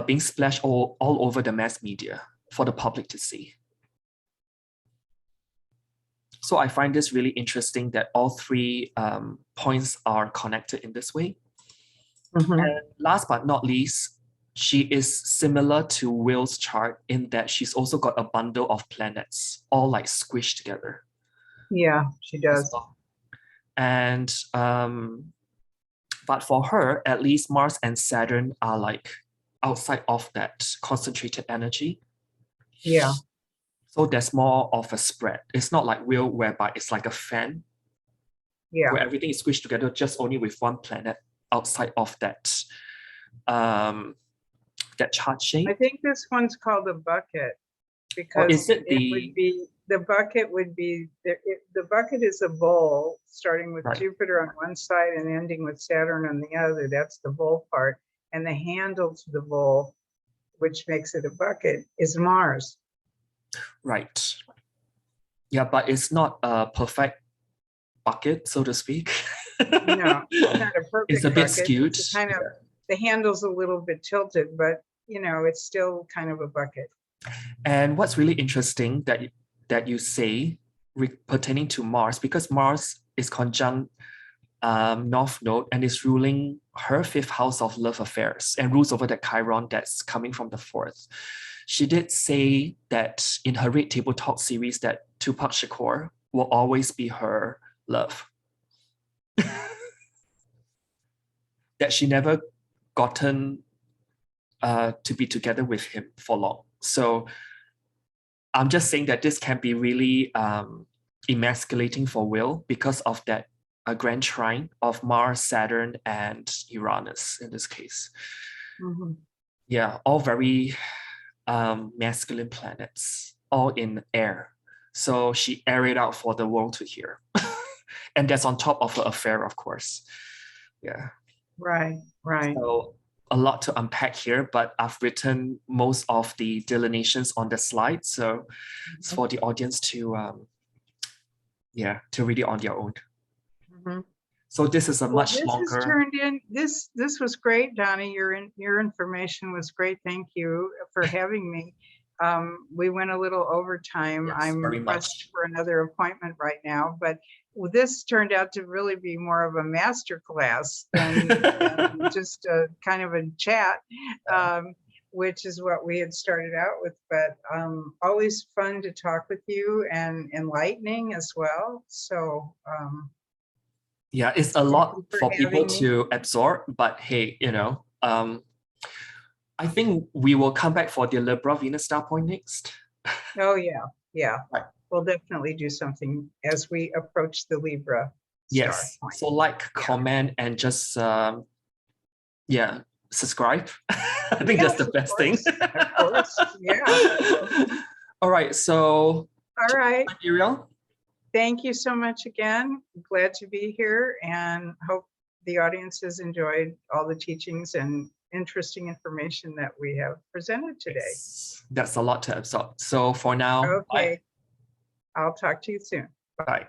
being splashed all over the mass media for the public to see. So I find this really interesting that all three points are connected in this way. And last but not least, she is similar to Will's chart in that she's also got a bundle of planets, all like squished together. Yeah, she does. And but for her, at least Mars and Saturn are like outside of that concentrated energy. Yeah. So there's more of a spread. It's not like Will, whereby it's like a fan. Yeah. Where everything is squished together just only with one planet outside of that that chart shape. I think this one's called a bucket, because it would be, the bucket would be, the bucket is a bowl starting with Jupiter on one side and ending with Saturn on the other. That's the bowl part. And the handle to the bowl, which makes it a bucket, is Mars. Right. Yeah, but it's not a perfect bucket, so to speak. No, it's not a perfect It's a bit bucket. skewed. It's kind of, the handle's a little bit tilted, but you know, it's still kind of a bucket. And what's really interesting that you say pertaining to Mars, because Mars is conjunct North Node and is ruling her 5th house of love affairs and rules over the Chiron that's coming from the 4th. She did say that in her Red Table Talk series that Tupac Shakur will always be her love. That she never gotten to be together with him for long. So I'm just saying that this can be really emasculating for Will because of that grand trine of Mars, Saturn, and Uranus in this case. Yeah, all very masculine planets, all in air. So she aired it out for the world to hear. And that's on top of her affair, of course. Yeah. Right. So a lot to unpack here, but I've written most of the delineations on the slide. So it's for the audience to, to read it on their own. So this is a much this longer. Has turned in, this was great, Donnie. Your information was great. Thank you for having me. We went a little over time. Yes, I'm pressed for another appointment right now, but this turned out to really be more of a master class than just a kind of a chat, which is what we had started out with. But always fun to talk with you and enlightening as well. So yeah, it's a lot for people to absorb, but hey, you know, I think we will come back for the Libra Venus star point next. Oh yeah, yeah. Right. We'll definitely do something as we approach the Libra star point. So like, comment, and just subscribe. I think that's the best thing. Of course, yeah. All right, so all right, Ariel. Thank you so much again. Glad to be here, and hope the audience has enjoyed all the teachings and interesting information that we have presented today. Yes, that's a lot to absorb. So for now, okay. bye. I'll talk to you soon. Bye.